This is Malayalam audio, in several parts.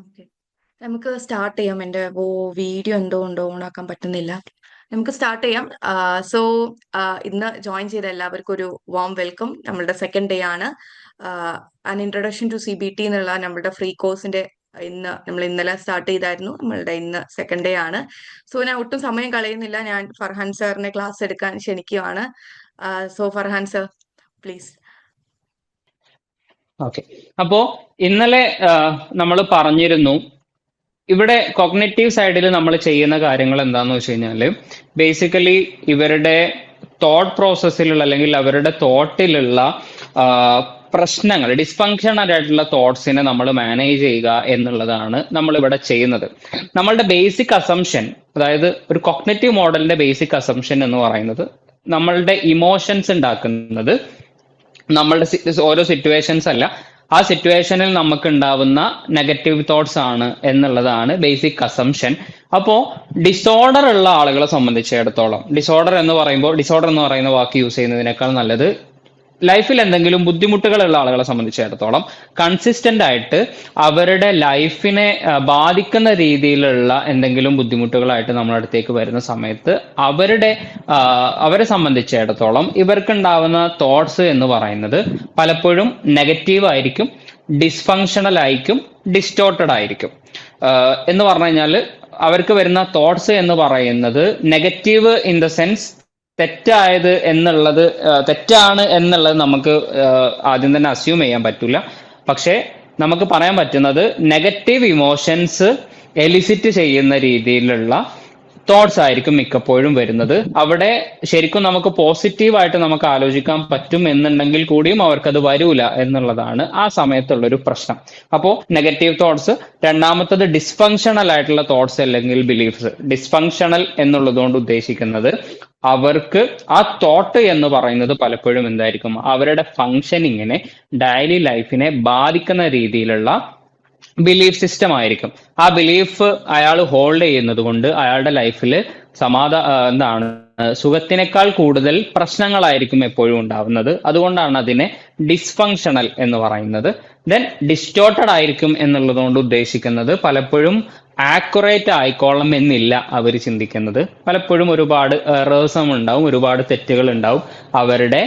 ഓക്കെ, നമുക്ക് സ്റ്റാർട്ട് ചെയ്യാം. എൻ്റെ വീഡിയോ എന്തോ ഉണ്ടോ ഓണാക്കാൻ പറ്റുന്നില്ല. നമുക്ക് സ്റ്റാർട്ട് ചെയ്യാം. സോ ഇന്ന് ജോയിൻ ചെയ്ത എല്ലാവർക്കും ഒരു വാം വെൽക്കം. നമ്മളുടെ സെക്കൻഡ് ഡേ ആണ്. ആൻ ഇൻട്രൊഡക്ഷൻ ടു CBT എന്നുള്ള നമ്മളുടെ ഫ്രീ കോഴ്സിന്റെ നമ്മൾ ഇന്നലെ സ്റ്റാർട്ട് ചെയ്തായിരുന്നു. നമ്മളുടെ ഇന്ന് സെക്കൻഡ് ഡേ ആണ്. സോ ഞാൻ ഒട്ടും സമയം കളയുന്നില്ല. ഞാൻ ഫർഹാൻ സാറിനെ ക്ലാസ് എടുക്കാൻ ക്ഷണിക്കുകയാണ്. So Farhan sir, please. Okay. അപ്പോ ഇന്നലെ നമ്മൾ പറഞ്ഞിരുന്നു, ഇവിടെ കോഗ്നിറ്റീവ് സൈഡിൽ നമ്മൾ ചെയ്യുന്ന കാര്യങ്ങൾ എന്താന്ന് വെച്ച് കഴിഞ്ഞാല് ബേസിക്കലി ഇവരുടെ തോട്ട് പ്രോസസ്സിലുള്ള അല്ലെങ്കിൽ അവരുടെ തോട്ടിലുള്ള പ്രശ്നങ്ങൾ, ഡിസ്ഫങ്ഷണൽ ആയിട്ടുള്ള തോട്ട്സിനെ നമ്മൾ മാനേജ് ചെയ്യുക എന്നുള്ളതാണ് നമ്മൾ ഇവിടെ ചെയ്യുന്നത്. നമ്മളുടെ ബേസിക് അസംഷൻ, അതായത് ഒരു കോഗ്നിറ്റീവ് മോഡലിന്റെ ബേസിക് അസംഷൻ എന്ന് പറയുന്നത് നമ്മളുടെ ഇമോഷൻസ് ഉണ്ടാക്കുന്നത് നമ്മളുടെ ഓരോ സിറ്റുവേഷൻസ് അല്ല, ആ സിറ്റുവേഷനിൽ നമുക്ക് ഉണ്ടാവുന്ന നെഗറ്റീവ് തോട്ട്സ് ആണ് എന്നുള്ളതാണ് ബേസിക് അസംഷൻ. അപ്പോ ഡിസോർഡർ ഉള്ള ആളുകളെ സംബന്ധിച്ചിടത്തോളം, ഡിസോർഡർ എന്ന് പറയുന്ന വാക്ക് യൂസ് ചെയ്യുന്നതിനേക്കാൾ നല്ലത് ലൈഫിൽ എന്തെങ്കിലും ബുദ്ധിമുട്ടുകളുള്ള ആളുകളെ സംബന്ധിച്ചിടത്തോളം കൺസിസ്റ്റന്റ് ആയിട്ട് അവരുടെ ലൈഫിനെ ബാധിക്കുന്ന രീതിയിലുള്ള എന്തെങ്കിലും ബുദ്ധിമുട്ടുകളായിട്ട് നമ്മുടെ അടുത്തേക്ക് വരുന്ന സമയത്ത് അവരെ സംബന്ധിച്ചിടത്തോളം ഇവർക്കുണ്ടാവുന്ന തോട്ട്സ് എന്ന് പറയുന്നത് പലപ്പോഴും നെഗറ്റീവ് ആയിരിക്കും, ഡിസ്ഫങ്ഷണൽ ആയിരിക്കും, ഡിസ്റ്റോർട്ടഡ് ആയിരിക്കും. എന്ന് പറഞ്ഞു കഴിഞ്ഞാൽ അവർക്ക് വരുന്ന തോട്ട്സ് എന്ന് പറയുന്നത് നെഗറ്റീവ് ഇൻ ദ സെൻസ് തെറ്റാണ് എന്നുള്ളത് നമുക്ക് ആദ്യം തന്നെ അസ്യൂം ചെയ്യാൻ പറ്റില്ല. പക്ഷെ നമുക്ക് പറയാൻ പറ്റുന്നത് നെഗറ്റീവ് ഇമോഷൻസ് എലിസിറ്റ് ചെയ്യുന്ന രീതിയിലുള്ള തോട്ട്സ് ആയിരിക്കും മിക്കപ്പോഴും വരുന്നത്. അവിടെ ശരിക്കും നമുക്ക് പോസിറ്റീവായിട്ട് നമുക്ക് ആലോചിക്കാൻ പറ്റും എന്നുണ്ടെങ്കിൽ കൂടിയും അവർക്കത് വരൂല എന്നുള്ളതാണ് ആ സമയത്തുള്ളൊരു പ്രശ്നം. അപ്പോൾ നെഗറ്റീവ് തോട്ട്സ്. രണ്ടാമത്തത് ഡിസ്ഫങ്ഷണൽ ആയിട്ടുള്ള തോട്ട്സ് അല്ലെങ്കിൽ ബിലീഫ്സ്. ഡിസ്ഫങ്ഷണൽ എന്നുള്ളതുകൊണ്ട് ഉദ്ദേശിക്കുന്നത് അവർക്ക് ആ തോട്ട് എന്ന് പറയുന്നത് പലപ്പോഴും എന്തായിരിക്കും, അവരുടെ ഫങ്ഷനിങ്ങിനെ, ഡെയിലി ലൈഫിനെ ബാധിക്കുന്ന രീതിയിലുള്ള ബിലീഫ് സിസ്റ്റം ആയിരിക്കും. ആ ബിലീഫ് അയാൾ ഹോൾഡ് ചെയ്യുന്നത് കൊണ്ട് അയാളുടെ ലൈഫിൽ സുഖത്തിനേക്കാൾ കൂടുതൽ പ്രശ്നങ്ങളായിരിക്കും എപ്പോഴും ഉണ്ടാവുന്നത്. അതുകൊണ്ടാണ് അതിനെ ഡിസ്ഫങ്ഷണൽ എന്ന് പറയുന്നത്. ദെൻ ഡിസ്റ്റോർട്ടഡ് ആയിരിക്കും എന്നുള്ളത് കൊണ്ട് ഉദ്ദേശിക്കുന്നത് പലപ്പോഴും ആക്യുറേറ്റ് ആയിക്കോളം എന്നില്ല അവർ ചിന്തിക്കുന്നത്. പലപ്പോഴും ഒരുപാട് എറേഴ്സും ഉണ്ടാവും, ഒരുപാട് തെറ്റുകൾ ഉണ്ടാവും അവരുടെ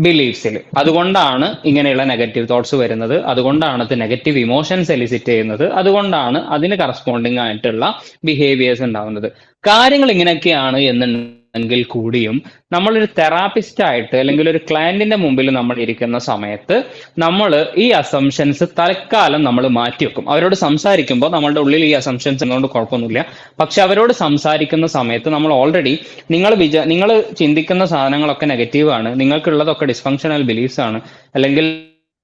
ബിലീഫ്സിൽ. അതുകൊണ്ടാണ് ഇങ്ങനെയുള്ള നെഗറ്റീവ് തോട്ട്സ് വരുന്നത്, അതുകൊണ്ടാണ് അത് നെഗറ്റീവ് ഇമോഷൻസ് എലിസിറ്റ് ചെയ്യുന്നത്, അതുകൊണ്ടാണ് അതിന് കറസ്പോണ്ടിങ് ആയിട്ടുള്ള ബിഹേവിയേഴ്സ് ഉണ്ടാവുന്നത്. കാര്യങ്ങൾ ഇങ്ങനെയൊക്കെയാണ് എന്നുണ്ടെങ്കിൽ കൂടിയും നമ്മളൊരു തെറാപ്പിസ്റ്റ് ആയിട്ട് അല്ലെങ്കിൽ ഒരു ക്ലയന്റിന്റെ മുമ്പിൽ നമ്മൾ ഇരിക്കുന്ന സമയത്ത് നമ്മൾ ഈ അസംഷൻസ് തൽക്കാലം നമ്മൾ മാറ്റിവെക്കും. അവരോട് സംസാരിക്കുമ്പോൾ നമ്മളുടെ ഉള്ളിൽ ഈ അസംഷൻസ് എന്നതുകൊണ്ട് കുഴപ്പമൊന്നുമില്ല. പക്ഷെ അവരോട് സംസാരിക്കുന്ന സമയത്ത് നമ്മൾ ഓൾറെഡി നിങ്ങൾ ചിന്തിക്കുന്ന സാധനങ്ങളൊക്കെ നെഗറ്റീവാണ്, നിങ്ങൾക്കുള്ളതൊക്കെ ഡിസ്ഫങ്ഷണൽ ബിലീഫ്സ് ആണ്, അല്ലെങ്കിൽ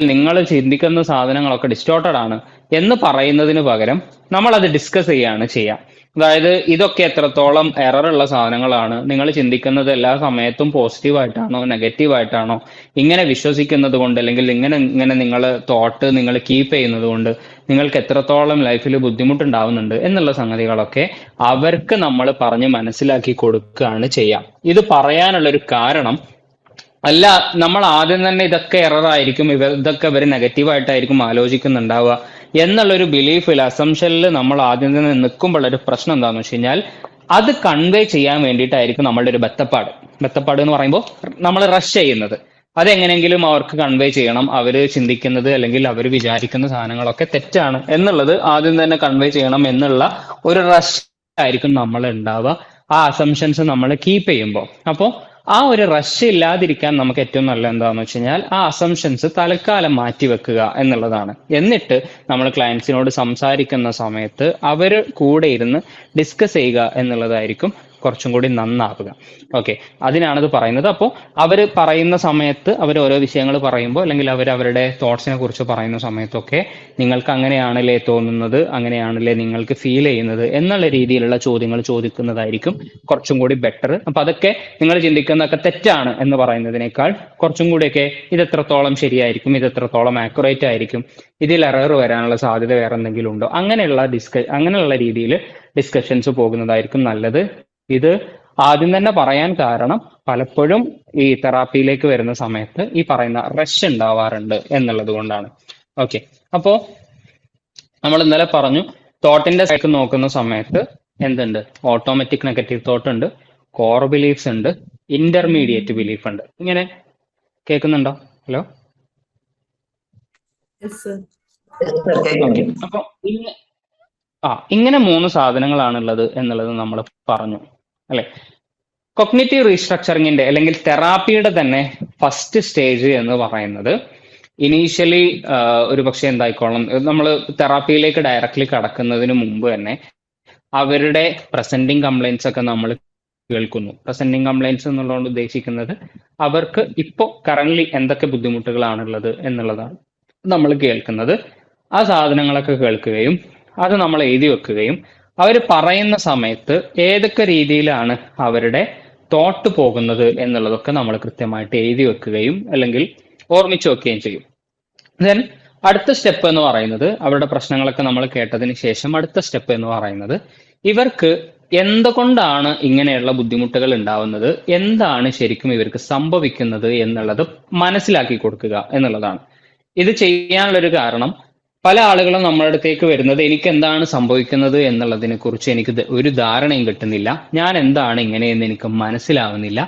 നിങ്ങൾ ചിന്തിക്കുന്ന സാധനങ്ങളൊക്കെ ഡിസ്റ്റോർട്ടഡ് ആണ് എന്ന് പറയുന്നതിന് പകരം നമ്മൾ അത് ഡിസ്കസ് ചെയ്യുക. അതായത് ഇതൊക്കെ എത്രത്തോളം എറർ ഉള്ള സാധനങ്ങളാണ്, നിങ്ങൾ ചിന്തിക്കുന്നത് എല്ലാ സമയത്തും പോസിറ്റീവ് ആയിട്ടാണോ നെഗറ്റീവ് ആയിട്ടാണോ, ഇങ്ങനെ വിശ്വസിക്കുന്നത് കൊണ്ട് അല്ലെങ്കിൽ ഇങ്ങനെ നിങ്ങൾ തോട്ട് നിങ്ങൾ കീപ്പ് ചെയ്യുന്നത് കൊണ്ട് നിങ്ങൾക്ക് എത്രത്തോളം ലൈഫിൽ ബുദ്ധിമുട്ടുണ്ടാവുന്നുണ്ട് എന്നുള്ള സംഗതികളൊക്കെ അവർക്ക് നമ്മൾ പറഞ്ഞ് മനസ്സിലാക്കി കൊടുക്കുകയാണ് ചെയ്യാം. ഇത് പറയാനുള്ളൊരു കാരണം, അല്ല നമ്മൾ ആദ്യം തന്നെ ഇതൊക്കെ എറർ ആയിരിക്കും, ഇതൊക്കെ ഇവർ നെഗറ്റീവായിട്ടായിരിക്കും ആലോചിക്കുന്നുണ്ടാവുക എന്നുള്ളൊരു ബിലീഫിൽ, അസംഷനിൽ നമ്മൾ ആദ്യം തന്നെ നിൽക്കുമ്പോൾ ഒരു പ്രശ്നം എന്താണെന്ന് വെച്ച് കഴിഞ്ഞാൽ അത് കൺവേ ചെയ്യാൻ വേണ്ടിയിട്ടായിരിക്കും നമ്മളുടെ ഒരു ബത്തപ്പാട് എന്ന് പറയുമ്പോൾ നമ്മൾ റഷ് ചെയ്യുന്നത്. അതെങ്ങനെയെങ്കിലും അവർക്ക് കൺവേ ചെയ്യണം, അവർ ചിന്തിക്കുന്നത് അല്ലെങ്കിൽ അവർ വിചാരിക്കുന്ന സാധനങ്ങളൊക്കെ തെറ്റാണ് എന്നുള്ളത് ആദ്യം തന്നെ കൺവേ ചെയ്യണം എന്നുള്ള ഒരു റഷ് ആയിരിക്കും നമ്മൾ ഉണ്ടാവുക ആ അസംഷൻസ് നമ്മൾ കീപ്പ് ചെയ്യുമ്പോൾ. അപ്പോൾ ആ ഒരു റഷ് ഇല്ലാതിരിക്കാൻ നമുക്ക് ഏറ്റവും നല്ല എന്താണെന്ന് വെച്ച് കഴിഞ്ഞാൽ ആ അസംഷൻസ് തൽക്കാലം മാറ്റി വെക്കുക എന്നുള്ളതാണ്. എന്നിട്ട് നമ്മൾ ക്ലയൻസിനോട് സംസാരിക്കുന്ന സമയത്ത് അവർ കൂടെ ഇരുന്ന് ഡിസ്കസ് ചെയ്യുക എന്നുള്ളതായിരിക്കും കുറച്ചും കൂടി നന്നാവുക. ഓക്കെ, അതിനാണത് പറയുന്നത്. അപ്പോൾ അവർ പറയുന്ന സമയത്ത് അവർ ഓരോ വിഷയങ്ങൾ പറയുമ്പോൾ അല്ലെങ്കിൽ അവർ അവരുടെ തോട്ട്സിനെ കുറിച്ച് പറയുന്ന സമയത്തൊക്കെ നിങ്ങൾക്ക് അങ്ങനെയാണല്ലേ തോന്നുന്നത്, അങ്ങനെയാണല്ലേ നിങ്ങൾക്ക് ഫീൽ ചെയ്യുന്നത് എന്നുള്ള രീതിയിലുള്ള ചോദ്യങ്ങൾ ചോദിക്കുന്നതായിരിക്കും കുറച്ചും കൂടി ബെറ്റർ. അപ്പൊ അതൊക്കെ നിങ്ങൾ ചിന്തിക്കുന്നതൊക്കെ തെറ്റാണ് എന്ന് പറയുന്നതിനേക്കാൾ കുറച്ചും കൂടിയൊക്കെ ഇത് എത്രത്തോളം ശരിയായിരിക്കും, ഇത് എത്രത്തോളം ആക്യുറേറ്റ് ആയിരിക്കും, ഇതിൽ എറർ വരാനുള്ള സാധ്യത വേറെ എന്തെങ്കിലും ഉണ്ടോ, അങ്ങനെയുള്ള രീതിയിൽ ഡിസ്കഷൻസ് പോകുന്നതായിരിക്കും നല്ലത്. ഇത് ആദ്യം തന്നെ പറയാൻ കാരണം പലപ്പോഴും ഈ തെറാപ്പിയിലേക്ക് വരുന്ന സമയത്ത് ഈ പറയുന്ന റഷ് ഉണ്ടാവാറുണ്ട് എന്നുള്ളത് കൊണ്ടാണ്. ഓക്കെ, അപ്പോ നമ്മൾ ഇന്നലെ പറഞ്ഞു തോട്ടിന്റെ സൈക്കിൾ നോക്കുന്ന സമയത്ത് എന്തുണ്ട്? ഓട്ടോമാറ്റിക് നെഗറ്റീവ് തോട്ട് ഉണ്ട്, കോർ ബിലീഫ്സ് ഉണ്ട്, ഇന്റർമീഡിയറ്റ് ബിലീഫ് ഉണ്ട്. ഇങ്ങനെ കേൾക്കുന്നുണ്ടോ? ഹലോ. Yes, sir. ഓക്കെ. അപ്പൊ ഇങ്ങനെ 3 സാധനങ്ങളാണുള്ളത് എന്നുള്ളത് നമ്മൾ പറഞ്ഞു അല്ലെ. കൊഗ്നിറ്റീവ് റീസ്ട്രക്ചറിങ്ങിന്റെ അല്ലെങ്കിൽ തെറാപ്പിയുടെ തന്നെ ഫസ്റ്റ് സ്റ്റേജ് എന്ന് പറയുന്നത് ഇനീഷ്യലി ഒരു പക്ഷെ എന്തായിക്കോളും, നമ്മൾ തെറാപ്പിയിലേക്ക് ഡയറക്റ്റ്ലി കടക്കുന്നതിന് മുമ്പ് തന്നെ അവരുടെ പ്രസന്റിങ് കംപ്ലൈൻസ് ഒക്കെ നമ്മൾ കേൾക്കുന്നു. പ്രസന്റിങ് കംപ്ലൈൻസ് എന്നുള്ളതുകൊണ്ട് ഉദ്ദേശിക്കുന്നത് അവർക്ക് ഇപ്പോൾ കറന്റ് എന്തൊക്കെ ബുദ്ധിമുട്ടുകളാണുള്ളത് എന്നുള്ളതാണ് നമ്മൾ കേൾക്കുന്നത്. ആ സാധനങ്ങളൊക്കെ കേൾക്കുകയും അത് നമ്മൾ എഴുതി വെക്കുകയും അവർ പറയുന്ന സമയത്ത് ഏതൊക്കെ രീതിയിലാണ് അവരുടെ തോട്ട് പോകുന്നത് എന്നുള്ളതൊക്കെ നമ്മൾ കൃത്യമായിട്ട് എഴുതി വെക്കുകയും അല്ലെങ്കിൽ ഓർമ്മിച്ചു വെക്കുകയും ചെയ്യും. ദെൻ അടുത്ത സ്റ്റെപ്പ് എന്ന് പറയുന്നത്, അവരുടെ പ്രശ്നങ്ങളൊക്കെ നമ്മൾ കേട്ടതിന് ശേഷം അടുത്ത സ്റ്റെപ്പ് എന്ന് പറയുന്നത് ഇവർക്ക് എന്തുകൊണ്ടാണ് ഇങ്ങനെയുള്ള ബുദ്ധിമുട്ടുകൾ ഉണ്ടാവുന്നത്, എന്താണ് ശരിക്കും ഇവർക്ക് സംഭവിക്കുന്നത് എന്നുള്ളത് മനസ്സിലാക്കി കൊടുക്കുക എന്നുള്ളതാണ്. ഇത് ചെയ്യാനുള്ളൊരു കാരണം, പല ആളുകളും നമ്മുടെ അടുത്തേക്ക് വരുന്നത് എനിക്ക് എന്താണ് സംഭവിക്കുന്നത് എന്നുള്ളതിനെ കുറിച്ച് എനിക്ക് ഒരു ധാരണയും കിട്ടുന്നില്ല, ഞാൻ എന്താണ് ഇങ്ങനെയെന്ന് എനിക്ക് മനസ്സിലാവുന്നില്ല,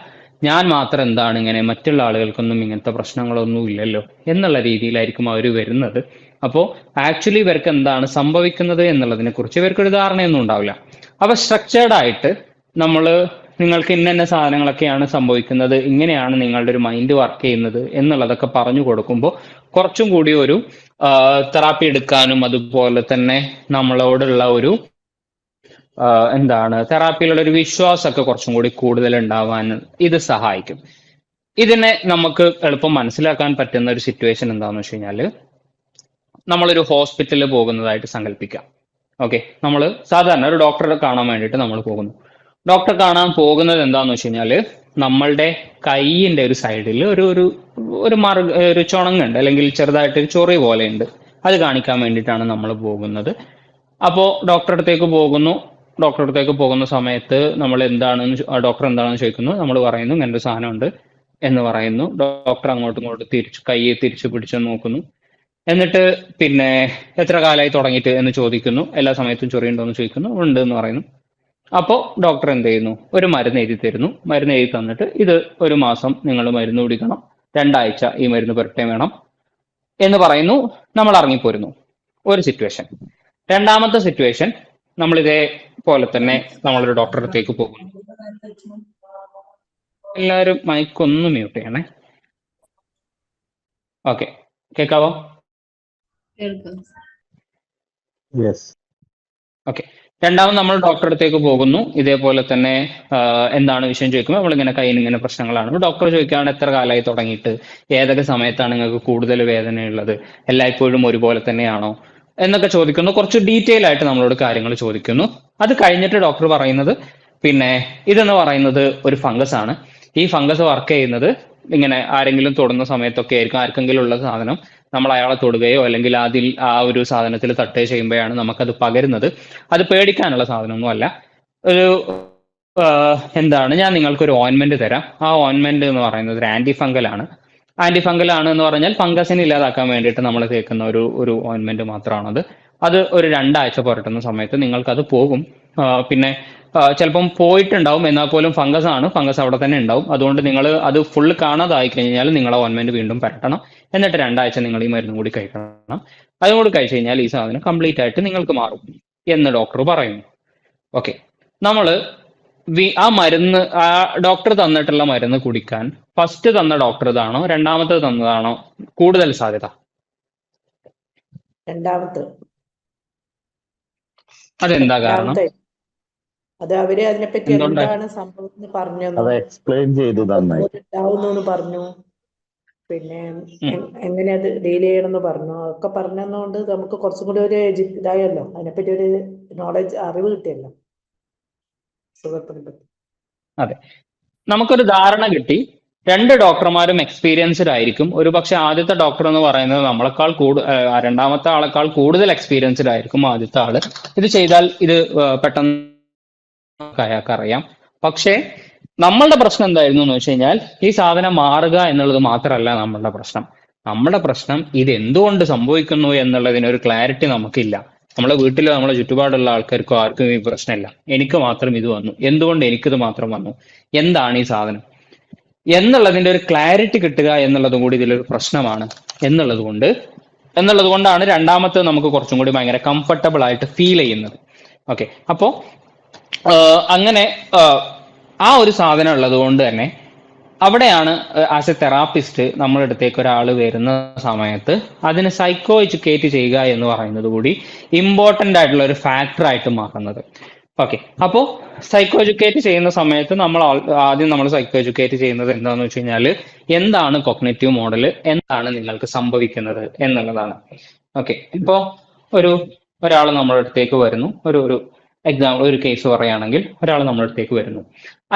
ഞാൻ മാത്രം എന്താണ് ഇങ്ങനെ, മറ്റുള്ള ആളുകൾക്കൊന്നും ഇങ്ങനത്തെ പ്രശ്നങ്ങളൊന്നും ഇല്ലല്ലോ എന്നുള്ള രീതിയിലായിരിക്കും അവർ വരുന്നത്. അപ്പോൾ ആക്ച്വലി ഇവർക്ക് എന്താണ് സംഭവിക്കുന്നത് എന്നുള്ളതിനെ കുറിച്ച് ഇവർക്കൊരു ധാരണയൊന്നും ഉണ്ടാവില്ല. അപ്പൊ സ്ട്രക്ചേർഡ് ആയിട്ട് നമ്മൾ നിങ്ങൾക്ക് ഇന്ന സാധനങ്ങളൊക്കെയാണ് സംഭവിക്കുന്നത്, ഇങ്ങനെയാണ് നിങ്ങളുടെ ഒരു മൈൻഡ് വർക്ക് ചെയ്യുന്നത് എന്നുള്ളതൊക്കെ പറഞ്ഞു കൊടുക്കുമ്പോൾ കുറച്ചും കൂടി ഒരു തെറാപ്പി എടുക്കാനും അതുപോലെ തന്നെ നമ്മളോടുള്ള ഒരു തെറാപ്പിയിലുള്ള ഒരു വിശ്വാസമൊക്കെ കുറച്ചും കൂടി കൂടുതൽ ഉണ്ടാവാൻ ഇത് സഹായിക്കും. ഇതിനെ നമുക്ക് എളുപ്പം മനസ്സിലാക്കാൻ പറ്റുന്ന ഒരു സിറ്റുവേഷൻ എന്താണെന്ന് വെച്ച് കഴിഞ്ഞാൽ, നമ്മളൊരു ഹോസ്പിറ്റലിൽ പോകുന്നതായിട്ട് സങ്കല്പിക്കാം. ഓക്കെ, നമ്മൾ സാധാരണ ഒരു ഡോക്ടറെ കാണാൻ വേണ്ടിയിട്ട് നമ്മൾ പോകുന്നു. ഡോക്ടറെ കാണാൻ പോകുന്നത് എന്താന്ന് വെച്ച് കഴിഞ്ഞാൽ, നമ്മളുടെ കൈയിന്റെ ഒരു സൈഡിൽ ഒരു ഒരു ഒരു ചുണങ്ങുണ്ട്, അല്ലെങ്കിൽ ചെറുതായിട്ടൊരു ചൊറി പോലെ ഉണ്ട്. അത് കാണിക്കാൻ വേണ്ടിയിട്ടാണ് നമ്മൾ പോകുന്നത്. അപ്പോൾ ഡോക്ടറെ അടുത്തേക്ക് പോകുന്നു. ഡോക്ടറെ അടുത്തേക്ക് പോകുന്ന സമയത്ത് നമ്മൾ ഡോക്ടർ എന്താണെന്ന് ചോദിക്കുന്നു. നമ്മൾ പറയുന്നു ഇങ്ങനെ ഒരു സാധനം ഉണ്ട് എന്ന് പറയുന്നു. ഡോക്ടർ അങ്ങോട്ടും ഇങ്ങോട്ടും കൈയെ തിരിച്ചു പിടിച്ചു നോക്കുന്നു. എന്നിട്ട് പിന്നെ എത്ര കാലമായി തുടങ്ങിയിട്ട് എന്ന് ചോദിക്കുന്നു. എല്ലാ സമയത്തും ചൊറിയുണ്ടോ എന്ന് ചോദിക്കുന്നു. ഉണ്ട് എന്ന് പറയുന്നു. അപ്പോൾ ഡോക്ടർ എന്ത് ചെയ്യുന്നു? ഒരു മരുന്ന് എഴുതി തരുന്നു. മരുന്ന് എഴുതി തന്നിട്ട് ഇത് 1 മാസം നിങ്ങൾ മരുന്ന് കുടിക്കണം, 2 ആഴ്ച ഈ മരുന്ന് പുരട്ടേ വേണം എന്ന് പറയുന്നു. നമ്മൾ ഇറങ്ങിപ്പോരുന്നു. ഒരു സിറ്റുവേഷൻ. രണ്ടാമത്തെ സിറ്റുവേഷൻ, നമ്മൾ ഇതേപോലെ തന്നെ നമ്മളൊരു ഡോക്ടറെ അടുത്തേക്ക് പോകുന്നു. എല്ലാവരും മൈക്ക് ഒന്ന് മ്യൂട്ട് ചെയ്യണേ. ഓക്കെ, കേൾക്കാവോ? ഓക്കെ. രണ്ടാമത് നമ്മൾ ഡോക്ടറെ അടുത്തേക്ക് പോകുന്നു. ഇതേപോലെ തന്നെ എന്താണ് വിഷയം ചോദിക്കുമ്പോൾ നമ്മളിങ്ങനെ കയ്യിൽ ഇങ്ങനെ പ്രശ്നങ്ങളാണ്. ഡോക്ടർ ചോദിക്കുകയാണ് എത്ര കാലമായി തുടങ്ങിയിട്ട്, ഏതൊക്കെ സമയത്താണ് നിങ്ങൾക്ക് കൂടുതൽ വേദനയുള്ളത്, എല്ലായ്പ്പോഴും ഒരുപോലെ തന്നെയാണോ എന്നൊക്കെ ചോദിക്കുന്നു. കുറച്ച് ഡീറ്റെയിൽ ആയിട്ട് നമ്മളോട് കാര്യങ്ങൾ ചോദിക്കുന്നു. അത് കഴിഞ്ഞിട്ട് ഡോക്ടർ പറയുന്നത്, പിന്നെ ഇതെന്ന് പറയുന്നത് ഒരു ഫംഗസ് ആണ്. ഈ ഫംഗസ് വർക്ക് ചെയ്യുന്നത് ഇങ്ങനെ ആരെങ്കിലും തൊടുന്ന സമയത്തൊക്കെ ആയിരിക്കും. ആർക്കെങ്കിലും ഉള്ള സാധനം നമ്മൾ അയാളെ തൊടുകയോ അല്ലെങ്കിൽ ആ ഒരു സാധനത്തിൽ തട്ടുകയോ ചെയ്യുമ്പോഴാണ് നമുക്കത് പകരുന്നത്. അത് പേടിക്കാനുള്ള സാധനമൊന്നും അല്ല. ഒരു ഞാൻ നിങ്ങൾക്കൊരു ഓയിൻമെന്റ് തരാം. ആ ഓയിൻമെന്റ് എന്ന് പറയുന്നത് ഒരു ആന്റിഫംഗൽ ആണ്. ആന്റിഫംഗൽ ആണ് എന്ന് പറഞ്ഞാൽ ഫംഗസിനെ ഇല്ലാതാക്കാൻ വേണ്ടിയിട്ട് നമ്മൾ തേക്കുന്ന ഒരു ഓയിൻമെന്റ് മാത്രമാണത്. അത് ഒരു 2 ആഴ്ച പുരട്ടുന്ന സമയത്ത് നിങ്ങൾക്കത് പോകും. പിന്നെ ചിലപ്പം പോയിട്ടുണ്ടാവും, എന്നാൽ പോലും ഫംഗസ് ആണ്, ഫംഗസ് അവിടെ തന്നെ ഉണ്ടാവും. അതുകൊണ്ട് നിങ്ങൾ അത് ഫുള്ള് കാണാതായി കഴിഞ്ഞാൽ നിങ്ങളെ ഓയിൻമെന്റ് വീണ്ടും പരട്ടണം. എന്നിട്ട് 2 ആഴ്ച നിങ്ങൾ ഈ മരുന്നും കൂടി കഴിക്കണം. അതും കൂടി കഴിച്ചു കഴിഞ്ഞാൽ ഈ സാധനം കംപ്ലീറ്റ് ആയിട്ട് നിങ്ങൾക്ക് മാറും എന്ന് ഡോക്ടർ പറയുന്നു. ഓക്കെ, നമ്മൾ ആ മരുന്ന്, ആ ഡോക്ടർ തന്നിട്ടുള്ള മരുന്ന് കുടിക്കാൻ ഫസ്റ്റ് തന്ന ഡോക്ടർ ഇതാണോ രണ്ടാമത്തെ തന്നതാണോ കൂടുതൽ സാധ്യത? രണ്ടാമത്തെ. അതെന്താ കാരണം? അത് അവര് അതിനെപ്പറ്റി എന്താണ് സംഭവം പറഞ്ഞു, എക്സ്പ്ലെയിൻ ചെയ്തു ഉണ്ടാവുന്നു പറഞ്ഞു, പിന്നെ എങ്ങനെ അത് ഡീൽ ചെയ്യണമെന്ന് പറഞ്ഞു. അതൊക്കെ പറഞ്ഞതുകൊണ്ട് നമുക്ക് കുറച്ചും കൂടി ഒരു ഇതായല്ലോ, അതിനെപ്പറ്റി ഒരു നോളജ്, അറിവ് കിട്ടിയല്ലോ സുഖത്തിനെ പറ്റി. അതെ, നമുക്കൊരു ധാരണ കിട്ടി. 2 ഡോക്ടർമാരും എക്സ്പീരിയൻസ്ഡ് ആയിരിക്കും. ഒരു പക്ഷെ ആദ്യത്തെ ഡോക്ടർ എന്ന് പറയുന്നത് നമ്മളെക്കാൾ രണ്ടാമത്തെ ആളെക്കാൾ കൂടുതൽ എക്സ്പീരിയൻസ്ഡ് ആയിരിക്കും ആദ്യത്തെ ആള്. ഇത് ചെയ്താൽ ഇത് പെട്ടെന്ന് അയാൾക്കറിയാം. പക്ഷേ നമ്മളുടെ പ്രശ്നം എന്തായിരുന്നു എന്ന് വെച്ച് കഴിഞ്ഞാൽ, ഈ സാധനം മാറുക എന്നുള്ളത് മാത്രമല്ല നമ്മളുടെ പ്രശ്നം. നമ്മുടെ പ്രശ്നം ഇത് എന്തുകൊണ്ട് സംഭവിക്കുന്നു എന്നുള്ളതിനൊരു ക്ലാരിറ്റി നമുക്കില്ല. നമ്മളെ വീട്ടിലോ നമ്മളെ ചുറ്റുപാടുള്ള ആൾക്കാർക്കോ ആർക്കും ഈ പ്രശ്നമില്ല. എനിക്ക് മാത്രം ഇത് വന്നു, എന്തുകൊണ്ട് എനിക്കിത് മാത്രം വന്നു, എന്താണ് ഈ സാധനം എന്നുള്ളതിന്റെ ഒരു ക്ലാരിറ്റി കിട്ടുക എന്നുള്ളതും കൂടി ഇതിലൊരു പ്രശ്നമാണ് എന്നുള്ളത് കൊണ്ടാണ് രണ്ടാമത്തെ നമുക്ക് കുറച്ചും കൂടി ഭയങ്കര കംഫർട്ടബിൾ ആയിട്ട് ഫീൽ ചെയ്യുന്നത്. ഓക്കെ, അപ്പോ അങ്ങനെ ആ ഒരു സാധനം ഉള്ളത് കൊണ്ട് തന്നെ അവിടെയാണ് ആസ് എ തെറാപ്പിസ്റ്റ് നമ്മുടെ അടുത്തേക്ക് ഒരാൾ വരുന്ന സമയത്ത് അതിനെ സൈക്കോ എഡ്യൂക്കേറ്റ് ചെയ്യുക എന്ന് പറയുന്നത് കൂടി ഇമ്പോർട്ടന്റ് ആയിട്ടുള്ള ഒരു ഫാക്ടർ ആയിട്ട് മാറുന്നത്. ഓക്കെ, അപ്പോ സൈക്കോ എഡ്യൂക്കേറ്റ് ചെയ്യുന്ന സമയത്ത് ആദ്യം നമ്മൾ സൈക്കോ എഡ്യൂക്കേറ്റ് ചെയ്യുന്നത് എന്താണെന്ന് വെച്ച് കഴിഞ്ഞാൽ എന്താണ് കോഗ്നിറ്റീവ് മോഡൽ, എന്താണ് നിങ്ങൾക്ക് സംഭവിക്കുന്നത് എന്നുള്ളതാണ്. ഓക്കെ, ഇപ്പോ ഒരാൾ നമ്മുടെ അടുത്തേക്ക് വരുന്നു, ഒരു എക്സാമ്പിൾ, ഒരു കേസ് പറയുകയാണെങ്കിൽ ഒരാൾ നമ്മുടെ അടുത്തേക്ക് വരുന്നു,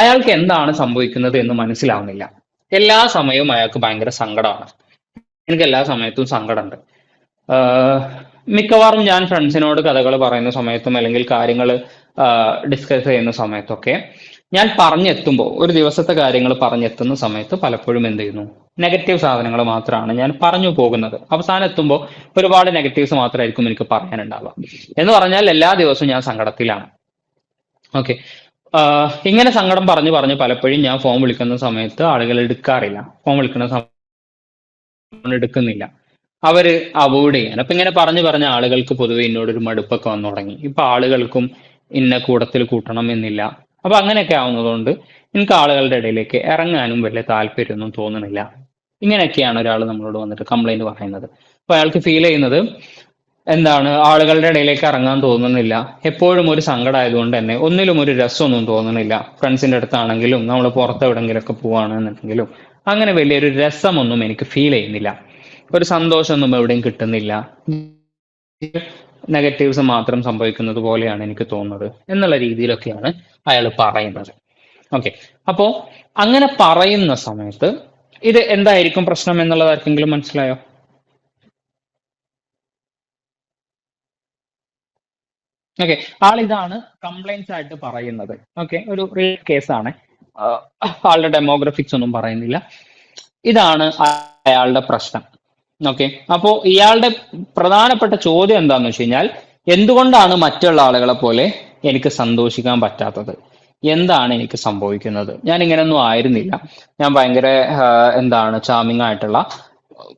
അയാൾക്ക് എന്താണ് സംഭവിക്കുന്നത് എന്ന് മനസ്സിലാവുന്നില്ല. എല്ലാ സമയവും അയാൾക്ക് ഭയങ്കര സങ്കടമാണ്. എനിക്ക് എല്ലാ സമയത്തും സങ്കടമുണ്ട്. മിക്കവാറും ഞാൻ ഫ്രണ്ട്സിനോട് കഥകൾ പറയുന്ന സമയത്തും അല്ലെങ്കിൽ കാര്യങ്ങൾ ഡിസ്കസ് ചെയ്യുന്ന സമയത്തൊക്കെ ഞാൻ പറഞ്ഞെത്തുമ്പോൾ, ഒരു ദിവസത്തെ കാര്യങ്ങൾ പറഞ്ഞെത്തുന്ന സമയത്ത് പലപ്പോഴും എന്ത് ചെയ്യുന്നു, നെഗറ്റീവ് സാധനങ്ങൾ മാത്രമാണ് ഞാൻ പറഞ്ഞു പോകുന്നത്. അവസാനം എത്തുമ്പോൾ ഒരുപാട് നെഗറ്റീവ്സ് മാത്രമായിരിക്കും എനിക്ക് പറയാനുണ്ടാവുക. എന്ന് പറഞ്ഞാൽ എല്ലാ ദിവസവും ഞാൻ സങ്കടത്തിലാണ്. ഓക്കെ, ഇങ്ങനെ സങ്കടം പറഞ്ഞു പറഞ്ഞ് പലപ്പോഴും ഞാൻ ഫോൺ വിളിക്കുന്ന സമയത്ത് ആളുകൾ എടുക്കാറില്ല. ഫോൺ വിളിക്കുന്ന സമയത്ത് എടുക്കുന്നില്ല, അവര് അവോയ്ഡ് ചെയ്യാൻ. അപ്പൊ ഇങ്ങനെ പറഞ്ഞു പറഞ്ഞ ആളുകൾക്ക് പൊതുവെ എന്നോടൊരു മടുപ്പൊക്കെ വന്നു തുടങ്ങി. ഇപ്പൊ ആളുകൾക്കും ഇന്ന കൂട്ടത്തിൽ കൂട്ടണം എന്നില്ല. അപ്പൊ അങ്ങനെയൊക്കെ ആവുന്നതുകൊണ്ട് എനിക്ക് ആളുകളുടെ ഇടയിലേക്ക് ഇറങ്ങാനും വലിയ താല്പര്യമൊന്നും തോന്നുന്നില്ല. ഇങ്ങനെയൊക്കെയാണ് ഒരാൾ നമ്മളോട് വന്നിട്ട് കംപ്ലൈന്റ് പറയുന്നത്. അപ്പൊ അയാൾക്ക് ഫീൽ ചെയ്യുന്നത് എന്താണ്, ആളുകളുടെ ഇടയിലേക്ക് ഇറങ്ങാൻ തോന്നുന്നില്ല, എപ്പോഴും ഒരു സങ്കടമായതുകൊണ്ട് തന്നെ ഒന്നിലും ഒരു രസമൊന്നും തോന്നുന്നില്ല. ഫ്രണ്ട്സിന്റെ അടുത്താണെങ്കിലും നമ്മൾ പുറത്ത് എവിടെങ്കിലുമൊക്കെ പോവാണെന്നുണ്ടെങ്കിലും അങ്ങനെ വലിയൊരു രസമൊന്നും എനിക്ക് ഫീൽ ചെയ്യുന്നില്ല, ഒരു സന്തോഷമൊന്നും എവിടെയും കിട്ടുന്നില്ല, നെഗറ്റീവ്സ് മാത്രം സംഭവിക്കുന്നത് പോലെയാണ് എനിക്ക് തോന്നുന്നത് എന്നുള്ള രീതിയിലൊക്കെയാണ് അയാൾ പറയുന്നത്. ഓക്കെ, അപ്പോ അങ്ങനെ പറയുന്ന സമയത്ത് ഇത് എന്തായിരിക്കും പ്രശ്നം എന്നുള്ളത് ആർക്കെങ്കിലും മനസ്സിലായോ? ഓക്കെ, ആളിതാണ് കംപ്ലൈൻസ് ആയിട്ട് പറയുന്നത്. ഓക്കെ, ഒരു റിയൽ കേസാണ്, ആളുടെ ഡെമോഗ്രഫിക്സ് ഒന്നും പറയുന്നില്ല. ഇതാണ് അയാളുടെ പ്രശ്നം. ഓക്കെ, അപ്പോ ഇയാളുടെ പ്രധാനപ്പെട്ട ചോദ്യം എന്താന്ന് വെച്ച് കഴിഞ്ഞാൽ, എന്തുകൊണ്ടാണ് മറ്റുള്ള ആളുകളെ പോലെ എനിക്ക് സന്തോഷിക്കാൻ പറ്റാത്തത്, എന്താണ് എനിക്ക് സംഭവിക്കുന്നത്, ഞാൻ ഇങ്ങനെയൊന്നും ആയിരുന്നില്ല, ഞാൻ ഭയങ്കര ചാമിങ് ആയിട്ടുള്ള,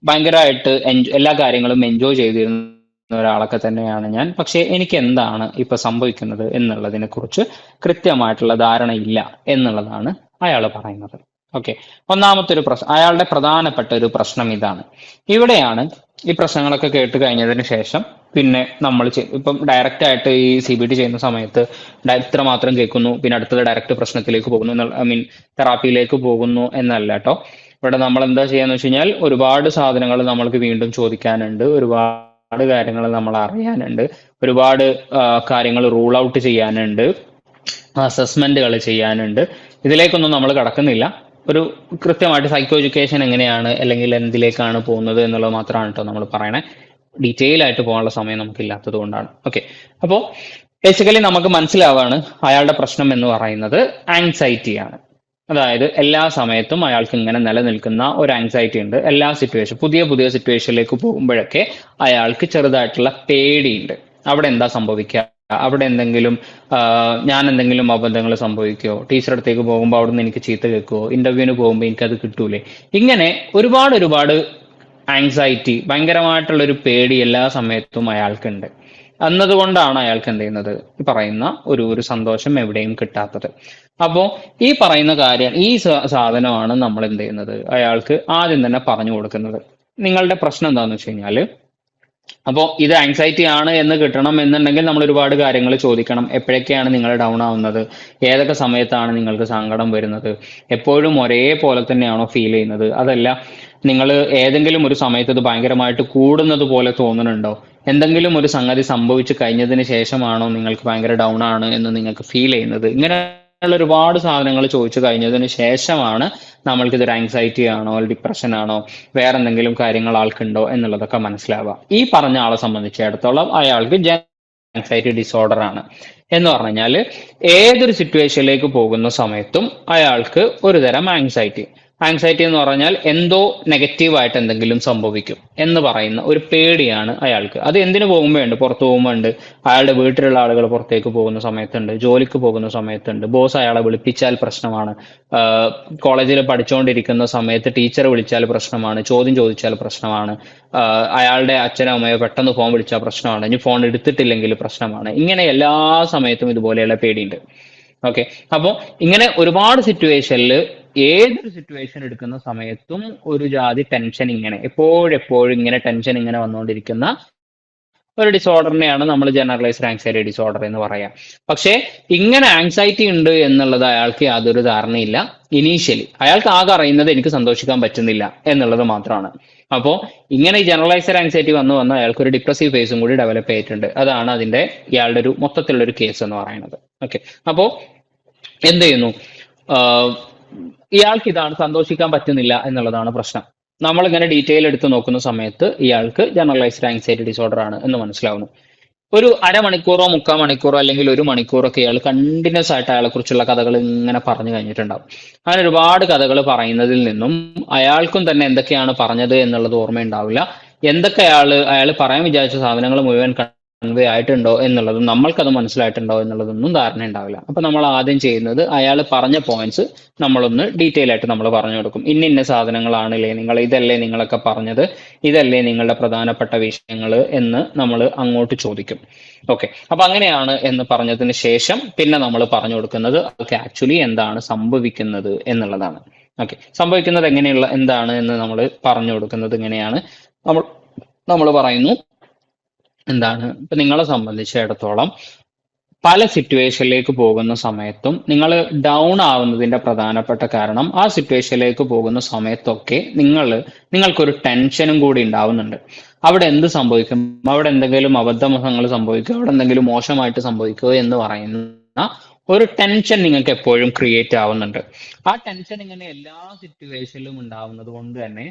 ഭയങ്കരമായിട്ട് എല്ലാ കാര്യങ്ങളും എൻജോയ് ചെയ്തിരുന്ന ഒരാളൊക്കെ തന്നെയാണ് ഞാൻ, പക്ഷെ എനിക്ക് എന്താണ് ഇപ്പൊ സംഭവിക്കുന്നത് എന്നുള്ളതിനെ കുറിച്ച് കൃത്യമായിട്ടുള്ള ധാരണയില്ല എന്നുള്ളതാണ് അയാൾ പറയുന്നത്. ഓക്കെ, ഒന്നാമത്തെ ഒരു പ്രശ്നം, അയാളുടെ പ്രധാനപ്പെട്ട ഒരു പ്രശ്നം ഇതാണ്. ഇവിടെയാണ് ഈ പ്രശ്നങ്ങളൊക്കെ കേട്ട് കഴിഞ്ഞതിന് ശേഷം പിന്നെ നമ്മൾ ഇപ്പം ഡയറക്റ്റ് ആയിട്ട് ഈ CBT ചെയ്യുന്ന സമയത്ത് ഇത്ര മാത്രം കേൾക്കുന്നു, പിന്നെ അടുത്തത് ഡയറക്റ്റ് പ്രശ്നത്തിലേക്ക് പോകുന്നു, തെറാപ്പിയിലേക്ക് പോകുന്നു എന്നല്ല കേട്ടോ. ഇവിടെ നമ്മൾ എന്താ ചെയ്യാന്ന് വെച്ച് കഴിഞ്ഞാൽ ഒരുപാട് സാധനങ്ങൾ നമ്മൾക്ക് വീണ്ടും ചോദിക്കാനുണ്ട്, ഒരുപാട് കാര്യങ്ങൾ നമ്മൾ അറിയാനുണ്ട്, ഒരുപാട് കാര്യങ്ങൾ റൂൾ ഔട്ട് ചെയ്യാനുണ്ട്, അസസ്മെന്റുകൾ ചെയ്യാനുണ്ട്. ഇതിലേക്കൊന്നും നമ്മൾ കടക്കുന്നില്ല. ഒരു കൃത്യമായിട്ട് സൈക്കോ എഡ്യൂക്കേഷൻ എങ്ങനെയാണ് അല്ലെങ്കിൽ എന്തിലേക്കാണ് പോകുന്നത് എന്നുള്ളത് മാത്രമാണ് കേട്ടോ നമ്മൾ പറയണേ. ഡീറ്റെയിൽ ആയിട്ട് പോകാനുള്ള സമയം നമുക്ക് ഇല്ലാത്തത് കൊണ്ടാണ്. ഓക്കെ, അപ്പോൾ ബേസിക്കലി നമുക്ക് മനസ്സിലാവാണ് അയാളുടെ പ്രശ്നം എന്ന് പറയുന്നത് ആങ്സൈറ്റിയാണ്. അതായത് എല്ലാ സമയത്തും അയാൾക്ക് ഇങ്ങനെ നിലനിൽക്കുന്ന ഒരു ആങ്സൈറ്റി ഉണ്ട്. എല്ലാ പുതിയ പുതിയ സിറ്റുവേഷനിലേക്ക് പോകുമ്പോഴൊക്കെ അയാൾക്ക് ചെറുതായിട്ടുള്ള പേടിയുണ്ട്. അവിടെ എന്താ സംഭവിക്കുക, അവിടെ ഞാൻ എന്തെങ്കിലും അബദ്ധങ്ങൾ സംഭവിക്കുമോ, ടീച്ചർ അടുത്തേക്ക് പോകുമ്പോൾ അവിടെ നിന്ന് എനിക്ക് ചീത്ത കേൾക്കുമോ, ഇന്റർവ്യൂവിന് പോകുമ്പോൾ എനിക്കത് കിട്ടൂലേ, ഇങ്ങനെ ഒരുപാട് ആങ്സൈറ്റി, ഭയങ്കരമായിട്ടുള്ള ഒരു പേടി എല്ലാ സമയത്തും അയാൾക്കുണ്ട്. എന്നതുകൊണ്ടാണ് അയാൾക്ക് എന്ത് ചെയ്യുന്നത്, ഈ പറയുന്ന ഒരു സന്തോഷം എവിടെയും കിട്ടാത്തത്. അപ്പോ ഈ പറയുന്ന കാര്യം, ഈ സാധനമാണ് നമ്മൾ എന്ത് ചെയ്യുന്നത്, അയാൾക്ക് ആദ്യം തന്നെ പറഞ്ഞു കൊടുക്കുന്നത്. നിങ്ങളുടെ പ്രശ്നം എന്താണെന്ന് വെച്ച് കഴിഞ്ഞാല്, അപ്പോൾ ഇത് ആങ്സൈറ്റി ആണ് എന്ന് കിട്ടണം എന്നുണ്ടെങ്കിൽ നമ്മൾ ഒരുപാട് കാര്യങ്ങൾ ചോദിക്കണം. എപ്പോഴൊക്കെയാണ് നിങ്ങൾ ഡൗൺ ആവുന്നത്, ഏതൊക്കെ സമയത്താണ് നിങ്ങൾക്ക് സങ്കടം വരുന്നത്, എപ്പോഴും ഒരേപോലെ തന്നെയാണോ ഫീൽ ചെയ്യുന്നത്, അതല്ല നിങ്ങൾ ഏതെങ്കിലും ഒരു സമയത്ത് ഇത് ഭയങ്കരമായിട്ട് കൂടുന്നത് പോലെ തോന്നുന്നുണ്ടോ, എന്തെങ്കിലും ഒരു സംഗതി സംഭവിച്ചു കഴിഞ്ഞതിന് ശേഷമാണോ നിങ്ങൾക്ക് ഭയങ്കര ഡൗൺ ആണ് എന്ന് നിങ്ങൾക്ക് ഫീൽ ചെയ്യുന്നത്. ഇങ്ങനെയുള്ള ഒരുപാട് സാധനങ്ങൾ ചോദിച്ചു കഴിഞ്ഞതിന് ശേഷമാണ് നമ്മൾക്ക് ഇതൊരു ആങ്സൈറ്റി ആണോ ഡിപ്രഷൻ ആണോ വേറെ എന്തെങ്കിലും കാര്യങ്ങൾ ആൾക്കുണ്ടോ എന്നുള്ളതൊക്കെ മനസ്സിലാവുക. ഈ പറഞ്ഞ ആളെ സംബന്ധിച്ചിടത്തോളം അയാൾക്ക് ആങ്സൈറ്റി ഡിസോർഡർ ആണ് എന്ന് പറഞ്ഞു കഴിഞ്ഞാൽ ഏതൊരു സിറ്റുവേഷനിലേക്ക് പോകുന്ന സമയത്തും അയാൾക്ക് ഒരു തരം ആങ്സൈറ്റി, ആങ്സൈറ്റി എന്ന് പറഞ്ഞാൽ എന്തോ നെഗറ്റീവായിട്ട് എന്തെങ്കിലും സംഭവിക്കും എന്ന് പറയുന്ന ഒരു പേടിയാണ് അയാൾക്ക്. അത് എന്തിനു പോകുമ്പോൾ ഉണ്ട്, പുറത്തു പോകുമ്പോൾ ഉണ്ട്, അയാളുടെ വീട്ടിലുള്ള ആളുകൾ പുറത്തേക്ക് പോകുന്ന സമയത്തുണ്ട്, ജോലിക്ക് പോകുന്ന സമയത്തുണ്ട്, ബോസ് അയാളെ വിളിപ്പിച്ചാൽ പ്രശ്നമാണ്, കോളേജിൽ പഠിച്ചുകൊണ്ടിരിക്കുന്ന സമയത്ത് ടീച്ചർ വിളിച്ചാൽ പ്രശ്നമാണ്, ചോദ്യം ചോദിച്ചാൽ പ്രശ്നമാണ്, അയാളുടെ അച്ഛനോ അമ്മയോ പെട്ടെന്ന് ഫോൺ വിളിച്ചാൽ പ്രശ്നമാണ്, ഇനി ഫോൺ എടുത്തിട്ടില്ലെങ്കിൽ പ്രശ്നമാണ്. ഇങ്ങനെ എല്ലാ സമയത്തും ഇതുപോലെയുള്ള പേടിയുണ്ട്. ഓക്കെ, അപ്പോൾ ഇങ്ങനെ ഒരുപാട് സിറ്റുവേഷനിൽ ഏതൊരു സിറ്റുവേഷൻ എടുക്കുന്ന സമയത്തും ഒരു ജാതി ടെൻഷൻ, ഇങ്ങനെ എപ്പോഴെപ്പോഴും ഇങ്ങനെ ടെൻഷൻ ഇങ്ങനെ വന്നുകൊണ്ടിരിക്കുന്ന ഒരു ഡിസോർഡറിനെയാണ് നമ്മൾ ജനറലൈസ്ഡ് ആങ്സൈറ്റി ഡിസോർഡർ എന്ന് പറയാം. പക്ഷേ ഇങ്ങനെ ആങ്സൈറ്റി ഉണ്ട് എന്നുള്ളത് അയാൾക്ക് യാതൊരു ധാരണയില്ല. ഇനീഷ്യലി അയാൾക്ക് ആകെ അറിയുന്നത് എനിക്ക് സന്തോഷിക്കാൻ പറ്റുന്നില്ല എന്നുള്ളത് മാത്രമാണ്. അപ്പോൾ ഇങ്ങനെ ഈ ജനറലൈസ്ഡ് ആങ്സൈറ്റി വന്ന് അയാൾക്ക് ഒരു ഡിപ്രസീവ് ഫേസും കൂടി ഡെവലപ്പ് ചെയ്തിട്ടുണ്ട്. അതാണ് അതിന്റെ ഇയാളുടെ ഒരു മൊത്തത്തിലുള്ള ഒരു കേസ് എന്ന് പറയുന്നത്. ഓക്കെ, അപ്പോൾ എന്ത് ചെയ്യുന്നു, ഇയാൾക്ക് ഇതാണ് സന്തോഷിക്കാൻ പറ്റുന്നില്ല എന്നുള്ളതാണ് പ്രശ്നം. നമ്മളിങ്ങനെ ഡീറ്റെയിൽ എടുത്ത് നോക്കുന്ന സമയത്ത് ഇയാൾക്ക് ജനറലൈസ്ഡ് ആങ്സൈറ്റി ഡിസോർഡർ ആണ് എന്ന് മനസ്സിലാവുന്നു. ഒരു അരമണിക്കൂറോ 3/4 മണിക്കൂറോ അല്ലെങ്കിൽ 1 മണിക്കൂറൊക്കെ ഇയാൾ കണ്ടിന്യൂസ് ആയിട്ട് അയാളെ കുറിച്ചുള്ള കഥകൾ ഇങ്ങനെ പറഞ്ഞു കഴിഞ്ഞിട്ടുണ്ടാവും. അങ്ങനെ ഒരുപാട് കഥകൾ പറയുന്നതിൽ നിന്നും അയാൾക്കും തന്നെ എന്തൊക്കെയാണ് പറഞ്ഞത് എന്നുള്ളത് ഓർമ്മയുണ്ടാവില്ല. എന്തൊക്കെ അയാൾ പറയാൻ വിചാരിച്ച സാധനങ്ങൾ മുഴുവൻ കൺവേ ആയിട്ടുണ്ടോ എന്നുള്ളതും നമ്മൾക്കത് മനസ്സിലായിട്ടുണ്ടോ എന്നുള്ളതൊന്നും ധാരണ ഉണ്ടാവില്ല. അപ്പൊ നമ്മൾ ആദ്യം ചെയ്യുന്നത് അയാൾ പറഞ്ഞ പോയിന്റ്സ് നമ്മളൊന്ന് ഡീറ്റെയിൽ ആയിട്ട് നമ്മൾ പറഞ്ഞു കൊടുക്കും. ഇന്ന സാധനങ്ങളാണല്ലേ നിങ്ങൾ, ഇതല്ലേ നിങ്ങളൊക്കെ പറഞ്ഞത്, ഇതല്ലേ നിങ്ങളുടെ പ്രധാനപ്പെട്ട വിഷയങ്ങൾ എന്ന് നമ്മൾ അങ്ങോട്ട് ചോദിക്കും. ഓക്കെ, അപ്പൊ അങ്ങനെയാണ് എന്ന് പറഞ്ഞതിന് ശേഷം പിന്നെ നമ്മൾ പറഞ്ഞു കൊടുക്കുന്നത് അതൊക്കെ ആക്ച്വലി എന്താണ് സംഭവിക്കുന്നത് എന്നുള്ളതാണ്. ഓക്കെ, സംഭവിക്കുന്നത് എന്താണ് എന്ന് നമ്മൾ പറഞ്ഞു കൊടുക്കുന്നത് ഇങ്ങനെയാണ്. നമ്മൾ പറയുന്നു എന്താണ്, ഇപ്പൊ നിങ്ങളെ സംബന്ധിച്ചിടത്തോളം പല സിറ്റുവേഷനിലേക്ക് പോകുന്ന സമയത്തും നിങ്ങൾ ഡൗൺ ആവുന്നതിന്റെ പ്രധാനപ്പെട്ട കാരണം ആ സിറ്റുവേഷനിലേക്ക് പോകുന്ന സമയത്തൊക്കെ നിങ്ങൾക്കൊരു ടെൻഷനും കൂടി ഉണ്ടാവുന്നുണ്ട്. അവിടെ എന്ത് സംഭവിക്കും, അവിടെ എന്തെങ്കിലും അബദ്ധങ്ങൾ സംഭവിക്കുക, അവിടെ എന്തെങ്കിലും മോശമായിട്ട് സംഭവിക്കുക എന്ന് പറയുന്ന ഒരു ടെൻഷൻ നിങ്ങൾക്ക് എപ്പോഴും ക്രിയേറ്റ് ആവുന്നുണ്ട്. ആ ടെൻഷൻ ഇങ്ങനെ എല്ലാ സിറ്റുവേഷനിലും ഉണ്ടാവുന്നത് കൊണ്ട് തന്നെ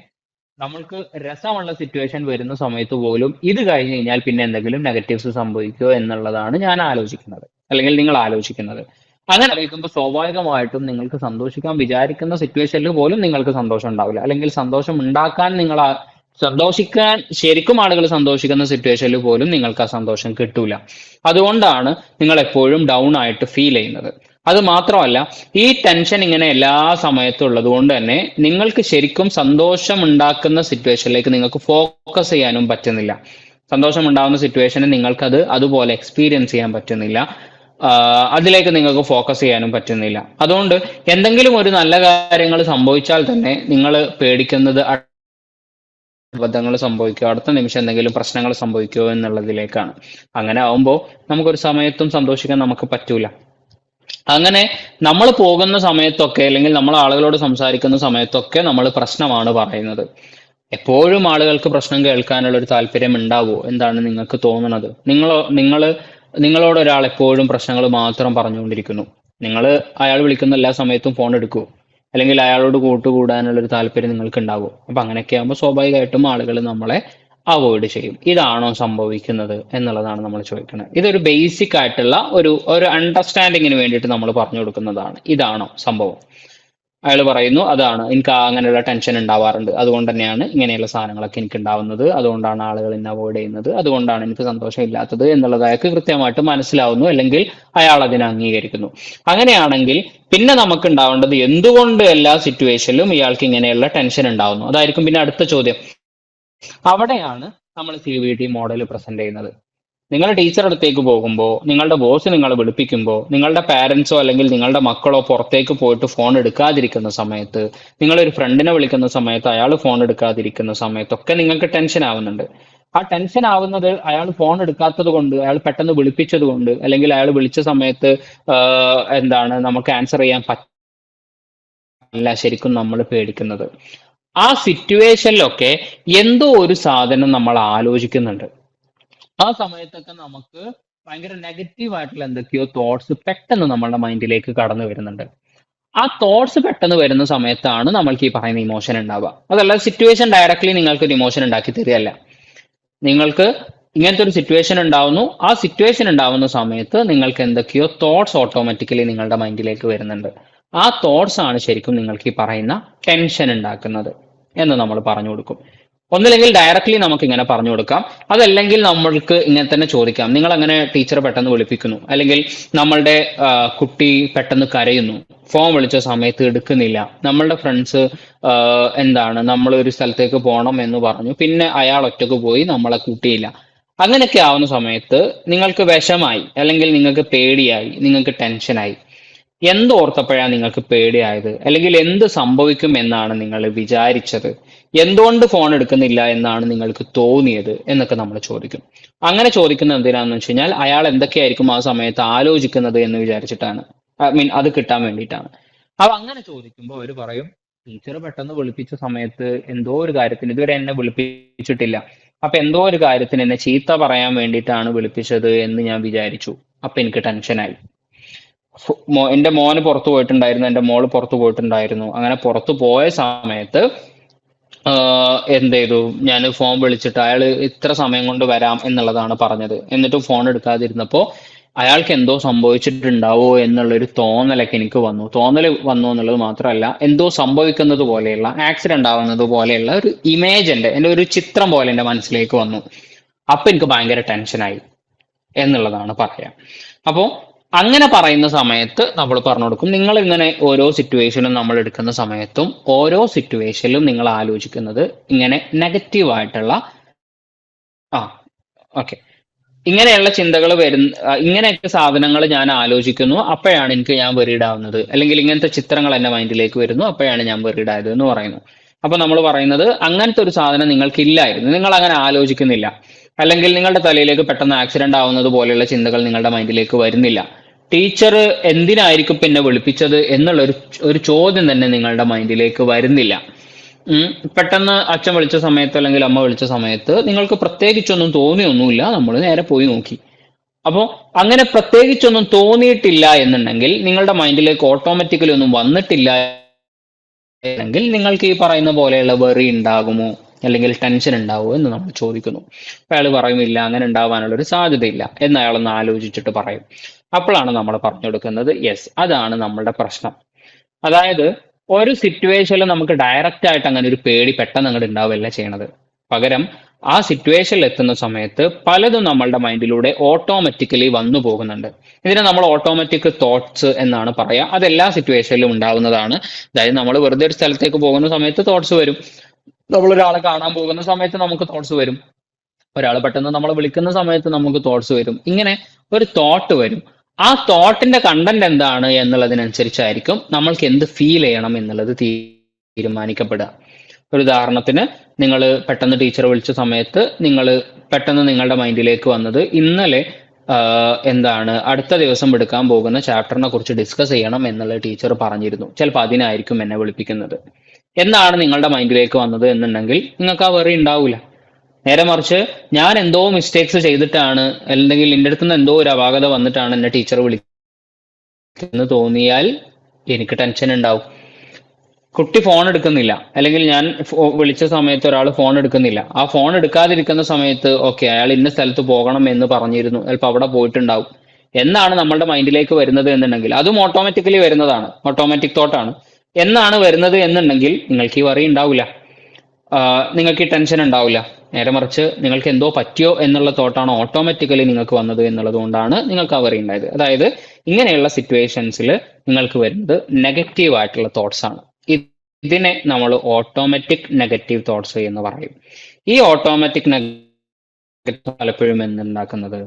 നമ്മൾക്ക് രസമുള്ള സിറ്റുവേഷൻ വരുന്ന സമയത്ത് പോലും ഇത് കഴിഞ്ഞ് കഴിഞ്ഞാൽ പിന്നെ എന്തെങ്കിലും നെഗറ്റീവ്സ് സംഭവിക്കുമോ എന്നുള്ളതാണ് ഞാൻ ആലോചിക്കുന്നത്, അല്ലെങ്കിൽ നിങ്ങൾ ആലോചിക്കുന്നത്. അങ്ങനെ ആലോചിക്കുമ്പോൾ സ്വാഭാവികമായിട്ടും നിങ്ങൾക്ക് സന്തോഷിക്കാൻ വിചാരിക്കുന്ന സിറ്റുവേഷനിൽ പോലും നിങ്ങൾക്ക് സന്തോഷം ഉണ്ടാവില്ല, അല്ലെങ്കിൽ സന്തോഷം ഉണ്ടാക്കാൻ സന്തോഷിക്കാൻ ശരിക്കും ആളുകൾ സന്തോഷിക്കുന്ന സിറ്റുവേഷനിൽ പോലും നിങ്ങൾക്ക് ആ സന്തോഷം കിട്ടൂല. അതുകൊണ്ടാണ് നിങ്ങൾ എപ്പോഴും ഡൗൺ ആയിട്ട് ഫീൽ ചെയ്യുന്നത്. അത് മാത്രമല്ല, ഈ ടെൻഷൻ ഇങ്ങനെ എല്ലാ സമയത്തും ഉള്ളത് കൊണ്ട് തന്നെ നിങ്ങൾക്ക് ശരിക്കും സന്തോഷം ഉണ്ടാക്കുന്ന സിറ്റുവേഷനിലേക്ക് നിങ്ങൾക്ക് ഫോക്കസ് ചെയ്യാനും പറ്റുന്നില്ല. സന്തോഷം ഉണ്ടാകുന്ന സിറ്റുവേഷനെ നിങ്ങൾക്കത് അതുപോലെ എക്സ്പീരിയൻസ് ചെയ്യാൻ പറ്റുന്നില്ല, അതിലേക്ക് നിങ്ങൾക്ക് ഫോക്കസ് ചെയ്യാനും പറ്റുന്നില്ല. അതുകൊണ്ട് എന്തെങ്കിലും ഒരു നല്ല കാര്യങ്ങൾ സംഭവിച്ചാൽ തന്നെ നിങ്ങൾ പേടിക്കുന്നത് അബദ്ധങ്ങൾ സംഭവിക്കുമോ, അടുത്ത നിമിഷം എന്തെങ്കിലും പ്രശ്നങ്ങൾ സംഭവിക്കുമോ എന്നുള്ളതിലേക്കാണ്. അങ്ങനെ ആവുമ്പോൾ നമുക്കൊരു സമയത്തും സന്തോഷിക്കാൻ നമുക്ക് പറ്റൂല. അങ്ങനെ നമ്മൾ പോകുന്ന സമയത്തൊക്കെ അല്ലെങ്കിൽ നമ്മൾ ആളുകളോട് സംസാരിക്കുന്ന സമയത്തൊക്കെ നമ്മൾ പ്രശ്നമാണ് പറയുന്നത്. എപ്പോഴും ആളുകൾക്ക് പ്രശ്നം കേൾക്കാനുള്ള ഒരു താല്പര്യം ഉണ്ടാവുമോ? എന്താണ് നിങ്ങൾക്ക് തോന്നുന്നത്? നിങ്ങളോട് ഒരാൾ എപ്പോഴും പ്രശ്നങ്ങൾ മാത്രം പറഞ്ഞുകൊണ്ടിരിക്കുന്നു, അയാൾ വിളിക്കുന്ന എല്ലാ സമയത്തും ഫോൺ എടുക്കുമോ? അല്ലെങ്കിൽ അയാളോട് കൂട്ടുകൂടാനുള്ള ഒരു താല്പര്യം നിങ്ങൾക്ക് ഉണ്ടാകുമോ? അപ്പൊ അങ്ങനെയൊക്കെ ആകുമ്പോൾ സ്വാഭാവികമായിട്ടും ആളുകൾ നമ്മളെ അവോയ്ഡ് ചെയ്യും. ഇതാണോ സംഭവിക്കുന്നത് എന്നുള്ളതാണ് നമ്മൾ ചോദിക്കുന്നത്. ഇതൊരു ബേസിക് ആയിട്ടുള്ള ഒരു അണ്ടർസ്റ്റാൻഡിങ്ങിന് വേണ്ടിയിട്ട് നമ്മൾ പറഞ്ഞു കൊടുക്കുന്നതാണ്. ഇതാണോ സംഭവം? അയാൾ പറയുന്നു അതാണ്, എനിക്ക് അങ്ങനെയുള്ള ടെൻഷൻ ഉണ്ടാവാറുണ്ട്, അതുകൊണ്ട് തന്നെയാണ് ഇങ്ങനെയുള്ള സാധനങ്ങളൊക്കെ എനിക്ക് ഉണ്ടാവുന്നത്, അതുകൊണ്ടാണ് ആളുകൾ എന്നെ അവോയ്ഡ് ചെയ്യുന്നത്, അതുകൊണ്ടാണ് എനിക്ക് സന്തോഷം ഇല്ലാത്തത് എന്നുള്ളത് അയാൾക്ക് കൃത്യമായിട്ട് മനസ്സിലാവുന്നു, അല്ലെങ്കിൽ അയാൾ അതിനെ അംഗീകരിക്കുന്നു. അങ്ങനെയാണെങ്കിൽ പിന്നെ നമുക്ക് ഉണ്ടാവേണ്ടത് എന്തുകൊണ്ട് എല്ലാ സിറ്റുവേഷനിലും ഇയാൾക്ക് ഇങ്ങനെയുള്ള ടെൻഷൻ ഉണ്ടാവുന്നു, അതായിരിക്കും പിന്നെ അടുത്ത ചോദ്യം. അവിടെയാണ് നമ്മൾ CBT മോഡൽ പ്രസന്റ് ചെയ്യുന്നത്. നിങ്ങൾ ടീച്ചർ അടുത്തേക്ക് പോകുമ്പോൾ, നിങ്ങളുടെ ബോസ് നിങ്ങളെ വിളിപ്പിക്കുമ്പോൾ, നിങ്ങളുടെ പാരന്റ്സോ അല്ലെങ്കിൽ നിങ്ങളുടെ മക്കളോ പുറത്തേക്ക് പോയിട്ട് ഫോൺ എടുക്കാതിരിക്കുന്ന സമയത്ത്, നിങ്ങളൊരു ഫ്രണ്ടിനെ വിളിക്കുന്ന സമയത്ത് അയാൾ ഫോൺ എടുക്കാതിരിക്കുന്ന സമയത്തൊക്കെ നിങ്ങൾക്ക് ടെൻഷൻ ആവുന്നുണ്ട്. ആ ടെൻഷൻ ആവുന്നത് അയാൾ ഫോൺ എടുക്കാത്തത് കൊണ്ട്, അയാൾ പെട്ടെന്ന് വിളിപ്പിച്ചത് കൊണ്ട്, അല്ലെങ്കിൽ അയാൾ വിളിച്ച സമയത്ത് നമുക്ക് ആൻസർ ചെയ്യാൻ പറ്റില്ല. ശരിക്കും നമ്മൾ പേടിക്കുന്നത് ആ സിറ്റുവേഷനിലൊക്കെ എന്തോ ഒരു സാധനം നമ്മൾ ആലോചിക്കുന്നുണ്ട്. ആ സമയത്തൊക്കെ നമുക്ക് ഭയങ്കര നെഗറ്റീവ് ആയിട്ടുള്ള എന്തൊക്കെയോ തോട്ട്സ് പെട്ടെന്ന് നമ്മളുടെ മൈൻഡിലേക്ക് കടന്നു വരുന്നുണ്ട്. ആ തോട്ട്സ് പെട്ടെന്ന് വരുന്ന സമയത്താണ് നമ്മൾക്ക് ഈ പറയുന്ന ഇമോഷൻ ഉണ്ടാവുക. അതല്ല സിറ്റുവേഷൻ ഡയറക്ട്ലി നിങ്ങൾക്ക് ഒരു ഇമോഷൻ ഉണ്ടാക്കി തരികയല്ല. നിങ്ങൾക്ക് ഇങ്ങനത്തെ ഒരു സിറ്റുവേഷൻ ഉണ്ടാവുന്നു, ആ സിറ്റുവേഷൻ ഉണ്ടാവുന്ന സമയത്ത് നിങ്ങൾക്ക് എന്തൊക്കെയോ തോട്ട്സ് ഓട്ടോമാറ്റിക്കലി നിങ്ങളുടെ മൈൻഡിലേക്ക് വരുന്നുണ്ട്. ആ തോട്ട്സ് ആണ് ശരിക്കും നിങ്ങൾക്ക് ഈ പറയുന്ന ടെൻഷൻ ഉണ്ടാക്കുന്നത് എന്ന് നമ്മൾ പറഞ്ഞു കൊടുക്കും. ഒന്നില്ലെങ്കിൽ ഡയറക്റ്റ്ലി നമുക്ക് ഇങ്ങനെ പറഞ്ഞു കൊടുക്കാം, അതല്ലെങ്കിൽ നമ്മൾക്ക് ഇങ്ങനെ തന്നെ ചോദിക്കാം. നിങ്ങൾ അങ്ങനെ ടീച്ചർ പെട്ടെന്ന് വിളിപ്പിക്കുന്നു, അല്ലെങ്കിൽ നമ്മളുടെ കുട്ടി പെട്ടെന്ന് കരയുന്നു, ഫോൺ വിളിച്ച സമയത്ത് എടുക്കുന്നില്ല, നമ്മളുടെ ഫ്രണ്ട്സ് എന്താണ് നമ്മൾ ഒരു സ്ഥലത്തേക്ക് പോകണം എന്ന് പറഞ്ഞു, പിന്നെ അയാൾ ഒറ്റക്ക് പോയി നമ്മളെ കൂട്ടിയില്ല. അങ്ങനെയൊക്കെ ആവുന്ന സമയത്ത് നിങ്ങൾക്ക് വിഷമായി, അല്ലെങ്കിൽ നിങ്ങൾക്ക് പേടിയായി, നിങ്ങൾക്ക് ടെൻഷനായി. എന്തോർത്തപ്പോഴാണ് നിങ്ങൾക്ക് പേടിയായത്, അല്ലെങ്കിൽ എന്ത് സംഭവിക്കും എന്നാണ് നിങ്ങൾ വിചാരിച്ചത്, എന്തുകൊണ്ട് ഫോൺ എടുക്കുന്നില്ല എന്നാണ് നിങ്ങൾക്ക് തോന്നിയത് എന്നൊക്കെ നമ്മൾ ചോദിക്കും. അങ്ങനെ ചോദിക്കുന്നത് എന്തിനാന്ന് വെച്ച് കഴിഞ്ഞാൽ അയാൾ എന്തൊക്കെയായിരിക്കും ആ സമയത്ത് ആലോചിക്കുന്നത് എന്ന് വിചാരിച്ചിട്ടാണ്. അത് കിട്ടാൻ വേണ്ടിയിട്ടാണ്. അപ്പൊ അങ്ങനെ ചോദിക്കുമ്പോൾ അവർ പറയും, ടീച്ചർ പെട്ടെന്ന് വിളിപ്പിച്ച സമയത്ത് എന്തോ ഒരു കാര്യത്തിന്, ഇതുവരെ എന്നെ വിളിപ്പിച്ചിട്ടില്ല, അപ്പൊ എന്തോ ഒരു കാര്യത്തിന് എന്നെ ചീത്ത പറയാൻ വേണ്ടിയിട്ടാണ് വിളിപ്പിച്ചത് എന്ന് ഞാൻ വിചാരിച്ചു, അപ്പൊ എനിക്ക് ടെൻഷനായി. എന്റെ മോന് പുറത്തു പോയിട്ടുണ്ടായിരുന്നു, എന്റെ മോള് പുറത്തു പോയിട്ടുണ്ടായിരുന്നു. അങ്ങനെ പുറത്തു പോയ സമയത്ത് എന്ത് ചെയ്തു, ഞാൻ ഫോൺ വിളിച്ചിട്ട് അയാൾ ഇത്ര സമയം കൊണ്ട് വരാം എന്നുള്ളതാണ് പറഞ്ഞത്. എന്നിട്ടും ഫോൺ എടുക്കാതിരുന്നപ്പോ അയാൾക്ക് എന്തോ സംഭവിച്ചിട്ടുണ്ടാവോ എന്നുള്ളൊരു തോന്നലൊക്കെ എനിക്ക് വന്നു. തോന്നൽ വന്നു എന്നുള്ളത് മാത്രമല്ല, എന്തോ സംഭവിക്കുന്നത് പോലെയുള്ള, ആക്സിഡന്റ് ആവുന്നത് പോലെയുള്ള ഒരു ഇമേജ് എന്റെ ഒരു ചിത്രം പോലെ എന്റെ മനസ്സിലേക്ക് വന്നു. അപ്പൊ എനിക്ക് ഭയങ്കര ടെൻഷനായി എന്നുള്ളതാണ് പറയാം. അപ്പോ അങ്ങനെ പറയുന്ന സമയത്ത് നമ്മൾ പറഞ്ഞു കൊടുക്കും, നിങ്ങൾ ഇങ്ങനെ ഓരോ സിറ്റുവേഷനും നമ്മൾ എടുക്കുന്ന സമയത്തും ഓരോ സിറ്റുവേഷനിലും നിങ്ങൾ ആലോചിക്കുന്നത് ഇങ്ങനെ നെഗറ്റീവായിട്ടുള്ള ഓക്കെ, ഇങ്ങനെയുള്ള ചിന്തകൾ ഇങ്ങനെയൊക്കെ സാധനങ്ങൾ ഞാൻ ആലോചിക്കുന്നു, അപ്പോഴാണ് ഞാൻ വെറീഡ് ആവുന്നത്, അല്ലെങ്കിൽ ഇങ്ങനത്തെ ചിത്രങ്ങൾ എന്റെ മൈൻഡിലേക്ക് വരുന്നു, അപ്പോഴാണ് ഞാൻ വെറീഡ് ആയത് എന്ന് പറയുന്നു. അപ്പൊ നമ്മൾ പറയുന്നത്, അങ്ങനത്തെ ഒരു സാധനം നിങ്ങൾക്കില്ലായിരുന്നു, നിങ്ങൾ അങ്ങനെ ആലോചിക്കുന്നില്ല, അല്ലെങ്കിൽ നിങ്ങളുടെ തലയിലേക്ക് പെട്ടെന്ന് ആക്സിഡന്റ് ആവുന്നത് പോലെയുള്ള ചിന്തകൾ നിങ്ങളുടെ മൈൻഡിലേക്ക് വരുന്നില്ല. ടീച്ചർ എന്തിനായിരിക്കും പിന്നെ വിളിപ്പിച്ചത് എന്നുള്ള ഒരു ചോദ്യം തന്നെ നിങ്ങളുടെ മൈൻഡിലേക്ക് വരുന്നില്ല. പെട്ടെന്ന് അച്ഛൻ വിളിച്ച സമയത്ത് അല്ലെങ്കിൽ അമ്മ വിളിച്ച സമയത്ത് നിങ്ങൾക്ക് പ്രത്യേകിച്ചൊന്നും തോന്നിയൊന്നുമില്ല, നമ്മൾ നേരെ പോയി നോക്കി. അപ്പോൾ അങ്ങനെ പ്രത്യേകിച്ചൊന്നും തോന്നിയിട്ടില്ല എന്നുണ്ടെങ്കിൽ, നിങ്ങളുടെ മൈൻഡിലേക്ക് ഓട്ടോമാറ്റിക്കലി ഒന്നും വന്നിട്ടില്ല എങ്കിൽ, നിങ്ങൾക്ക് ഈ പറയുന്ന പോലെയുള്ള വെറി ഉണ്ടാകുമോ അല്ലെങ്കിൽ ടെൻഷൻ ഉണ്ടാവുമോ എന്ന് നമ്മൾ ചോദിക്കുന്നു. അയാൾ പറയുമില്ല, അങ്ങനെ ഉണ്ടാവാനുള്ള ഒരു സാധ്യതയില്ല എന്ന് അയാളൊന്ന് ആലോചിച്ചിട്ട് പറയും. അപ്പോഴാണ് നമ്മൾ പറഞ്ഞു കൊടുക്കുന്നത്, യെസ്, അതാണ് നമ്മളുടെ പ്രശ്നം. അതായത് ഒരു സിറ്റുവേഷനിൽ നമുക്ക് ഡയറക്റ്റ് ആയിട്ട് അങ്ങനെ ഒരു പേടി പെട്ടെന്ന് അങ്ങോട്ട് ഉണ്ടാവുകയല്ല ചെയ്യണത്. പകരം ആ സിറ്റുവേഷനിൽ എത്തുന്ന സമയത്ത് പലതും നമ്മളുടെ മൈൻഡിലൂടെ ഓട്ടോമാറ്റിക്കലി വന്നു പോകുന്നുണ്ട്. ഇതിനെ നമ്മൾ ഓട്ടോമാറ്റിക് തോട്ട്സ് എന്നാണ് പറയുക. അത് എല്ലാ സിറ്റുവേഷനിലും ഉണ്ടാവുന്നതാണ്. അതായത് നമ്മൾ വെറുതെ ഒരു സ്ഥലത്തേക്ക് പോകുന്ന സമയത്ത് തോട്ട്സ് വരും, നമ്മൾ ഒരാളെ കാണാൻ പോകുന്ന സമയത്ത് നമുക്ക് തോട്ട്സ് വരും, ഒരാൾ പെട്ടെന്ന് നമ്മളെ വിളിക്കുന്ന സമയത്ത് നമുക്ക് തോട്ട്സ് വരും. ഇങ്ങനെ ഒരു തോട്ട് വരും. ആ തോട്ടിന്റെ കണ്ടന്റ് എന്താണ് എന്നുള്ളതിനനുസരിച്ചായിരിക്കും നമ്മൾക്ക് എന്ത് ഫീൽ ചെയ്യണം എന്നുള്ളത് തീരുമാനിക്കപ്പെടുക. ഒരു ഉദാഹരണത്തിന്, നിങ്ങൾ പെട്ടെന്ന് ടീച്ചർ വിളിച്ച സമയത്ത് നിങ്ങൾ പെട്ടെന്ന് നിങ്ങളുടെ മൈൻഡിലേക്ക് വന്നത്, ഇന്നലെ എന്താണ് അടുത്ത ദിവസം എടുക്കാൻ പോകുന്ന ചാപ്റ്ററിനെ കുറിച്ച് ഡിസ്കസ് ചെയ്യണം എന്നുള്ള ടീച്ചർ പറഞ്ഞിരുന്നു, ചിലപ്പോൾ അതിനായിരിക്കും എന്നെ വിളിപ്പിക്കുന്നത് എന്നാണ് നിങ്ങളുടെ മൈൻഡിലേക്ക് വന്നത് എന്നുണ്ടെങ്കിൽ നിങ്ങൾക്ക് ആ വെറി ഉണ്ടാവില്ല. നേരെ മറിച്ച്, ഞാൻ എന്തോ മിസ്റ്റേക്സ് ചെയ്തിട്ടാണ്, അല്ലെങ്കിൽ എൻ്റെ അടുത്ത് നിന്ന് എന്തോ ഒരു അപാകത വന്നിട്ടാണ് എന്നെ ടീച്ചർ വിളിക്കുന്നത് തോന്നിയാൽ എനിക്ക് ടെൻഷൻ ഉണ്ടാവും. കുട്ടി ഫോൺ എടുക്കുന്നില്ല, അല്ലെങ്കിൽ ഞാൻ വിളിച്ച സമയത്ത് ഒരാൾ ഫോൺ എടുക്കുന്നില്ല, ആ ഫോൺ എടുക്കാതിരിക്കുന്ന സമയത്ത് ഓക്കെ, അയാൾ ഇന്ന സ്ഥലത്ത് പോകണം എന്ന് പറഞ്ഞിരുന്നു, ചിലപ്പോൾ അവിടെ പോയിട്ടുണ്ടാവും എന്നാണ് നമ്മളുടെ മൈൻഡിലേക്ക് വരുന്നത് എന്നുണ്ടെങ്കിൽ, അതും ഓട്ടോമാറ്റിക്കലി വരുന്നതാണ്, ഓട്ടോമാറ്റിക് തോട്ടാണ്. എന്നാണ് വരുന്നത് എന്നുണ്ടെങ്കിൽ നിങ്ങൾക്ക് ഈ വറി ഉണ്ടാവില്ല, നിങ്ങൾക്ക് ഈ ടെൻഷൻ ഉണ്ടാവില്ല. നേരെ മറിച്ച്, നിങ്ങൾക്ക് എന്തോ പറ്റിയോ എന്നുള്ള തോട്ടാണ് ഓട്ടോമാറ്റിക്കലി നിങ്ങൾക്ക് വന്നത് എന്നുള്ളത് കൊണ്ടാണ് നിങ്ങൾക്ക് ആ വറി ഉണ്ടായത്. അതായത് ഇങ്ങനെയുള്ള സിറ്റുവേഷൻസിൽ നിങ്ങൾക്ക് വരുന്നത് നെഗറ്റീവ് ആയിട്ടുള്ള തോട്ട്സ് ആണ്. ഇതിനെ നമ്മൾ ഓട്ടോമാറ്റിക് നെഗറ്റീവ് തോട്ട്സ് എന്ന് പറയും. ഈ ഓട്ടോമാറ്റിക് പലപ്പോഴും എന്തുണ്ടാക്കുന്നത്,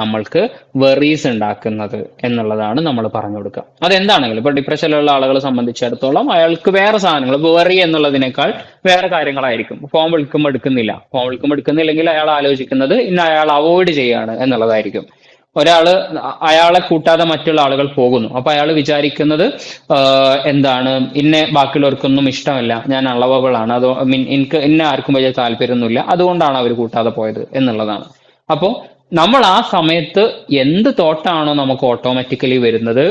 നമ്മൾക്ക് വെറീസ് ഉണ്ടാക്കുന്നത് എന്നുള്ളതാണ് നമ്മൾ പറഞ്ഞു കൊടുക്കുക. അതെന്താണെങ്കിലും, ഇപ്പൊ ഡിപ്രഷനിലുള്ള ആളുകളെ സംബന്ധിച്ചിടത്തോളം അയാൾക്ക് വേറെ സാധനങ്ങൾ, വെറി എന്നുള്ളതിനേക്കാൾ വേറെ കാര്യങ്ങളായിരിക്കും. ഫോൺ വിളിക്കുമ്പോൾ എടുക്കുന്നില്ലെങ്കിൽ അയാൾ ആലോചിക്കുന്നത് ഇന്ന അയാൾ അവോയ്ഡ് ചെയ്യാണ് എന്നുള്ളതായിരിക്കും. അയാളെ കൂട്ടാതെ മറ്റുള്ള ആളുകൾ പോകുന്നു, അപ്പൊ അയാൾ വിചാരിക്കുന്നത് എന്താണ്, ഇന്നെ ബാക്കിയുള്ളവർക്കൊന്നും ഇഷ്ടമല്ല, ഞാൻ അളവബിൾ ആണ്, അതോ എനിക്ക് ഇന്നെ ആർക്കും വലിയ താല്പര്യമൊന്നുമില്ല, അതുകൊണ്ടാണ് അവർ കൂട്ടാതെ പോയത് എന്നുള്ളതാണ്. അപ്പോൾ നമ്മൾ ആ സമയത്ത് എന്ത് തോട്ടാണോ നമുക്ക് ഓട്ടോമാറ്റിക്കലി വരുന്നത്,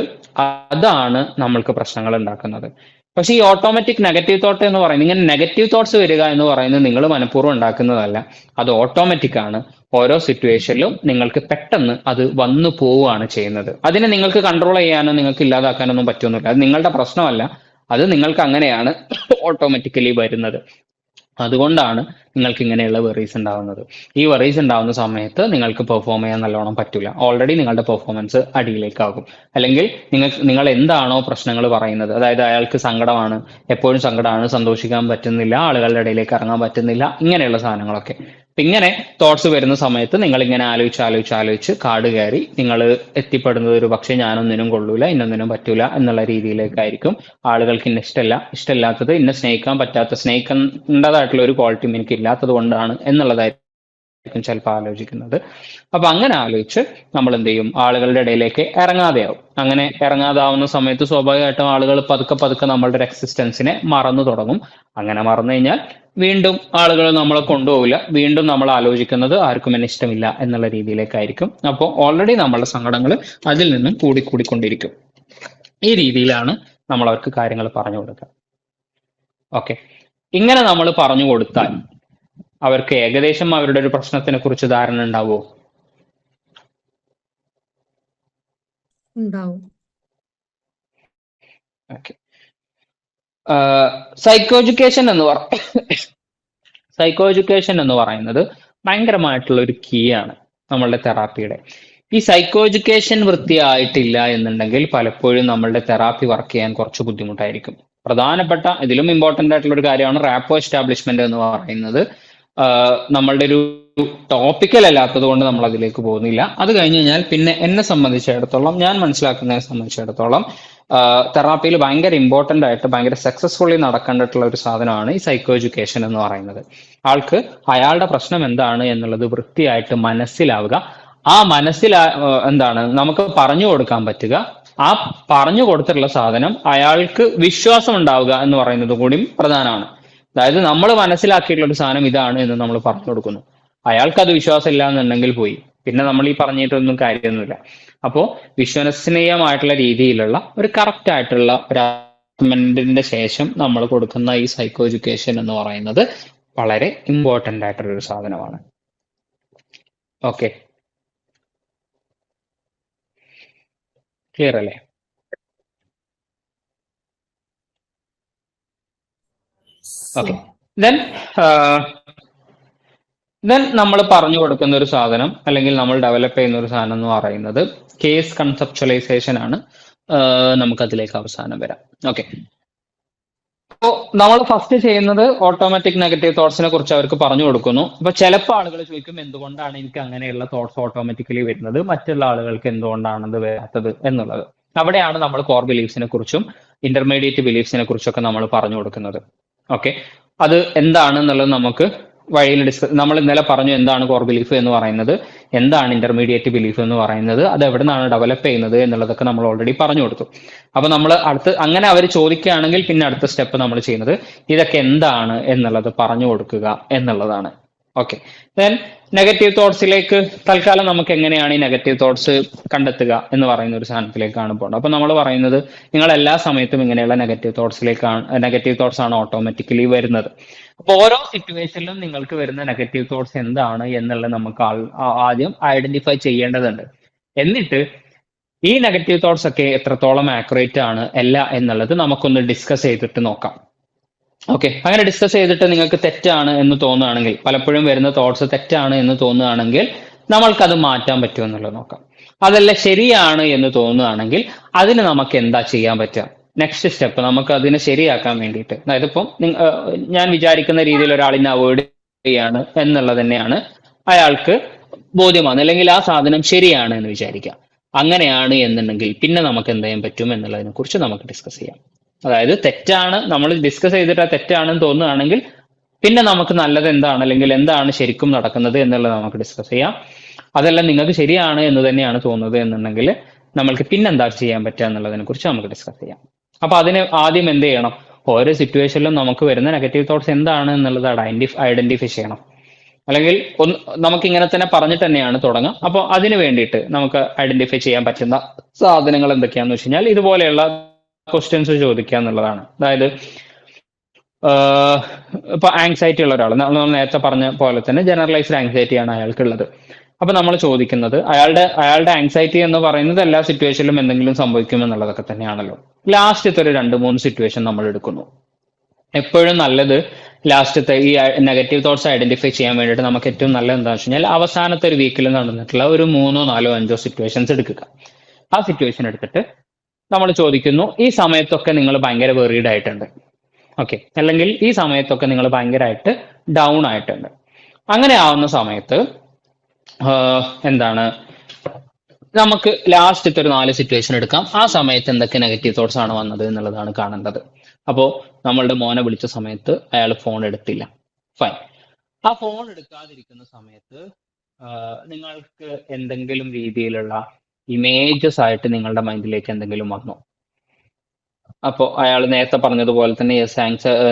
അതാണ് നമ്മൾക്ക് പ്രശ്നങ്ങൾ ഉണ്ടാക്കുന്നത്. പക്ഷെ ഈ ഓട്ടോമാറ്റിക് നെഗറ്റീവ് തോട്ട് എന്ന് പറയുന്നത്, ഇങ്ങനെ നെഗറ്റീവ് തോട്ട്സ് വരിക എന്ന് പറയുന്നത് നിങ്ങൾ മനഃപൂർവ്വം ഉണ്ടാക്കുന്നതല്ല, അത് ഓട്ടോമാറ്റിക് ആണ്. ഓരോ സിറ്റുവേഷനിലും നിങ്ങൾക്ക് പെട്ടെന്ന് അത് വന്നു പോവുകയാണ് ചെയ്യുന്നത്. അതിനെ നിങ്ങൾക്ക് കൺട്രോൾ ചെയ്യാനോ നിങ്ങൾക്ക് ഇല്ലാതാക്കാനൊന്നും പറ്റുന്നില്ല. അത് നിങ്ങളുടെ പ്രശ്നമല്ല, അത് നിങ്ങൾക്ക് അങ്ങനെയാണ് ഓട്ടോമാറ്റിക്കലി വരുന്നത്. അതുകൊണ്ടാണ് നിങ്ങൾക്ക് ഇങ്ങനെയുള്ള വെറീസ് ഉണ്ടാവുന്നത്. ഈ വെറീസ് ഉണ്ടാവുന്ന സമയത്ത് നിങ്ങൾക്ക് പെർഫോം ചെയ്യാൻ നല്ലോണം പറ്റില്ല. ഓൾറെഡി നിങ്ങളുടെ പെർഫോമൻസ് അടിയിലേക്കാകും. അല്ലെങ്കിൽ നിങ്ങൾ എന്താണോ പ്രശ്നങ്ങൾ പറയുന്നത്, അതായത് അയാൾക്ക് സങ്കടമാണ്, എപ്പോഴും സങ്കടമാണ്, സന്തോഷിക്കാൻ പറ്റുന്നില്ല, ആളുകളുടെ ഇടയിലേക്ക് ഇറങ്ങാൻ പറ്റുന്നില്ല, ഇങ്ങനെയുള്ള സാധനങ്ങളൊക്കെ. അപ്പൊ ഇങ്ങനെ തോട്ട്സ് വരുന്ന സമയത്ത് നിങ്ങൾ ഇങ്ങനെ ആലോചിച്ച് കാട് കയറി നിങ്ങൾ എത്തിപ്പെടുന്നത് ഒരു പക്ഷേ ഞാനൊന്നിനും കൊള്ളൂല, ഇന്നൊന്നിനും പറ്റൂല എന്നുള്ള രീതിയിലേക്കായിരിക്കും. ആളുകൾക്ക് ഇന്ന ഇഷ്ടമില്ലാത്തത്, ഇന്ന സ്നേഹിക്കേണ്ടതായിട്ടുള്ള ഒരു ക്വാളിറ്റിയും എനിക്ക് ഇല്ലാത്തത് കൊണ്ടാണ് എന്നുള്ളതായിരിക്കും ചിലപ്പോൾ ആലോചിക്കുന്നത്. അപ്പൊ അങ്ങനെ ആലോചിച്ച് നമ്മൾ എന്ത് ചെയ്യും, ആളുകളുടെ ഇടയിലേക്ക് ഇറങ്ങാതെയാവും. അങ്ങനെ ഇറങ്ങാതാവുന്ന സമയത്ത് സ്വാഭാവികമായിട്ടും ആളുകൾ പതുക്കെ നമ്മളുടെ ഒരു എക്സിസ്റ്റൻസിനെ മറന്നു തുടങ്ങും. അങ്ങനെ മറന്നു കഴിഞ്ഞാൽ വീണ്ടും ആളുകൾ നമ്മളെ കൊണ്ടുപോകില്ല, വീണ്ടും നമ്മൾ ആലോചിക്കുന്നത് ആർക്കും എന്നെ ഇഷ്ടമില്ല എന്നുള്ള രീതിയിലേക്കായിരിക്കും. അപ്പോൾ ഓൾറെഡി നമ്മളുടെ സങ്കടങ്ങൾ അതിൽ നിന്നും കൂടിക്കൊണ്ടിരിക്കും. ഈ രീതിയിലാണ് നമ്മൾ അവർക്ക് കാര്യങ്ങൾ പറഞ്ഞു കൊടുക്കുക. ഓക്കെ, ഇങ്ങനെ നമ്മൾ പറഞ്ഞു കൊടുത്താൽ അവർക്ക് ഏകദേശം അവരുടെ ഒരു പ്രശ്നത്തിനെ കുറിച്ച് ധാരണ ഉണ്ടാവുമോ? ഉണ്ടാവും. ഓക്കെ, സൈക്കോ എഡ്യൂക്കേഷൻ എന്ന് പറയുന്നത് ഭയങ്കരമായിട്ടുള്ള ഒരു കീ ആണ് നമ്മളുടെ തെറാപ്പിയുടെ. ഈ സൈക്കോ എഡ്യൂക്കേഷൻ വൃത്തിയായിട്ടില്ല എന്നുണ്ടെങ്കിൽ പലപ്പോഴും നമ്മളുടെ തെറാപ്പി വർക്ക് ചെയ്യാൻ കുറച്ച് ബുദ്ധിമുട്ടായിരിക്കും. പ്രധാനപ്പെട്ട ഇതിലും ഇമ്പോർട്ടന്റ് ആയിട്ടുള്ള ഒരു കാര്യമാണ് റാപ്പോ എസ്റ്റാബ്ലിഷ്മെന്റ് എന്ന് പറയുന്നത്. നമ്മളുടെ ഒരു ടോപ്പിക്കൽ അല്ലാത്തത് കൊണ്ട് നമ്മൾ അതിലേക്ക് പോകുന്നില്ല. അത് കഴിഞ്ഞ് കഴിഞ്ഞാൽ പിന്നെ എന്നെ സംബന്ധിച്ചിടത്തോളം, ഞാൻ മനസ്സിലാക്കുന്നതിനെ സംബന്ധിച്ചിടത്തോളം തെറാപ്പിയിൽ ഭയങ്കര ഇമ്പോർട്ടന്റ് ആയിട്ട് ഭയങ്കര സക്സസ്ഫുള്ളി നടക്കേണ്ടിട്ടുള്ള ഒരു സാധനമാണ് ഈ സൈക്കോ എഡ്യൂക്കേഷൻ എന്ന് പറയുന്നത്. ആൾക്ക് അയാളുടെ പ്രശ്നം എന്താണ് എന്നുള്ളത് വൃത്തിയായിട്ട് മനസ്സിലാവുക. ആ എന്താണ് നമുക്ക് പറഞ്ഞു കൊടുക്കാൻ പറ്റുക. ആ പറഞ്ഞു കൊടുത്തിട്ടുള്ള സാധനം അയാൾക്ക് വിശ്വാസം ഉണ്ടാവുക എന്ന് പറയുന്നത് കൂടി പ്രധാനമാണ്. അതായത് നമ്മൾ മനസ്സിലാക്കിയിട്ടുള്ള ഒരു സാധനം ഇതാണ് എന്ന് നമ്മൾ പറഞ്ഞു കൊടുക്കുന്നു, അയാൾക്ക് അത് വിശ്വാസം ഇല്ല എന്നുണ്ടെങ്കിൽ പോയി, പിന്നെ നമ്മൾ ഈ പറഞ്ഞിട്ടൊന്നും കാര്യമൊന്നുമില്ല. അപ്പോൾ വിശ്വസനീയമായിട്ടുള്ള രീതിയിലുള്ള ഒരു കറക്റ്റ് ആയിട്ടുള്ള ഒരു അസസ്മെന്റിന്റെ ശേഷം നമ്മൾ കൊടുക്കുന്ന ഈ സൈക്കോ എഡ്യൂക്കേഷൻ എന്ന് പറയുന്നത് വളരെ ഇമ്പോർട്ടന്റ് ആയിട്ടുള്ള ഒരു സാധനമാണ്. ഓക്കെ, ക്ലിയർ അല്ലേ? ഓക്കെ, ദെൻ നമ്മൾ പറഞ്ഞു കൊടുക്കുന്ന ഒരു സാധനം അല്ലെങ്കിൽ നമ്മൾ ഡെവലപ്പ് ചെയ്യുന്ന ഒരു സാധനം എന്ന് പറയുന്നത് കേസ് കൺസെപ്ച്വലൈസേഷൻ ആണ്. നമുക്കതിലേക്ക് അവസാനം വരാം. ഓക്കെ, അപ്പോൾ നമ്മൾ ഫസ്റ്റ് ചെയ്യുന്നത് ഓട്ടോമാറ്റിക് നെഗറ്റീവ് തോട്ട്സിനെ കുറിച്ച് അവർക്ക് പറഞ്ഞു കൊടുക്കുന്നു. അപ്പൊ ചിലപ്പോൾ ആളുകൾ ചോദിക്കും, എന്തുകൊണ്ടാണ് എനിക്ക് അങ്ങനെയുള്ള തോട്ട്സ് ഓട്ടോമാറ്റിക്കലി വരുന്നത്, മറ്റുള്ള ആളുകൾക്ക് എന്തുകൊണ്ടാണത് വരാത്തത് എന്നുള്ളത്. അവിടെയാണ് നമ്മൾ കോർ ബിലീഫ്സിനെ കുറിച്ചും ഇന്റർമീഡിയറ്റ് ബിലീഫ്സിനെ കുറിച്ചൊക്കെ നമ്മൾ പറഞ്ഞു കൊടുക്കുന്നത്. ഓക്കെ, അത് എന്താണെന്നുള്ളത് നമുക്ക് വഴിയിൽ നമ്മൾ ഇന്നലെ പറഞ്ഞു എന്താണ് കോർ ബിലീഫ് എന്ന് പറയുന്നത്, എന്താണ് ഇന്റർമീഡിയറ്റ് ബിലീഫ് എന്ന് പറയുന്നത്, അത് എവിടെ നിന്നാണ് ഡെവലപ്പ് ചെയ്യുന്നത് എന്നുള്ളതൊക്കെ നമ്മൾ ഓൾറെഡി പറഞ്ഞു കൊടുത്തു. അപ്പൊ നമ്മൾ അങ്ങനെ അവർ ചോദിക്കുകയാണെങ്കിൽ പിന്നെ അടുത്ത സ്റ്റെപ്പ് നമ്മൾ ചെയ്യുന്നത് ഇതൊക്കെ എന്താണ് എന്നുള്ളത് പറഞ്ഞു കൊടുക്കുക എന്നുള്ളതാണ്. ഓക്കെ, ദെൻ നെഗറ്റീവ് തോട്ട്സിലേക്ക് തൽക്കാലം നമുക്ക് എങ്ങനെയാണ് ഈ നെഗറ്റീവ് തോട്ട്സ് കണ്ടെത്തുക എന്ന് പറയുന്ന ഒരു സാധനത്തിലേക്കാണ് പോകുന്നത്. അപ്പൊ നമ്മൾ പറയുന്നത് നിങ്ങൾ എല്ലാ സമയത്തും ഇങ്ങനെയുള്ള നെഗറ്റീവ് തോട്ട്സ് ആണ് ഓട്ടോമാറ്റിക്കലി വരുന്നത്. അപ്പൊ ഓരോ സിറ്റുവേഷനിലും നിങ്ങൾക്ക് വരുന്ന നെഗറ്റീവ് തോട്ട്സ് എന്താണ് എന്നുള്ളത് നമുക്ക് ആദ്യം ഐഡന്റിഫൈ ചെയ്യേണ്ടതുണ്ട്. എന്നിട്ട് ഈ നെഗറ്റീവ് തോട്ട്സ് ഒക്കെ എത്രത്തോളം ആക്യുറേറ്റ് ആണ് അല്ല എന്നുള്ളത് നമുക്കൊന്ന് ഡിസ്കസ് ചെയ്തിട്ട് നോക്കാം. ഓക്കെ, അങ്ങനെ ഡിസ്കസ് ചെയ്തിട്ട് നിങ്ങൾക്ക് തെറ്റാണ് എന്ന് തോന്നുകയാണെങ്കിൽ, പലപ്പോഴും വരുന്ന തോട്ട്സ് തെറ്റാണ് എന്ന് തോന്നുകയാണെങ്കിൽ നമ്മൾക്കത് മാറ്റാൻ പറ്റുമോ എന്നുള്ളത് നോക്കാം. അതല്ല ശരിയാണ് എന്ന് തോന്നുകയാണെങ്കിൽ അതിന് നമുക്ക് എന്താ ചെയ്യാൻ പറ്റുക, നെക്സ്റ്റ് സ്റ്റെപ്പ് നമുക്ക് അതിനെ ശരിയാക്കാൻ വേണ്ടിയിട്ട്. അതായത് ഇപ്പം ഞാൻ വിചാരിക്കുന്ന രീതിയിൽ ഒരാളിനെ അവോയ്ഡ് ചെയ്യാണ് എന്നുള്ളത് തന്നെയാണ് അയാൾക്ക് ബോധ്യമാണ്, അല്ലെങ്കിൽ ആ സാധനം ശരിയാണ് എന്ന് വിചാരിക്കാം. അങ്ങനെയാണ് എന്നുണ്ടെങ്കിൽ പിന്നെ നമുക്ക് എന്ത് ചെയ്യാൻ പറ്റും എന്നുള്ളതിനെ കുറിച്ച് നമുക്ക് ഡിസ്കസ് ചെയ്യാം. അതായത് തെറ്റാണ് നമ്മൾ ഡിസ്കസ് ചെയ്തിട്ട് തെറ്റാണെന്ന് തോന്നുകയാണെങ്കിൽ പിന്നെ നമുക്ക് നല്ലത് എന്താണ്, അല്ലെങ്കിൽ എന്താണ് ശരിക്കും നടക്കുന്നത് എന്നുള്ളത് നമുക്ക് ഡിസ്കസ് ചെയ്യാം. അതെല്ലാം നിങ്ങൾക്ക് ശരിയാണ് എന്ന് തന്നെയാണ് തോന്നുന്നത് എന്നുണ്ടെങ്കിൽ നമ്മൾക്ക് പിന്നെന്താ ചെയ്യാൻ പറ്റുക എന്നുള്ളതിനെ കുറിച്ച് നമുക്ക് ഡിസ്കസ് ചെയ്യാം. അപ്പൊ അതിന് ആദ്യം എന്ത് ചെയ്യണം, ഓരോ സിറ്റുവേഷനിലും നമുക്ക് വരുന്ന നെഗറ്റീവ് തോട്ട്സ് എന്താണ് എന്നുള്ളത് ഐഡന്റിഫൈ ചെയ്യണം. അല്ലെങ്കിൽ നമുക്ക് ഇങ്ങനെ തന്നെ പറഞ്ഞിട്ട് തന്നെയാണ് തുടങ്ങുക. അപ്പോൾ അതിന് വേണ്ടിയിട്ട് നമുക്ക് ഐഡന്റിഫൈ ചെയ്യാൻ പറ്റുന്ന സാധനങ്ങൾ എന്തൊക്കെയാണെന്ന് വെച്ച് കഴിഞ്ഞാൽ ഇതുപോലെയുള്ള ക്വസ്റ്റ്യൻസ് ചോദിക്കുക എന്നുള്ളതാണ്. അതായത് ഇപ്പൊ ആങ്സൈറ്റി ഉള്ള ഒരാൾ, നമ്മൾ നേരത്തെ പറഞ്ഞ പോലെ തന്നെ ജനറലൈസ്ഡ് ആങ്സൈറ്റിയാണ് അയാൾക്കുള്ളത്. അപ്പൊ നമ്മൾ ചോദിക്കുന്നത് അയാളുടെ ആങ്സൈറ്റി എന്ന് പറയുന്നത് എല്ലാ സിറ്റുവേഷനിലും എന്തെങ്കിലും സംഭവിക്കും എന്നുള്ളതൊക്കെ തന്നെയാണല്ലോ. ലാസ്റ്റത്തെ ഒരു 2-3 സിറ്റുവേഷൻ നമ്മൾ എടുക്കുന്നു. എപ്പോഴും നല്ലത് ലാസ്റ്റത്തെ ഈ നെഗറ്റീവ് തോട്ട്സ് ഐഡന്റിഫൈ ചെയ്യാൻ വേണ്ടിയിട്ട് നമുക്ക് ഏറ്റവും നല്ലത് എന്താണെന്ന് വെച്ച് കഴിഞ്ഞാൽ അവസാനത്തെ ഒരു വീക്കിൽ നടന്നിട്ടുള്ള ഒരു 3, 4, 5 സിറ്റുവേഷൻസ് എടുക്കുക. ആ സിറ്റുവേഷൻ എടുത്തിട്ട് നമ്മൾ ചോദിക്കുന്നു, ഈ സമയത്തൊക്കെ നിങ്ങൾ ഭയങ്കര വെറീഡ് ആയിട്ടുണ്ട്, ഓക്കെ, അല്ലെങ്കിൽ ഈ സമയത്തൊക്കെ നിങ്ങൾ ഭയങ്കരമായിട്ട് ഡൗൺ ആയിട്ടുണ്ട്. അങ്ങനെ ആവുന്ന സമയത്ത് എന്താണ്, നമുക്ക് ലാസ്റ്റത്തെ ഒരു 4 സിറ്റുവേഷൻ എടുക്കാം. ആ സമയത്ത് എന്തൊക്കെ നെഗറ്റീവ് തോട്ട്സ് ആണ് വന്നത് എന്നുള്ളതാണ് കാണേണ്ടത്. അപ്പോ നമ്മളുടെ മോനെ വിളിച്ച സമയത്ത് അയാൾ ഫോൺ എടുത്തില്ല, ഫൈൻ. ആ ഫോൺ എടുക്കാതിരിക്കുന്ന സമയത്ത് നിങ്ങൾക്ക് എന്തെങ്കിലും രീതിയിലുള്ള ഇമേജസ് ആയിട്ട് നിങ്ങളുടെ മൈൻഡിലേക്ക് എന്തെങ്കിലും വന്നോ? അപ്പോൾ അയാൾ നേരത്തെ പറഞ്ഞതുപോലെ തന്നെ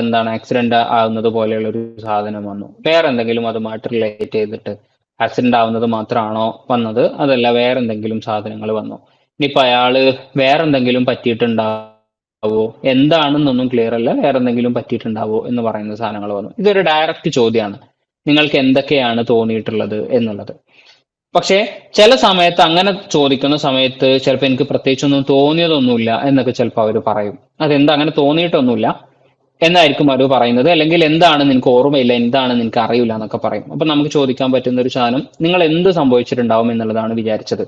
എന്താണ് ആക്സിഡന്റ് ആവുന്നത് പോലെയുള്ള ഒരു സാധനം വന്നു. വേറെ എന്തെങ്കിലും അതുമായിട്ട് റിലേറ്റ് ചെയ്തിട്ട് ആക്സിഡന്റ് ആവുന്നത് മാത്രമാണോ വന്നത്, അതല്ല വേറെ എന്തെങ്കിലും സാധനങ്ങൾ വന്നോ? ഇനിയിപ്പോ അയാള് വേറെ എന്തെങ്കിലും പറ്റിയിട്ടുണ്ടാവോ, എന്താണെന്നൊന്നും ക്ലിയർ അല്ല, വേറെ എന്തെങ്കിലും പറ്റിയിട്ടുണ്ടാവോ എന്ന് പറയുന്ന സാധനങ്ങൾ വന്നു. ഇതൊരു ഡയറക്റ്റ് ചോദ്യമാണ്, നിങ്ങൾക്ക് എന്തൊക്കെയാണ് തോന്നിയിട്ടുള്ളത് എന്നുള്ളത്. പക്ഷേ ചില സമയത്ത് അങ്ങനെ ചോദിക്കുന്ന സമയത്ത് ചിലപ്പോൾ എനിക്ക് പ്രത്യേകിച്ചൊന്നും തോന്നിയതൊന്നുമില്ല എന്നൊക്കെ ചിലപ്പോൾ അവർ പറയും. അതെന്താ അങ്ങനെ തോന്നിയിട്ടൊന്നുമില്ല എന്നായിരിക്കും അവർ പറയുന്നത്, അല്ലെങ്കിൽ എന്താണ് നിനക്ക് ഓർമ്മയില്ല, എന്താണ് നിനക്ക് അറിയില്ല എന്നൊക്കെ പറയും. അപ്പൊ നമുക്ക് ചോദിക്കാൻ പറ്റുന്ന ഒരു സാധനം, നിങ്ങൾ എന്ത് സംഭവിച്ചിട്ടുണ്ടാവും എന്നുള്ളതാണ് വിചാരിച്ചത്,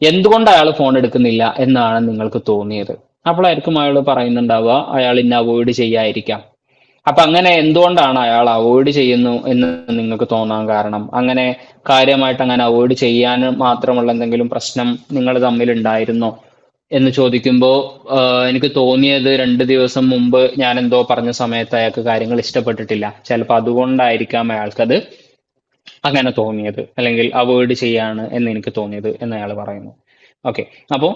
എന്തുകൊണ്ട് അയാൾ ഫോൺ എടുക്കുന്നില്ല എന്നാണ് നിങ്ങൾക്ക് തോന്നിയത്. അപ്പോഴായിരിക്കും അയാൾ പറയുന്നുണ്ടാവുക അയാൾ ഇന്നെ അവോയ്ഡ് ചെയ്യാതിരിക്കാം. അപ്പൊ അങ്ങനെ എന്തുകൊണ്ടാണ് അയാൾ അവോയ്ഡ് ചെയ്യുന്നു എന്ന് നിങ്ങൾക്ക് തോന്നാൻ കാരണം, അങ്ങനെ കാര്യമായിട്ട് അങ്ങനെ അവോയ്ഡ് ചെയ്യാൻ മാത്രമുള്ള എന്തെങ്കിലും പ്രശ്നം നിങ്ങൾ തമ്മിൽ ഉണ്ടായിരുന്നോ എന്ന് ചോദിക്കുമ്പോൾ എനിക്ക് തോന്നിയത് 2 ദിവസം മുമ്പ് ഞാൻ എന്തോ പറഞ്ഞ സമയത്ത് അയാൾക്ക് കാര്യങ്ങൾ ഇഷ്ടപ്പെട്ടിട്ടില്ല, ചിലപ്പോൾ അതുകൊണ്ടായിരിക്കാം അയാൾക്കത് അങ്ങനെ തോന്നിയത്, അല്ലെങ്കിൽ അവോയ്ഡ് ചെയ്യാണ് എന്ന് എനിക്ക് തോന്നിയത് എന്ന് അയാൾ പറയുന്നു. ഓക്കെ, അപ്പോൾ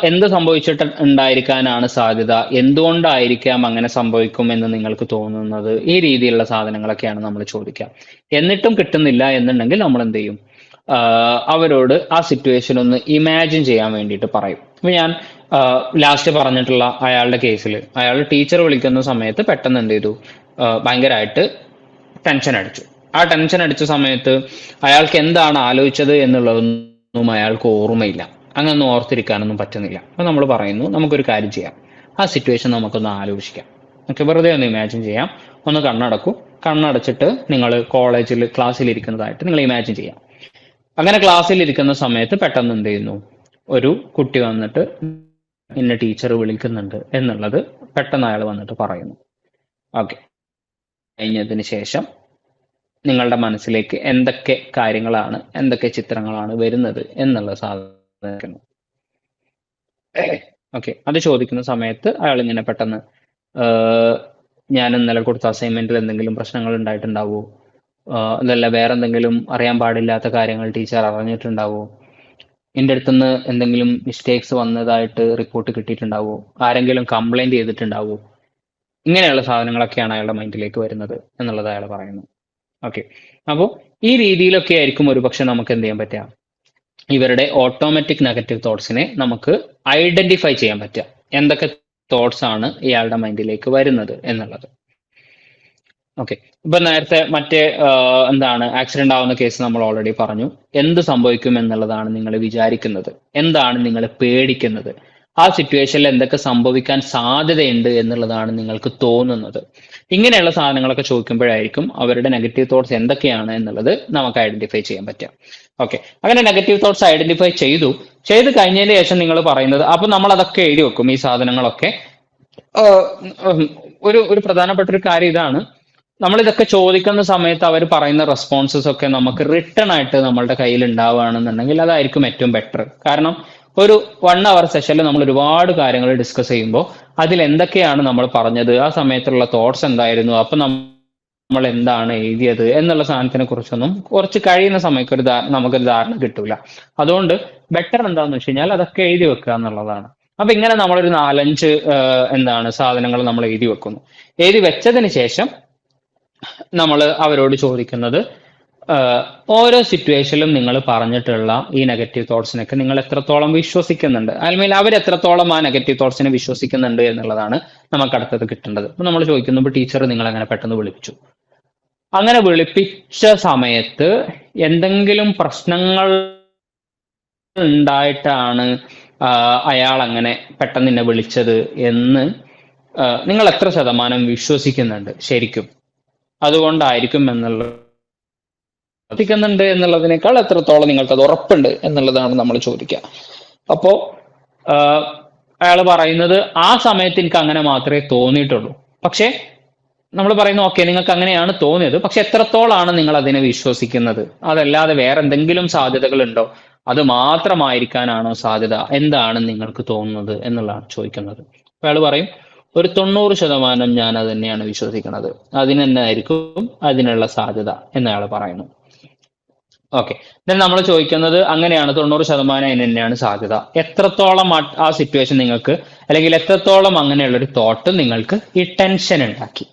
എന്ത് സംഭവിച്ചിട്ട് ഉണ്ടായിരിക്കാനാണ് സാധ്യത, എന്തുകൊണ്ടായിരിക്കാം അങ്ങനെ സംഭവിക്കും എന്ന് നിങ്ങൾക്ക് തോന്നുന്നത്, ഈ രീതിയിലുള്ള സാധനങ്ങളൊക്കെയാണ് നമ്മൾ ചോദിക്കുക. എന്നിട്ടും കിട്ടുന്നില്ല എന്നുണ്ടെങ്കിൽ നമ്മൾ എന്ത് ചെയ്യും, അവരോട് ആ സിറ്റുവേഷൻ ഒന്ന് ഇമാജിൻ ചെയ്യാൻ വേണ്ടിയിട്ട് പറയും. അപ്പൊ ഞാൻ ലാസ്റ്റ് പറഞ്ഞിട്ടുള്ള അയാളുടെ കേസിൽ അയാൾ ടീച്ചർ വിളിക്കുന്ന സമയത്ത് പെട്ടെന്ന് എന്ത് ചെയ്തു, ഭയങ്കരമായിട്ട് ടെൻഷൻ അടിച്ചു. ആ ടെൻഷൻ അടിച്ച സമയത്ത് അയാൾക്ക് എന്താണ് ആലോചിച്ചത് എന്നുള്ളതൊന്നും അയാൾക്ക് ഓർമ്മയില്ല, അങ്ങനൊന്നും ഓർത്തിരിക്കാനൊന്നും പറ്റുന്നില്ല. അപ്പൊ നമ്മൾ പറയുന്നു, നമുക്കൊരു കാര്യം ചെയ്യാം, ആ സിറ്റുവേഷൻ നമുക്കൊന്ന് ആലോചിക്കാം. ഓക്കെ, വെറുതെ ഒന്ന് ഇമാജിൻ ചെയ്യാം. ഒന്ന് കണ്ണടച്ചിട്ട് നിങ്ങൾ ക്ലാസ്സിൽ ഇരിക്കുന്നതായിട്ട് നിങ്ങൾ ഇമാജിൻ ചെയ്യാം. അങ്ങനെ ക്ലാസ്സിൽ ഇരിക്കുന്ന സമയത്ത് പെട്ടെന്ന് എന്ത് ചെയ്യുന്നു, ഒരു കുട്ടി വന്നിട്ട് ഇന്ന ടീച്ചർ വിളിക്കുന്നുണ്ട് എന്നുള്ളത് പെട്ടെന്ന് അയാൾ വന്നിട്ട് പറയുന്നു. ഓക്കെ, കഴിഞ്ഞതിന് ശേഷം നിങ്ങളുടെ മനസ്സിലേക്ക് എന്തൊക്കെ കാര്യങ്ങളാണ്, എന്തൊക്കെ ചിത്രങ്ങളാണ് വരുന്നത് എന്നുള്ള സാധനം. ഓക്കെ, അത് ചോദിക്കുന്ന സമയത്ത് അയാൾ ഇങ്ങനെ പെട്ടെന്ന് ഞാൻ ഇന്നലെ കൊടുത്ത അസൈൻമെന്റിൽ എന്തെങ്കിലും പ്രശ്നങ്ങൾ ഉണ്ടായിട്ടുണ്ടാവോ, അതല്ല വേറെ എന്തെങ്കിലും അറിയാൻ പാടില്ലാത്ത കാര്യങ്ങൾ ടീച്ചർ അറിഞ്ഞിട്ടുണ്ടാവോ, എൻ്റെ അടുത്തുനിന്ന് എന്തെങ്കിലും മിസ്റ്റേക്സ് വന്നതായിട്ട് റിപ്പോർട്ട് കിട്ടിയിട്ടുണ്ടാവോ, ആരെങ്കിലും കംപ്ലൈന്റ് ചെയ്തിട്ടുണ്ടാവോ, ഇങ്ങനെയുള്ള സാധനങ്ങളൊക്കെയാണ് അയാളുടെ മൈൻഡിലേക്ക് വരുന്നത് എന്നുള്ളത് അയാൾ പറയുന്നു. ഓക്കെ, അപ്പോൾ ഈ രീതിയിലൊക്കെ ആയിരിക്കും ഒരുപക്ഷെ നമുക്ക് എന്ത് ചെയ്യാൻ പറ്റുക, ഇവരുടെ ഓട്ടോമാറ്റിക് നെഗറ്റീവ് തോട്ട്സിനെ നമുക്ക് ഐഡന്റിഫൈ ചെയ്യാൻ പറ്റുക, എന്തൊക്കെ തോട്ട്സ് ആണ് ഇയാളുടെ മൈൻഡിലേക്ക് വരുന്നത് എന്നുള്ളത്. ഓക്കെ, ഇപ്പൊ നേരത്തെ മറ്റേ എന്താണ് ആക്സിഡന്റ് ആവുന്ന കേസ് നമ്മൾ ഓൾറെഡി പറഞ്ഞു. എന്ത് സംഭവിക്കും എന്നുള്ളതാണ് നിങ്ങൾ വിചാരിക്കുന്നത്, എന്താണ് നിങ്ങൾ പേടിക്കുന്നത്, ആ സിറ്റുവേഷനിൽ എന്തൊക്കെ സംഭവിക്കാൻ സാധ്യതയുണ്ട് എന്നുള്ളതാണ് നിങ്ങൾക്ക് തോന്നുന്നത്. ഇങ്ങനെയുള്ള സാധനങ്ങളൊക്കെ ചോദിക്കുമ്പോഴായിരിക്കും അവരുടെ നെഗറ്റീവ് തോട്ട്സ് എന്തൊക്കെയാണ് എന്നുള്ളത് നമുക്ക് ഐഡന്റിഫൈ ചെയ്യാൻ പറ്റുക. ഓക്കെ, അങ്ങനെ നെഗറ്റീവ് തോട്ട്സ് ഐഡന്റിഫൈ ചെയ്ത് കഴിഞ്ഞതിന് ശേഷം നിങ്ങൾ പറയുന്നത്, അപ്പൊ നമ്മൾ അതൊക്കെ എഴുതി വെക്കും. ഈ സാധനങ്ങളൊക്കെ ഒരു പ്രധാനപ്പെട്ട ഒരു കാര്യം ഇതാണ്, നമ്മൾ ഇതൊക്കെ ചോദിക്കുന്ന സമയത്ത് അവർ പറയുന്ന റെസ്പോൺസസ് ഒക്കെ നമുക്ക് റിട്ടേൺ ആയിട്ട് നമ്മളുടെ കയ്യിൽ ഉണ്ടാവുകയാണെന്നുണ്ടെങ്കിൽ അതായിരിക്കും ഏറ്റവും ബെറ്റർ. കാരണം ഒരു 1 hour സെഷനിൽ നമ്മൾ ഒരുപാട് കാര്യങ്ങൾ ഡിസ്കസ് ചെയ്യുമ്പോൾ അതിൽ എന്തൊക്കെയാണ് നമ്മൾ പറഞ്ഞത്, ആ സമയത്തുള്ള തോട്ട്സ് എന്തായിരുന്നു, അപ്പൊ നമ്മൾ എന്താണ് എഴുതിയത് എന്നുള്ള സാധനത്തിനെ കുറിച്ചൊന്നും കുറച്ച് കഴിയുന്ന സമയത്ത് നമുക്കൊരു ധാരണ കിട്ടൂല. അതുകൊണ്ട് ബെറ്റർ എന്താണെന്ന് വെച്ച് കഴിഞ്ഞാൽ അതൊക്കെ എഴുതി വെക്കുക എന്നുള്ളതാണ്. അപ്പൊ ഇങ്ങനെ നമ്മളൊരു 4-5 സാധനങ്ങൾ നമ്മൾ എഴുതി വെക്കുന്നു. എഴുതി വെച്ചതിന് ശേഷം നമ്മൾ അവരോട് ചോദിക്കുന്നത്, ഓരോ സിറ്റുവേഷനിലും നിങ്ങൾ പറഞ്ഞിട്ടുള്ള ഈ നെഗറ്റീവ് തോട്ട്സിനൊക്കെ നിങ്ങൾ എത്രത്തോളം വിശ്വസിക്കുന്നുണ്ട്, അല്ലെങ്കിൽ അവർ എത്രത്തോളം ആ നെഗറ്റീവ് തോട്ട്സിനെ വിശ്വസിക്കുന്നുണ്ട് എന്നുള്ളതാണ് നമുക്ക് അടുത്തത് കിട്ടേണ്ടത്. അപ്പൊ നമ്മൾ ചോദിക്കുന്നു, ടീച്ചർ നിങ്ങൾ അങ്ങനെ പെട്ടെന്ന് വിളിപ്പിച്ചു, അങ്ങനെ വിളിപ്പിച്ച സമയത്ത് എന്തെങ്കിലും പ്രശ്നങ്ങൾ ഉണ്ടായിട്ടാണ് അയാൾ അങ്ങനെ പെട്ടെന്ന് എന്നെ വിളിച്ചത് എന്ന് നിങ്ങൾ എത്ര ശതമാനം വിശ്വസിക്കുന്നുണ്ട് ശരിക്കും? അതുകൊണ്ടായിരിക്കും വിശ്വസിക്കുന്നുണ്ട് എന്നുള്ളതിനേക്കാൾ എത്രത്തോളം നിങ്ങൾക്ക് അത് ഉറപ്പുണ്ട് എന്നുള്ളതാണ് നമ്മൾ ചോദിക്കുക. അപ്പോ അയാൾ പറയുന്നത് ആ സമയത്ത് എനിക്ക് അങ്ങനെ മാത്രമേ തോന്നിയിട്ടുള്ളൂ. പക്ഷെ നമ്മൾ പറയുന്നു, ഓക്കെ, നിങ്ങൾക്ക് അങ്ങനെയാണ് തോന്നിയത്, പക്ഷെ എത്രത്തോളാണ് നിങ്ങൾ അതിനെ വിശ്വസിക്കുന്നത്? അതല്ലാതെ വേറെ എന്തെങ്കിലും സാധ്യതകൾ ഉണ്ടോ? അത് മാത്രമായിരിക്കാനാണോ സാധ്യത? എന്താണ് നിങ്ങൾക്ക് തോന്നുന്നത് എന്നുള്ളതാണ് ചോദിക്കുന്നത്. അയാൾ പറയും, ഒരു 90% ഞാൻ അത് തന്നെയാണ് വിശ്വസിക്കുന്നത്, അതിന് തന്നെ ആയിരിക്കും അതിനുള്ള സാധ്യത എന്ന് അയാൾ പറയുന്നു. ഓക്കെ, ദെൻ നമ്മൾ ചോദിക്കുന്നത്, അങ്ങനെയാണ് 90% അതിന് തന്നെയാണ് സാധ്യത, എത്രത്തോളം ആ സിറ്റുവേഷൻ നിങ്ങൾക്ക്, അല്ലെങ്കിൽ എത്രത്തോളം അങ്ങനെയുള്ളൊരു തോട്ട് നിങ്ങൾക്ക് ഈ ടെൻഷൻ ഉണ്ടാക്കി,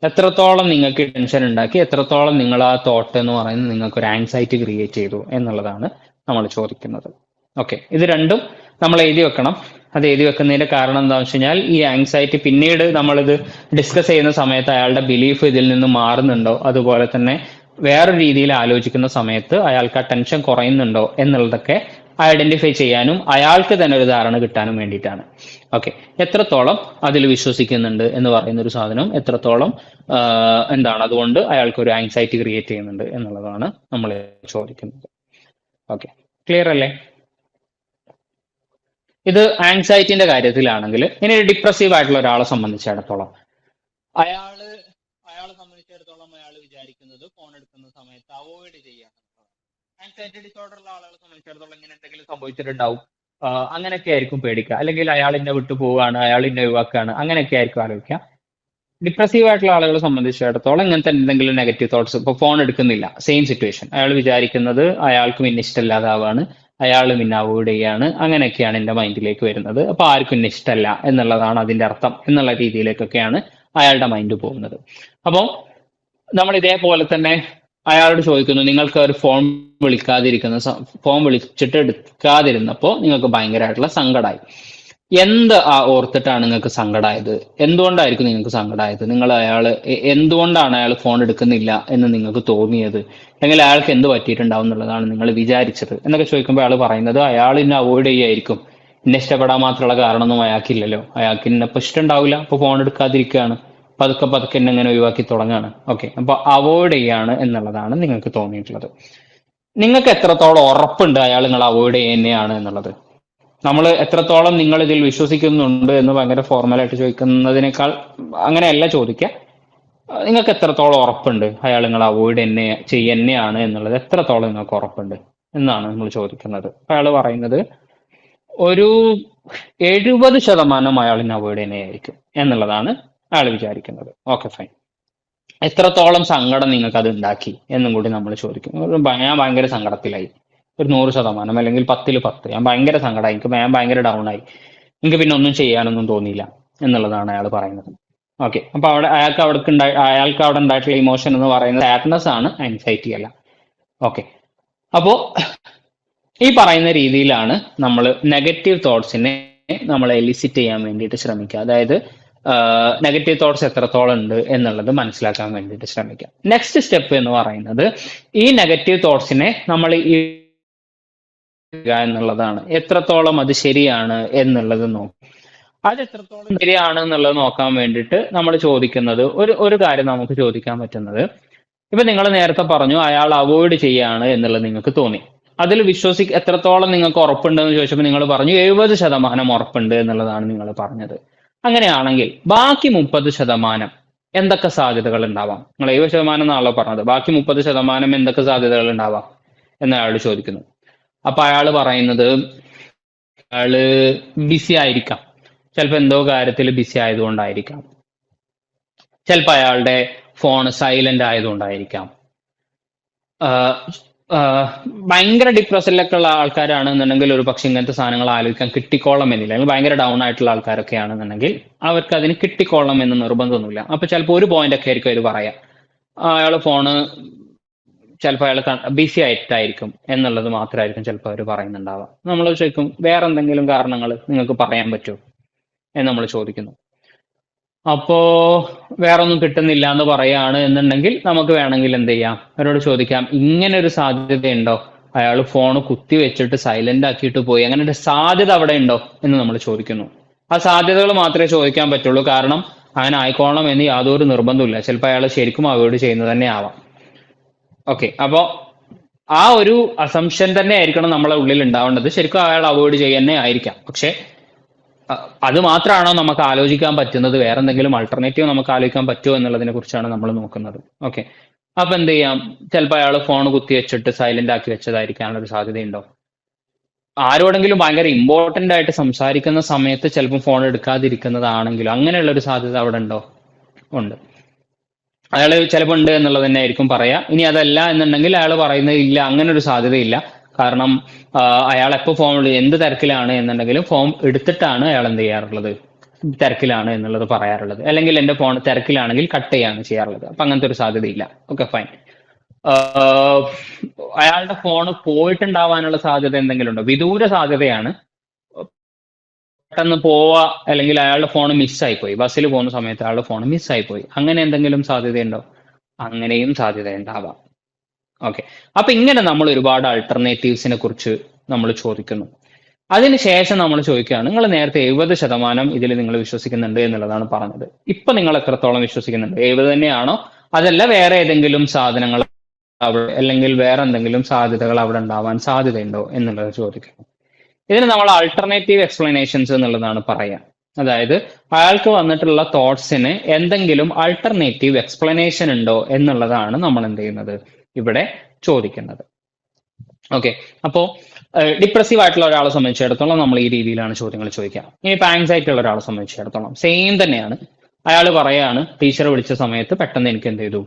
എത്രത്തോളം നിങ്ങൾക്ക് ടെൻഷൻ ഉണ്ടാക്കി, എത്രത്തോളം നിങ്ങൾ ആ തോട്ട് എന്ന് പറയുന്നത് നിങ്ങൾക്ക് ഒരു ആങ്സൈറ്റി ക്രിയേറ്റ് ചെയ്തു എന്നുള്ളതാണ് നമ്മൾ ചോദിക്കുന്നത്. ഓക്കെ, ഇത് രണ്ടും നമ്മൾ എഴുതി വെക്കണം. അത് എഴുതി വെക്കുന്നതിന്റെ കാരണം എന്താണെന്ന് വെച്ച് കഴിഞ്ഞാൽ, ഈ ആങ്സൈറ്റി പിന്നീട് നമ്മളിത് ഡിസ്കസ് ചെയ്യുന്ന സമയത്ത് അയാളുടെ ബിലീഫ് ഇതിൽ നിന്ന് മാറുന്നുണ്ടോ, അതുപോലെ തന്നെ വേറെ രീതിയിൽ ആലോചിക്കുന്ന സമയത്ത് അയാൾക്ക് ആ ടെൻഷൻ കുറയുന്നുണ്ടോ എന്നുള്ളതൊക്കെ ഐഡന്റിഫൈ ചെയ്യാനും അയാൾക്ക് തന്നെ ഒരു ധാരണ കിട്ടാനും വേണ്ടിയിട്ടാണ്. ഓക്കെ, എത്രത്തോളം അതിൽ വിശ്വസിക്കുന്നുണ്ട് എന്ന് പറയുന്ന ഒരു സാധനം എത്രത്തോളം എന്താണ് അതുകൊണ്ട് അയാൾക്ക് ഒരു ആങ്സൈറ്റി ക്രിയേറ്റ് ചെയ്യുന്നുണ്ട് എന്നുള്ളതാണ് നമ്മൾ ചോദിക്കുന്നത്. ഓക്കെ, ക്ലിയർ അല്ലേ? ഇത് ആങ്സൈറ്റിന്റെ കാര്യത്തിലാണെങ്കിൽ, ഇനി ഒരു ഡിപ്രസീവ് ആയിട്ടുള്ള ഒരാളെ സംബന്ധിച്ചിടത്തോളം അയാളെ സംബന്ധിച്ചിടത്തോളം അയാൾ വിചാരിക്കുന്നത് ഫോൺ എടുക്കുന്ന സമയത്ത് അവോയ്ഡ് ചെയ്യാൻ. ആങ്സൈറ്റി ഡിസോർഡർ ഉള്ള ആളുകളെ സംബന്ധിച്ചിടത്തോളം ഇങ്ങനെ എന്തെങ്കിലും സംഭവിച്ചിട്ടുണ്ടാവും, അങ്ങനെയൊക്കെ ആയിരിക്കും പേടിക്കുക, അല്ലെങ്കിൽ അയാൾ എന്നെ വിട്ടു പോവുകയാണ്, അയാൾ എന്നെ ഒഴിവാക്കുകയാണ്, അങ്ങനെയൊക്കെ ആയിരിക്കും ആലോചിക്കുക. ഡിപ്രസീവ് ആയിട്ടുള്ള ആളുകളെ സംബന്ധിച്ചിടത്തോളം ഇങ്ങനത്തെ എന്തെങ്കിലും നെഗറ്റീവ് തോട്ട്സ്, ഇപ്പോൾ ഫോൺ എടുക്കുന്നില്ല, സെയിം സിറ്റുവേഷൻ, അയാൾ വിചാരിക്കുന്നത് അയാൾക്ക് പിന്നെ ഇഷ്ടമില്ലാതാവാണ്, അയാൾ പിന്നെ അവോയ്ഡ് ചെയ്യാണ്, അങ്ങനെയൊക്കെയാണ് എൻ്റെ മൈൻഡിലേക്ക് വരുന്നത്. അപ്പൊ ആർക്കും പിന്നെ ഇഷ്ടമല്ല എന്നുള്ളതാണ് അതിന്റെ അർത്ഥം എന്നുള്ള രീതിയിലേക്കൊക്കെയാണ് അയാളുടെ മൈൻഡ് പോകുന്നത്. അപ്പോൾ നമ്മൾ ഇതേപോലെ തന്നെ അയാളോട് ചോദിക്കുന്നു, നിങ്ങൾക്ക് ഒരു ഫോൺ വിളിച്ചിട്ട് എടുക്കാതിരുന്നപ്പോൾ നിങ്ങൾക്ക് ഭയങ്കരമായിട്ടുള്ള സങ്കടമായി. എന്ത് ഓർത്തിട്ടാണ് നിങ്ങൾക്ക് സങ്കടമായത്? എന്തുകൊണ്ടായിരിക്കും നിങ്ങൾക്ക് സങ്കടമായത്? നിങ്ങൾ എന്തുകൊണ്ടാണ് അയാൾ ഫോൺ എടുക്കുന്നില്ല എന്ന് നിങ്ങൾക്ക് തോന്നിയത്? അല്ലെങ്കിൽ അയാൾക്ക് എന്ത് പറ്റിയിട്ടുണ്ടാവും എന്നുള്ളതാണ് നിങ്ങൾ വിചാരിച്ചത് എന്നൊക്കെ ചോദിക്കുമ്പോൾ അയാൾ പറയുന്നത്, അയാൾ എന്നെ അവോയ്ഡ് ചെയ്യായിരിക്കും, എന്നെ ഇഷ്ടപ്പെടാൻ മാത്രമുള്ള കാരണമൊന്നും അയാൾക്കില്ലല്ലോ, അയാൾക്ക് എന്നെപ്പോൾ ഇഷ്ടമുണ്ടാവില്ല, അപ്പൊ ഫോൺ എടുക്കാതിരിക്കുകയാണ്, പതുക്കെ എന്നെ ഇങ്ങനെ ഒഴിവാക്കി തുടങ്ങാണ്. ഓക്കെ, അപ്പൊ അവോയ്ഡ് ചെയ്യാണ് എന്നുള്ളതാണ് നിങ്ങൾക്ക് തോന്നിയിട്ടുള്ളത്. നിങ്ങൾക്ക് എത്രത്തോളം ഉറപ്പുണ്ട് അയാൾ നിങ്ങൾ അവോയ്ഡ് ചെയ്യുന്നതാണ് എന്നുള്ളത്? നമ്മൾ എത്രത്തോളം നിങ്ങൾ ഇതിൽ വിശ്വസിക്കുന്നുണ്ട് എന്ന് ഭയങ്കര ഫോർമലായിട്ട് ചോദിക്കുന്നതിനേക്കാൾ അങ്ങനെയല്ല ചോദിക്കുക, നിങ്ങൾക്ക് എത്രത്തോളം ഉറപ്പുണ്ട് അയാൾ നിങ്ങൾ അവോയ്ഡ് ചെയ്യുന്നതാണ് എന്നുള്ളത് എത്രത്തോളം നിങ്ങൾക്ക് ഉറപ്പുണ്ട് എന്നാണ് നമ്മൾ ചോദിക്കുന്നത്. അയാൾ പറയുന്നത് ഒരു 70% അയാളിനെ അവോയ്ഡ് ചെയ്യുന്നതായിരിക്കും എന്നുള്ളതാണ് അയാൾ വിചാരിക്കുന്നത്. Okay, fine. എത്രത്തോളം സങ്കടം നിങ്ങൾക്ക് അത് ഉണ്ടാക്കി എന്നും കൂടി നമ്മൾ ചോദിക്കും. ഞാൻ ഭയങ്കര സങ്കടത്തിലായി, ഒരു 100%, അല്ലെങ്കിൽ 10-10, ഞാൻ ഭയങ്കര സങ്കടമായി, ഞാൻ ഭയങ്കര ഡൗൺ ആയി, എനിക്ക് പിന്നെ ഒന്നും ചെയ്യാനൊന്നും തോന്നിയില്ല എന്നുള്ളതാണ് അയാൾ പറയുന്നത്. ഓക്കെ, അപ്പൊ അയാൾക്ക് അവിടെ ഉണ്ടായിട്ടുള്ള ഇമോഷൻ എന്ന് പറയുന്നത് സാഡ്നെസ് ആണ്, ആൻസൈറ്റി അല്ല. ഓക്കെ, അപ്പോ ഈ പറയുന്ന രീതിയിലാണ് നമ്മൾ നെഗറ്റീവ് തോട്ട്സിനെ നമ്മൾ എലിസിറ്റ് ചെയ്യാൻ വേണ്ടിയിട്ട് ശ്രമിക്കുക. അതായത് നെഗറ്റീവ് തോട്ട്സ് എത്രത്തോളം ഉണ്ട് എന്നുള്ളത് മനസ്സിലാക്കാൻ വേണ്ടിയിട്ട് ശ്രമിക്കുക. നെക്സ്റ്റ് സ്റ്റെപ്പ് എന്ന് പറയുന്നത് ഈ നെഗറ്റീവ് തോട്ട്സിനെ നമ്മൾ എന്നുള്ളതാണ്. എത്രത്തോളം അത് ശരിയാണ് എന്നുള്ളത് നോക്കും. അത് എത്രത്തോളം ശരിയാണ് എന്നുള്ളത് നോക്കാൻ വേണ്ടിയിട്ട് നമ്മൾ ചോദിക്കുന്നത് ഒരു കാര്യം നമുക്ക് ചോദിക്കാൻ പറ്റുന്നത്, ഇപ്പൊ നിങ്ങൾ നേരത്തെ പറഞ്ഞു അയാൾ അവോയ്ഡ് ചെയ്യാണ് എന്നുള്ളത് നിങ്ങൾക്ക് തോന്നി, അതിൽ എത്രത്തോളം നിങ്ങൾക്ക് ഉറപ്പുണ്ടെന്ന് ചോദിച്ചപ്പോൾ നിങ്ങൾ പറഞ്ഞു 70% ഉറപ്പുണ്ട് എന്നുള്ളതാണ് നിങ്ങൾ പറഞ്ഞത്. അങ്ങനെയാണെങ്കിൽ ബാക്കി 30% എന്തൊക്കെ സാധ്യതകൾ ഉണ്ടാവാം? നിങ്ങൾ 70% എന്നാണല്ലോ പറഞ്ഞത്, ബാക്കി 30% എന്തൊക്കെ സാധ്യതകൾ ഉണ്ടാവാം എന്ന് അയാൾ ചോദിക്കുന്നു. അപ്പൊ അയാൾ പറയുന്നത് അയാള് ബിസി ആയിരിക്കാം, ചിലപ്പോൾ എന്തോ കാര്യത്തിൽ ബിസി ആയതുകൊണ്ടായിരിക്കാം, ചിലപ്പോൾ അയാളുടെ ഫോൺ സൈലന്റ് ആയതുകൊണ്ടായിരിക്കാം, ഭയങ്കര ഡിപ്രഷനിലൊക്കെ ഉള്ള ആൾക്കാരാണെന്നുണ്ടെങ്കിൽ ഒരു പക്ഷെ ഇങ്ങനത്തെ സാധനങ്ങൾ ആലോചിക്കാൻ കിട്ടിക്കോളം എന്നില്ല. അല്ലെങ്കിൽ ഭയങ്കര ഡൗൺ ആയിട്ടുള്ള ആൾക്കാരൊക്കെ ആണെന്നുണ്ടെങ്കിൽ അവർക്ക് അതിന് കിട്ടിക്കോളം എന്ന് നിർബന്ധമൊന്നുമില്ല. അപ്പൊ ചിലപ്പോൾ ഒരു പോയിന്റ് ഒക്കെ ആയിരിക്കും അവർ പറയാം, അയാൾ ഫോണ് ചിലപ്പോൾ അയാൾ ബിസി ആയിട്ടായിരിക്കും എന്നുള്ളത് മാത്രമായിരിക്കും ചിലപ്പോൾ അവർ പറയുന്നുണ്ടാവുക. നമ്മൾ ചോദിക്കും വേറെ എന്തെങ്കിലും കാരണങ്ങൾ നിങ്ങൾക്ക് പറയാൻ പറ്റുമോ എന്ന് നമ്മൾ ചോദിക്കുന്നു. അപ്പോ വേറെ ഒന്നും കിട്ടുന്നില്ല എന്ന് പറയാണ് എന്നുണ്ടെങ്കിൽ നമുക്ക് വേണമെങ്കിൽ എന്ത് ചെയ്യാം, അവരോട് ചോദിക്കാം ഇങ്ങനെ ഒരു സാധ്യതയുണ്ടോ, അയാൾ ഫോൺ കുത്തി വെച്ചിട്ട് സൈലന്റ് ആക്കിയിട്ട് പോയി, അങ്ങനെ ഒരു സാധ്യത അവിടെ ഉണ്ടോ എന്ന് നമ്മൾ ചോദിക്കുന്നു. ആ സാധ്യതകൾ മാത്രമേ ചോദിക്കാൻ പറ്റുള്ളൂ, കാരണം അങ്ങനെ ആയിക്കോളണം എന്ന് യാതൊരു നിർബന്ധമില്ല. ചിലപ്പോൾ അയാൾ ശരിക്കും അവോയ്ഡ് ചെയ്യുന്നത് തന്നെ ആവാം. ഓക്കെ, അപ്പോ ആ ഒരു അസംഷൻ തന്നെ ആയിരിക്കണം നമ്മളെ ഉള്ളിൽ ഉണ്ടാവേണ്ടത്. ശരിക്കും അയാൾ അവോയ്ഡ് ചെയ്യുന്നേ ആയിരിക്കാം. പക്ഷെ അത് മാത്രമാണോ നമുക്ക് ആലോചിക്കാൻ പറ്റുന്നത്, വേറെ എന്തെങ്കിലും ആൾട്ടർനേറ്റീവ് നമുക്ക് ആലോചിക്കാൻ പറ്റുമോ എന്നുള്ളതിനെ കുറിച്ചാണ് നമ്മൾ നോക്കുന്നത്. ഓക്കെ, അപ്പൊ എന്ത് ചെയ്യാം, ചിലപ്പോൾ അയാൾ ഫോൺ കുത്തി വെച്ചിട്ട് സൈലന്റ് ആക്കി വെച്ചതായിരിക്കാനുള്ള ഒരു സാധ്യതയുണ്ടോ. ആരോടെങ്കിലും ഭയങ്കര ഇമ്പോർട്ടന്റ് ആയിട്ട് സംസാരിക്കുന്ന സമയത്ത് ചിലപ്പോൾ ഫോൺ എടുക്കാതിരിക്കുന്നതാണെങ്കിലും അങ്ങനെയുള്ള ഒരു സാധ്യത അവിടെ ഉണ്ടോ? ഉണ്ട്. അയാൾ ചിലപ്പോൾ ഉണ്ട് എന്നുള്ളത് തന്നെ ആയിരിക്കും പറയാ. ഇനി അതല്ല എന്നുണ്ടെങ്കിൽ അയാൾ പറയുന്നത് ഇല്ല, അങ്ങനെ ഒരു സാധ്യതയില്ല. കാരണം അയാൾ എപ്പോൾ ഫോൺ എന്ത് തിരക്കിലാണ് എന്നുണ്ടെങ്കിലും ഫോൺ എടുത്തിട്ടാണ് അയാൾ എന്ത് ചെയ്യാറുള്ളത്, തിരക്കിലാണ് എന്നുള്ളത് പറയാറുള്ളത്. അല്ലെങ്കിൽ എന്റെ ഫോൺ തിരക്കിലാണെങ്കിൽ കട്ട് ചെയ്യാണ് ചെയ്യാറുള്ളത്. അപ്പൊ അങ്ങനത്തെ ഒരു സാധ്യതയില്ല. Okay, fine. അയാളുടെ ഫോൺ പോയിട്ടുണ്ടാവാനുള്ള സാധ്യത എന്തെങ്കിലും ഉണ്ടോ? വിദൂര സാധ്യതയാണ്. പെട്ടെന്ന് പോവാ, അല്ലെങ്കിൽ അയാളുടെ ഫോൺ മിസ്സായിപ്പോയി, ബസ്സിൽ പോകുന്ന സമയത്ത് അയാളുടെ ഫോൺ മിസ്സായിപ്പോയി, അങ്ങനെ എന്തെങ്കിലും സാധ്യതയുണ്ടോ? അങ്ങനെയും സാധ്യത ഉണ്ടാവാം. ഓക്കെ, അപ്പൊ ഇങ്ങനെ നമ്മൾ ഒരുപാട് ആൾട്ടർനേറ്റീവ്സിനെ കുറിച്ച് നമ്മൾ ചോദിക്കുന്നു. അതിനുശേഷം നമ്മൾ ചോദിക്കുകയാണ്, നിങ്ങൾ നേരത്തെ 70% ഇതിൽ നിങ്ങൾ വിശ്വസിക്കുന്നുണ്ട് എന്നുള്ളതാണ് പറഞ്ഞത്. ഇപ്പൊ നിങ്ങൾ എത്രത്തോളം വിശ്വസിക്കുന്നുണ്ട്? 70 തന്നെയാണോ, അതല്ല വേറെ ഏതെങ്കിലും സാധനങ്ങൾ അവിടെ, അല്ലെങ്കിൽ വേറെ എന്തെങ്കിലും സാധ്യതകൾ അവിടെ ഉണ്ടാവാൻ സാധ്യതയുണ്ടോ എന്നുള്ളത് ചോദിക്കുന്നു. ഇതിന് നമ്മൾ ആൾട്ടർനേറ്റീവ് എക്സ്പ്ലനേഷൻസ് എന്നുള്ളതാണ് പറയാം. അതായത് അയാൾക്ക് വന്നിട്ടുള്ള തോട്ട്സിന് എന്തെങ്കിലും ആൾട്ടർനേറ്റീവ് എക്സ്പ്ലനേഷൻ ഉണ്ടോ എന്നുള്ളതാണ് നമ്മൾ എന്ത് ചെയ്യുന്നത്, ഇവിടെ ചോദിക്കുന്നത്. ഓക്കെ, അപ്പോ ഡിപ്രസീവ് ആയിട്ടുള്ള ഒരാളെ സംബന്ധിച്ചിടത്തോളം നമ്മൾ ഈ രീതിയിലാണ് ചോദ്യങ്ങൾ ചോദിക്കുക. ഇനിയിപ്പോൾ ആങ്സൈറ്റി ഉള്ള ഒരാളെ സംബന്ധിച്ചിടത്തോളം സെയിം തന്നെയാണ്. അയാൾ പറയാണ്, ടീച്ചർ വിളിച്ച സമയത്ത് പെട്ടെന്ന് എനിക്ക് എന്ത് ചെയ്തു,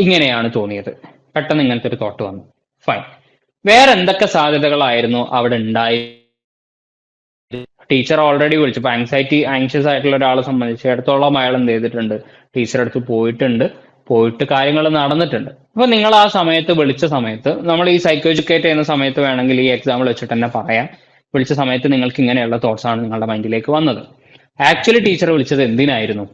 ഇങ്ങനെയാണ് തോന്നിയത്, പെട്ടെന്ന് ഇങ്ങനത്തെ ഒരു തോട്ട് വന്നു. ഫൈൻ. വേറെ എന്തൊക്കെ സാധ്യതകളായിരുന്നു അവിടെ ഉണ്ടായി? ടീച്ചർ ഓൾറെഡി വിളിച്ചു. ഇപ്പൊ ആങ്ഷ്യസ് ആയിട്ടുള്ള ഒരാളെ സംബന്ധിച്ചിടത്തോളം അയാൾ എന്ത് ചെയ്തിട്ടുണ്ട്, ടീച്ചറെ അടുത്ത് പോയിട്ട് കാര്യങ്ങൾ നടന്നിട്ടുണ്ട്. അപ്പൊ നിങ്ങൾ ആ സമയത്ത് വിളിച്ച സമയത്ത്, നമ്മൾ ഈ സൈക്കോ എഡ്യൂക്കേറ്റ് ചെയ്യുന്ന സമയത്ത് വേണമെങ്കിൽ ഈ എക്സാമ്പിൾ വെച്ചിട്ട് തന്നെ പറയാം, വിളിച്ച സമയത്ത് നിങ്ങൾക്ക് ഇങ്ങനെയുള്ള തോട്ട്സ് ആണ് നിങ്ങളുടെ മൈൻഡിലേക്ക് വന്നത്. ആക്ച്വലി ടീച്ചർ വിളിച്ചത് എന്തിനായിരുന്നു?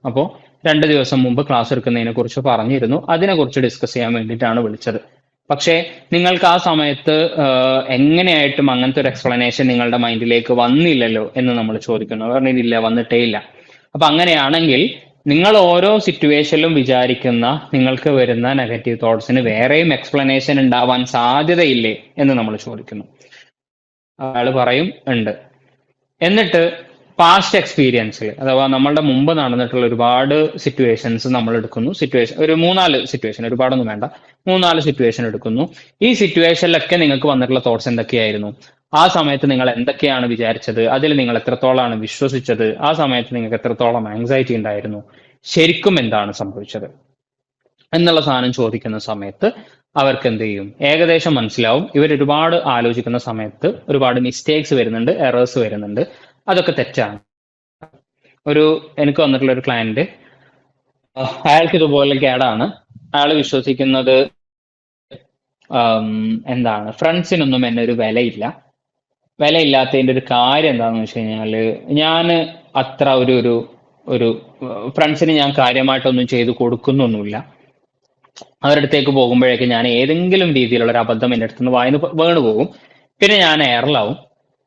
അപ്പോൾ 2 ദിവസം മുമ്പ് ക്ലാസ് എടുക്കുന്നതിനെ കുറിച്ച് പറഞ്ഞിരുന്നു, അതിനെക്കുറിച്ച് ഡിസ്കസ് ചെയ്യാൻ വേണ്ടിയിട്ടാണ് വിളിച്ചത്. പക്ഷേ നിങ്ങൾക്ക് ആ സമയത്ത് എങ്ങനെയായിട്ടും അങ്ങനത്തെ ഒരു എക്സ്പ്ലനേഷൻ നിങ്ങളുടെ മൈൻഡിലേക്ക് വന്നില്ലല്ലോ എന്ന് നമ്മൾ ചോദിക്കുന്നു. പറഞ്ഞില്ല, വന്നിട്ടേ ഇല്ല. അപ്പൊ അങ്ങനെയാണെങ്കിൽ നിങ്ങൾ ഓരോ സിറ്റുവേഷനിലും വിചാരിക്കുന്ന നിങ്ങൾക്ക് വരുന്ന നെഗറ്റീവ് തോട്ട്സിന് വേറെയും എക്സ്പ്ലനേഷൻ ഉണ്ടാവാൻ സാധ്യതയില്ലേ എന്ന് നമ്മൾ ചോദിക്കുന്നു. അയാൾ പറയും ഉണ്ട്. എന്നിട്ട് പാസ്റ്റ് എക്സ്പീരിയൻസിൽ, അഥവാ നമ്മളുടെ മുമ്പ് നടന്നിട്ടുള്ള ഒരുപാട് സിറ്റുവേഷൻസ് നമ്മൾ എടുക്കുന്നു. ഒരു 3-4 സിറ്റുവേഷൻ, ഒരുപാടൊന്നും വേണ്ട, 3-4 സിറ്റുവേഷൻ എടുക്കുന്നു. ഈ സിറ്റുവേഷനിലൊക്കെ നിങ്ങൾക്ക് വന്നിട്ടുള്ള തോട്ട്സ് എന്തൊക്കെയായിരുന്നു? ആ സമയത്ത് നിങ്ങൾ എന്തൊക്കെയാണ് വിചാരിച്ചത്? അതിൽ നിങ്ങൾ എത്രത്തോളമാണ് വിശ്വസിച്ചത്? ആ സമയത്ത് നിങ്ങൾക്ക് എത്രത്തോളം ആങ്സൈറ്റി ഉണ്ടായിരുന്നു? ശരിക്കും എന്താണ് സംഭവിച്ചത് എന്നുള്ള സാധനം ചോദിക്കുന്ന സമയത്ത് അവർക്ക് എന്ത് ചെയ്യും, ഏകദേശം മനസ്സിലാവും. ഇവർ ഒരുപാട് ആലോചിക്കുന്ന സമയത്ത് ഒരുപാട് മിസ്റ്റേക്സ് വരുന്നുണ്ട്, എറേഴ്സ് വരുന്നുണ്ട്, അതൊക്കെ തെറ്റാണ്. എനിക്ക് വന്നിട്ടുള്ള ഒരു ക്ലയന്റ്, അയാൾക്ക് ഇതുപോലെ കേടാണ്. അയാൾ വിശ്വസിക്കുന്നത് എന്താണ്, ഫ്രണ്ട്സിനൊന്നും എന്നെ ഒരു വിലയില്ലാത്തതിന്റെ ഒരു കാര്യം എന്താണെന്ന് വെച്ച് കഴിഞ്ഞാല്, ഞാൻ അത്ര ഒരു ഫ്രണ്ട്സിന് ഞാൻ കാര്യമായിട്ടൊന്നും ചെയ്ത് കൊടുക്കുന്നൊന്നുമില്ല. അവരുടെ അടുത്തേക്ക് പോകുമ്പോഴേക്ക് ഞാൻ ഏതെങ്കിലും രീതിയിലുള്ള ഒരു അബദ്ധം എൻ്റെ അടുത്തുനിന്ന് വീണു പോകും. പിന്നെ ഞാൻ എയറിലാവും.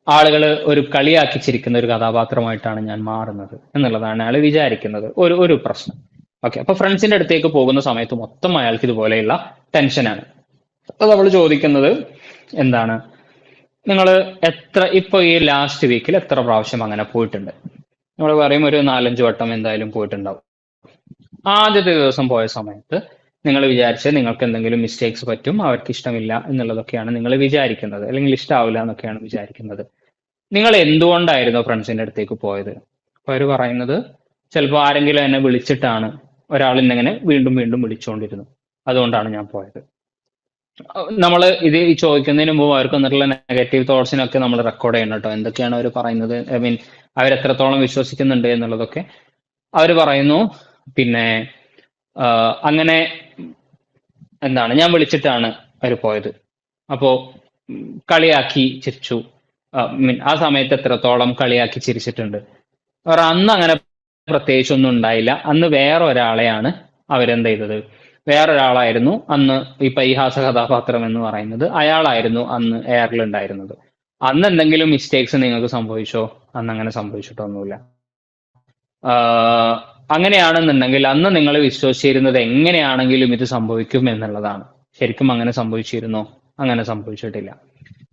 ആളുകൾ ഒരു കളിയാക്കി ചിരിക്കുന്ന ഒരു കഥാപാത്രമായിട്ടാണ് ഞാൻ മാറുന്നത് എന്നുള്ളതാണ് അയാൾ വിചാരിക്കുന്നത്. ഒരു പ്രശ്നം. ഓക്കെ, അപ്പൊ ഫ്രണ്ട്സിന്റെ അടുത്തേക്ക് പോകുന്ന സമയത്ത് മൊത്തം അയാൾക്ക് ഇതുപോലെയുള്ള ടെൻഷനാണ്. അപ്പൊ നമ്മൾ ചോദിക്കുന്നത് എന്താണ്, നിങ്ങൾ ഇപ്പൊ ഈ ലാസ്റ്റ് വീക്കിൽ എത്ര പ്രാവശ്യം അങ്ങനെ പോയിട്ടുണ്ട്? നമ്മൾ പറയും ഒരു 4-5 വട്ടം എന്തായാലും പോയിട്ടുണ്ടാവും. ആദ്യത്തെ ദിവസം പോയ സമയത്ത് നിങ്ങൾ വിചാരിച്ചത് നിങ്ങൾക്ക് എന്തെങ്കിലും മിസ്റ്റേക്സ് പറ്റും, അവർക്ക് ഇഷ്ടമില്ല എന്നുള്ളതൊക്കെയാണ് നിങ്ങൾ വിചാരിക്കുന്നത്, അല്ലെങ്കിൽ ഇഷ്ടാവില്ല എന്നൊക്കെയാണ് വിചാരിക്കുന്നത്. നിങ്ങൾ എന്തുകൊണ്ടായിരുന്നു ഫ്രണ്ട്സിന്റെ അടുത്തേക്ക് പോയത്? അപ്പൊ അവർ പറയുന്നത്, ചിലപ്പോൾ ആരെങ്കിലും എന്നെ വിളിച്ചിട്ടാണ്, ഒരാൾ ഇന്നെങ്ങനെ വീണ്ടും വീണ്ടും വിളിച്ചുകൊണ്ടിരുന്നു, അതുകൊണ്ടാണ് ഞാൻ പോയത്. നമ്മൾ ഇത് ചോദിക്കുന്നതിന് മുമ്പ് അവർക്ക് വന്നിട്ടുള്ള നെഗറ്റീവ് തോട്ട്സിനൊക്കെ നമ്മൾ റെക്കോർഡ് ചെയ്യണം കേട്ടോ. എന്തൊക്കെയാണ് അവർ പറയുന്നത്, അവരെത്രത്തോളം വിശ്വസിക്കുന്നുണ്ട് എന്നുള്ളതൊക്കെ അവർ പറയുന്നു. പിന്നെ അങ്ങനെ ഞാൻ വിളിച്ചിട്ടാണ് അവർ പോയത്. അപ്പോ കളിയാക്കി ചിരിച്ചു. ആ സമയത്ത് എത്രത്തോളം കളിയാക്കി ചിരിച്ചിട്ടുണ്ട്? അന്ന് അങ്ങനെ പ്രത്യേകിച്ചൊന്നും ഉണ്ടായില്ല. അന്ന് വേറെ ഒരാളെയാണ് അവരെന്ത് ചെയ്തത്, വേറൊരാളായിരുന്നു അന്ന് ഈ പരിഹാസ കഥാപാത്രം എന്ന് പറയുന്നത്. അയാളായിരുന്നു അന്ന് എയറിൽ ഉണ്ടായിരുന്നത്. അന്ന് എന്തെങ്കിലും മിസ്റ്റേക്സ് നിങ്ങൾക്ക് സംഭവിച്ചോ? അന്ന് അങ്ങനെ സംഭവിച്ചിട്ടൊന്നുമില്ല. അങ്ങനെയാണെന്നുണ്ടെങ്കിൽ അന്ന് നിങ്ങൾ വിശ്വസിച്ചിരുന്നത് എങ്ങനെയാണെങ്കിലും ഇത് സംഭവിക്കും എന്നുള്ളതാണ്. ശരിക്കും അങ്ങനെ സംഭവിച്ചിരുന്നോ? അങ്ങനെ സംഭവിച്ചിട്ടില്ല.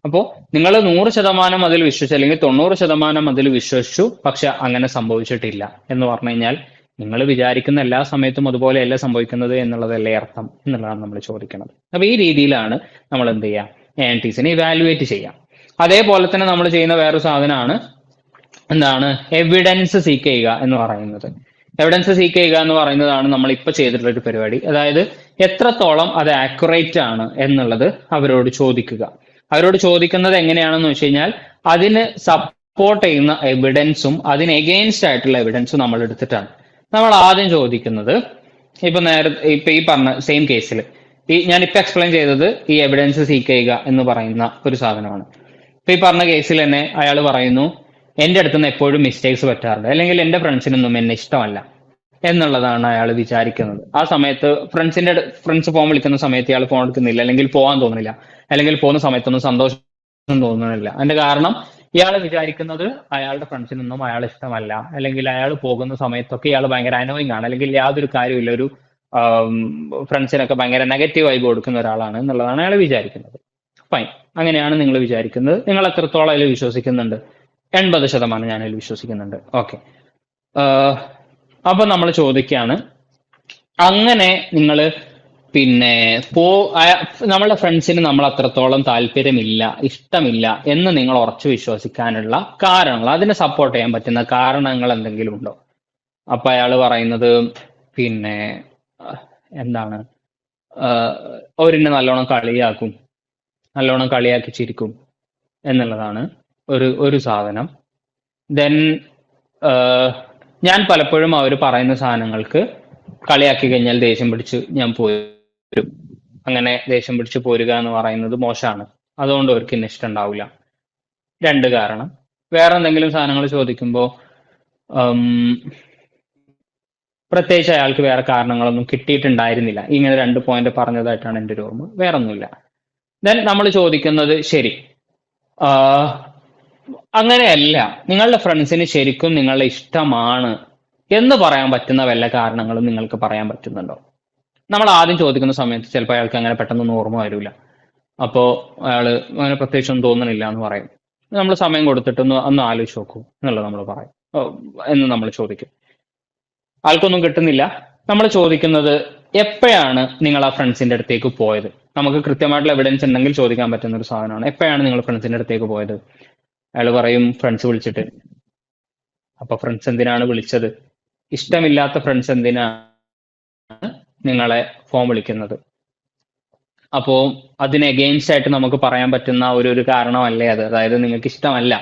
അപ്പോ നിങ്ങൾ 100% അതിൽ വിശ്വസിച്ചു, അല്ലെങ്കിൽ 90% അതിൽ വിശ്വസിച്ചു, പക്ഷെ അങ്ങനെ സംഭവിച്ചിട്ടില്ല എന്ന് പറഞ്ഞു കഴിഞ്ഞാൽ നിങ്ങൾ വിചാരിക്കുന്ന എല്ലാ സമയത്തും അതുപോലെയല്ല സംഭവിക്കുന്നത് എന്നുള്ളതല്ലേ അർത്ഥം എന്നുള്ളതാണ് നമ്മൾ ചോദിക്കുന്നത്. അപ്പൊ ഈ രീതിയിലാണ് നമ്മൾ എന്ത് ചെയ്യുക, ANTസിനെ ഇവാലുവേറ്റ് ചെയ്യാം. അതേപോലെ തന്നെ നമ്മൾ ചെയ്യുന്ന വേറൊരു സാധനമാണ് എവിഡൻസ് സീക്ക് ചെയ്യുക എന്ന് പറയുന്നത്. എവിഡൻസ് സീക്ക് ചെയ്യുക എന്ന് പറയുന്നതാണ് നമ്മൾ ഇപ്പൊ ചെയ്തിട്ടുള്ള ഒരു പരിപാടി. അതായത് എത്രത്തോളം അത് ആക്യുറേറ്റ് ആണ് എന്നുള്ളത് അവരോട് ചോദിക്കുക. അവരോട് ചോദിക്കുന്നത് എങ്ങനെയാണെന്ന് വെച്ച് കഴിഞ്ഞാൽ അതിന് സപ്പോർട്ട് ചെയ്യുന്ന എവിഡൻസും അതിന് എഗെയിൻസ്റ്റ് ആയിട്ടുള്ള എവിഡൻസും നമ്മൾ എടുത്തിട്ടാണ്. നമ്മൾ ആദ്യം ചോദിക്കുന്നത് ഇപ്പൊ ഈ പറഞ്ഞ സെയിം കേസിൽ ഞാനിപ്പോ എക്സ്പ്ലെയിൻ ചെയ്തത് ഈ എവിഡൻസ് സീക്ക് ചെയ്യുക എന്ന് പറയുന്ന ഒരു സാധനമാണ്. ഇപ്പൊ ഈ പറഞ്ഞ കേസിൽ തന്നെ അയാൾ പറയുന്നു, എന്റെ അടുത്ത് നിന്ന് എപ്പോഴും മിസ്റ്റേക്സ് പറ്റാറുണ്ട്, അല്ലെങ്കിൽ എന്റെ ഫ്രണ്ട്സിനൊന്നും എന്നെ ഇഷ്ടമല്ല എന്നുള്ളതാണ് അയാൾ വിചാരിക്കുന്നത്. ആ സമയത്ത് ഫ്രണ്ട്സ് ഫോൺ വിളിക്കുന്ന സമയത്ത് ഇയാൾ ഫോൺ എടുക്കുന്നില്ല, അല്ലെങ്കിൽ പോകാൻ തോന്നുന്നില്ല, അല്ലെങ്കിൽ പോകുന്ന സമയത്തൊന്നും സന്തോഷം തോന്നുന്നില്ല. അതിന്റെ കാരണം ഇയാൾ വിചാരിക്കുന്നത് അയാളുടെ ഫ്രണ്ട്സിനൊന്നും അയാൾ ഇഷ്ടമല്ല, അല്ലെങ്കിൽ അയാൾ പോകുന്ന സമയത്തൊക്കെ ഇയാൾ ഭയങ്കര അനോയിങ് ആണ്, അല്ലെങ്കിൽ യാതൊരു കാര്യമില്ല, ഒരു ഫ്രണ്ട്സിനൊക്കെ ഭയങ്കര നെഗറ്റീവ് ആയി കൊടുക്കുന്ന ഒരാളാണ് എന്നുള്ളതാണ് അയാൾ വിചാരിക്കുന്നത്. ഫൈൻ, അങ്ങനെയാണ് നിങ്ങൾ വിചാരിക്കുന്നത്. നിങ്ങൾ എത്രത്തോളം അതിൽ വിശ്വസിക്കുന്നുണ്ട്? 80% ഞാനതിൽ വിശ്വസിക്കുന്നുണ്ട്. ഓക്കെ. അപ്പൊ നമ്മൾ ചോദിക്കുകയാണ്, അങ്ങനെ നിങ്ങൾ നമ്മളുടെ ഫ്രണ്ട്സിന് നമ്മൾ അത്രത്തോളം താല്പര്യമില്ല, ഇഷ്ടമില്ല എന്ന് നിങ്ങൾ ഉറച്ചു വിശ്വസിക്കാനുള്ള കാരണങ്ങൾ, അതിനെ സപ്പോർട്ട് ചെയ്യാൻ പറ്റുന്ന കാരണങ്ങൾ എന്തെങ്കിലും ഉണ്ടോ? അപ്പൊ അയാൾ പറയുന്നത് അവരെന്നെ നല്ലോണം കളിയാക്കി ചിരിക്കും എന്നുള്ളതാണ് ഒരു സാധനം. ദെൻ ഞാൻ പലപ്പോഴും അവർ പറയുന്ന സാധനങ്ങൾക്ക് കളിയാക്കി കഴിഞ്ഞാൽ ദേഷ്യം പിടിച്ച് ഞാൻ പോരും. അങ്ങനെ ദേഷ്യം പിടിച്ച് പോരുക എന്ന് പറയുന്നത് മോശമാണ്, അതുകൊണ്ട് അവർക്ക് എന്നെ ഇഷ്ടം ഉണ്ടാവില്ല. 2 കാരണം. വേറെ എന്തെങ്കിലും സാധനങ്ങൾ ചോദിക്കുമ്പോൾ പ്രത്യേകിച്ച് അയാൾക്ക് വേറെ കാരണങ്ങളൊന്നും കിട്ടിയിട്ടുണ്ടായിരുന്നില്ല. ഇങ്ങനെ 2 പോയിന്റ് പറഞ്ഞതായിട്ടാണ് എൻ്റെ ഒരു ഓർമ്മ, വേറെ ഒന്നുമില്ല. ദെൻ നമ്മൾ ചോദിക്കുന്നത്, ശരി, അങ്ങനെയല്ല, നിങ്ങളുടെ ഫ്രണ്ട്സിന് ശരിക്കും നിങ്ങളെ ഇഷ്ടമാണ് എന്ന് പറയാൻ പറ്റുന്ന വല്ല കാരണങ്ങളും നിങ്ങൾക്ക് പറയാൻ പറ്റുന്നുണ്ടോ? നമ്മൾ ആദ്യം ചോദിക്കുന്ന സമയത്ത് ചിലപ്പോൾ അയാൾക്ക് അങ്ങനെ പെട്ടെന്നൊന്നും ഓർമ്മ വരില്ല. അപ്പോൾ അയാള് അങ്ങനെ പ്രത്യേകിച്ചൊന്നും തോന്നണില്ല എന്ന് പറയും. നമ്മൾ സമയം കൊടുത്തിട്ട് ഒന്ന് ആലോചിച്ച് നോക്കൂ എന്നുള്ളത് നമ്മൾ പറയും എന്ന് നമ്മൾ ചോദിക്കും. ആൾക്കൊന്നും കിട്ടുന്നില്ല. നമ്മൾ ചോദിക്കുന്നത്, എപ്പോഴാണ് നിങ്ങൾ ആ ഫ്രണ്ട്സിന്റെ അടുത്തേക്ക് പോയത്? നമുക്ക് കൃത്യമായിട്ടുള്ള എവിഡൻസ് ഉണ്ടെങ്കിൽ ചോദിക്കാൻ പറ്റുന്ന ഒരു സാധനമാണ്. എപ്പോഴാണ് നിങ്ങൾ ഫ്രണ്ട്സിന്റെ അടുത്തേക്ക് പോയത്? അയാൾ പറയും, ഫ്രണ്ട്സ് വിളിച്ചിട്ട്. അപ്പൊ ഫ്രണ്ട്സ് എന്തിനാണ് വിളിച്ചത്? ഇഷ്ടമില്ലാത്ത ഫ്രണ്ട്സ് എന്തിനാണ് നിങ്ങളെ ഫോൺ വിളിക്കുന്നത്? അപ്പോ അതിന് എഗെയിൻസ്റ്റ് ആയിട്ട് നമുക്ക് പറയാൻ പറ്റുന്ന ഒരു കാരണമല്ലേ അത്? അതായത് നിങ്ങൾക്ക് ഇഷ്ടമല്ല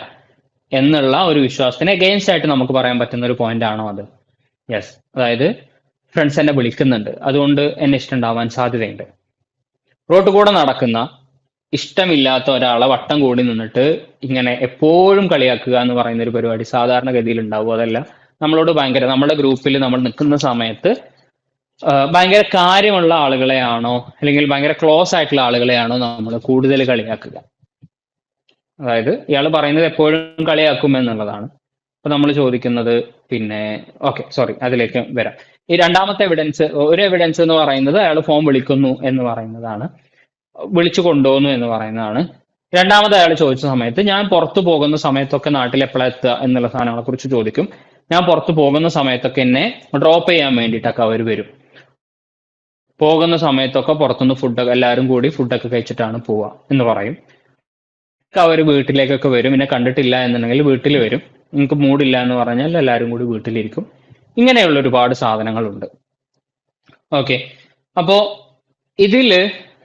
എന്നുള്ള ഒരു വിശ്വാസത്തിന് എഗെയിൻസ്റ്റ് ആയിട്ട് നമുക്ക് പറയാൻ പറ്റുന്ന ഒരു പോയിന്റ് ആണോ അത്? യെസ്. അതായത് ഫ്രണ്ട്സ് എന്നെ വിളിക്കുന്നുണ്ട്, അതുകൊണ്ട് എന്നെ ഇഷ്ടമുണ്ടാവാൻ സാധ്യതയുണ്ട്. റോഡ് കൂടെ നടക്കുന്ന ഇഷ്ടമില്ലാത്ത ഒരാളെ വട്ടം കൂടി നിന്നിട്ട് ഇങ്ങനെ എപ്പോഴും കളിയാക്കുക എന്ന് പറയുന്ന ഒരു പരിപാടി സാധാരണഗതിയിൽ ഉണ്ടാവും. അതല്ല, നമ്മുടെ ഗ്രൂപ്പിൽ നമ്മൾ നിൽക്കുന്ന സമയത്ത് ഭയങ്കര കാര്യമുള്ള ആളുകളെയാണോ അല്ലെങ്കിൽ ഭയങ്കര ക്ലോസ് ആയിട്ടുള്ള ആളുകളെയാണോ നമ്മൾ കൂടുതൽ കളിയാക്കുക? അതായത് ഇയാൾ പറയുന്നത് എപ്പോഴും കളിയാക്കും എന്നുള്ളതാണ്. അപ്പൊ നമ്മൾ ചോദിക്കുന്നത് ഓക്കെ, സോറി, അതിലേക്ക് വരാം. ഈ രണ്ടാമത്തെ ഒരു എവിഡൻസ് എന്ന് പറയുന്നത് അയാൾ ഫോൺ വിളിക്കുന്നു എന്ന് പറയുന്നതാണ്, വിളിച്ചു കൊണ്ടുപോകുന്നു എന്ന് പറയുന്നതാണ്. രണ്ടാമത് അയാൾ ചോദിച്ച സമയത്ത്, ഞാൻ പുറത്തു പോകുന്ന സമയത്തൊക്കെ നാട്ടിൽ എപ്പോഴാണ് എത്തുക എന്നുള്ള സാധനങ്ങളെ കുറിച്ച് ചോദിക്കും. ഞാൻ പുറത്തു പോകുന്ന സമയത്തൊക്കെ എന്നെ ഡ്രോപ്പ് ചെയ്യാൻ വേണ്ടിയിട്ടൊക്കെ അവർ വരും. പോകുന്ന സമയത്തൊക്കെ പുറത്തുനിന്ന് എല്ലാവരും കൂടി ഫുഡൊക്കെ കഴിച്ചിട്ടാണ് പോവുക എന്ന് പറയും. അവർ വീട്ടിലേക്കൊക്കെ വരും. എന്നെ കണ്ടിട്ടില്ല എന്നുണ്ടെങ്കിൽ വീട്ടിൽ വരും. നിങ്ങൾക്ക് മൂഡില്ല എന്ന് പറഞ്ഞാൽ എല്ലാവരും കൂടി വീട്ടിലിരിക്കും. ഇങ്ങനെയുള്ള ഒരുപാട് സാധനങ്ങളുണ്ട്. ഓക്കെ. അപ്പോ ഇതില്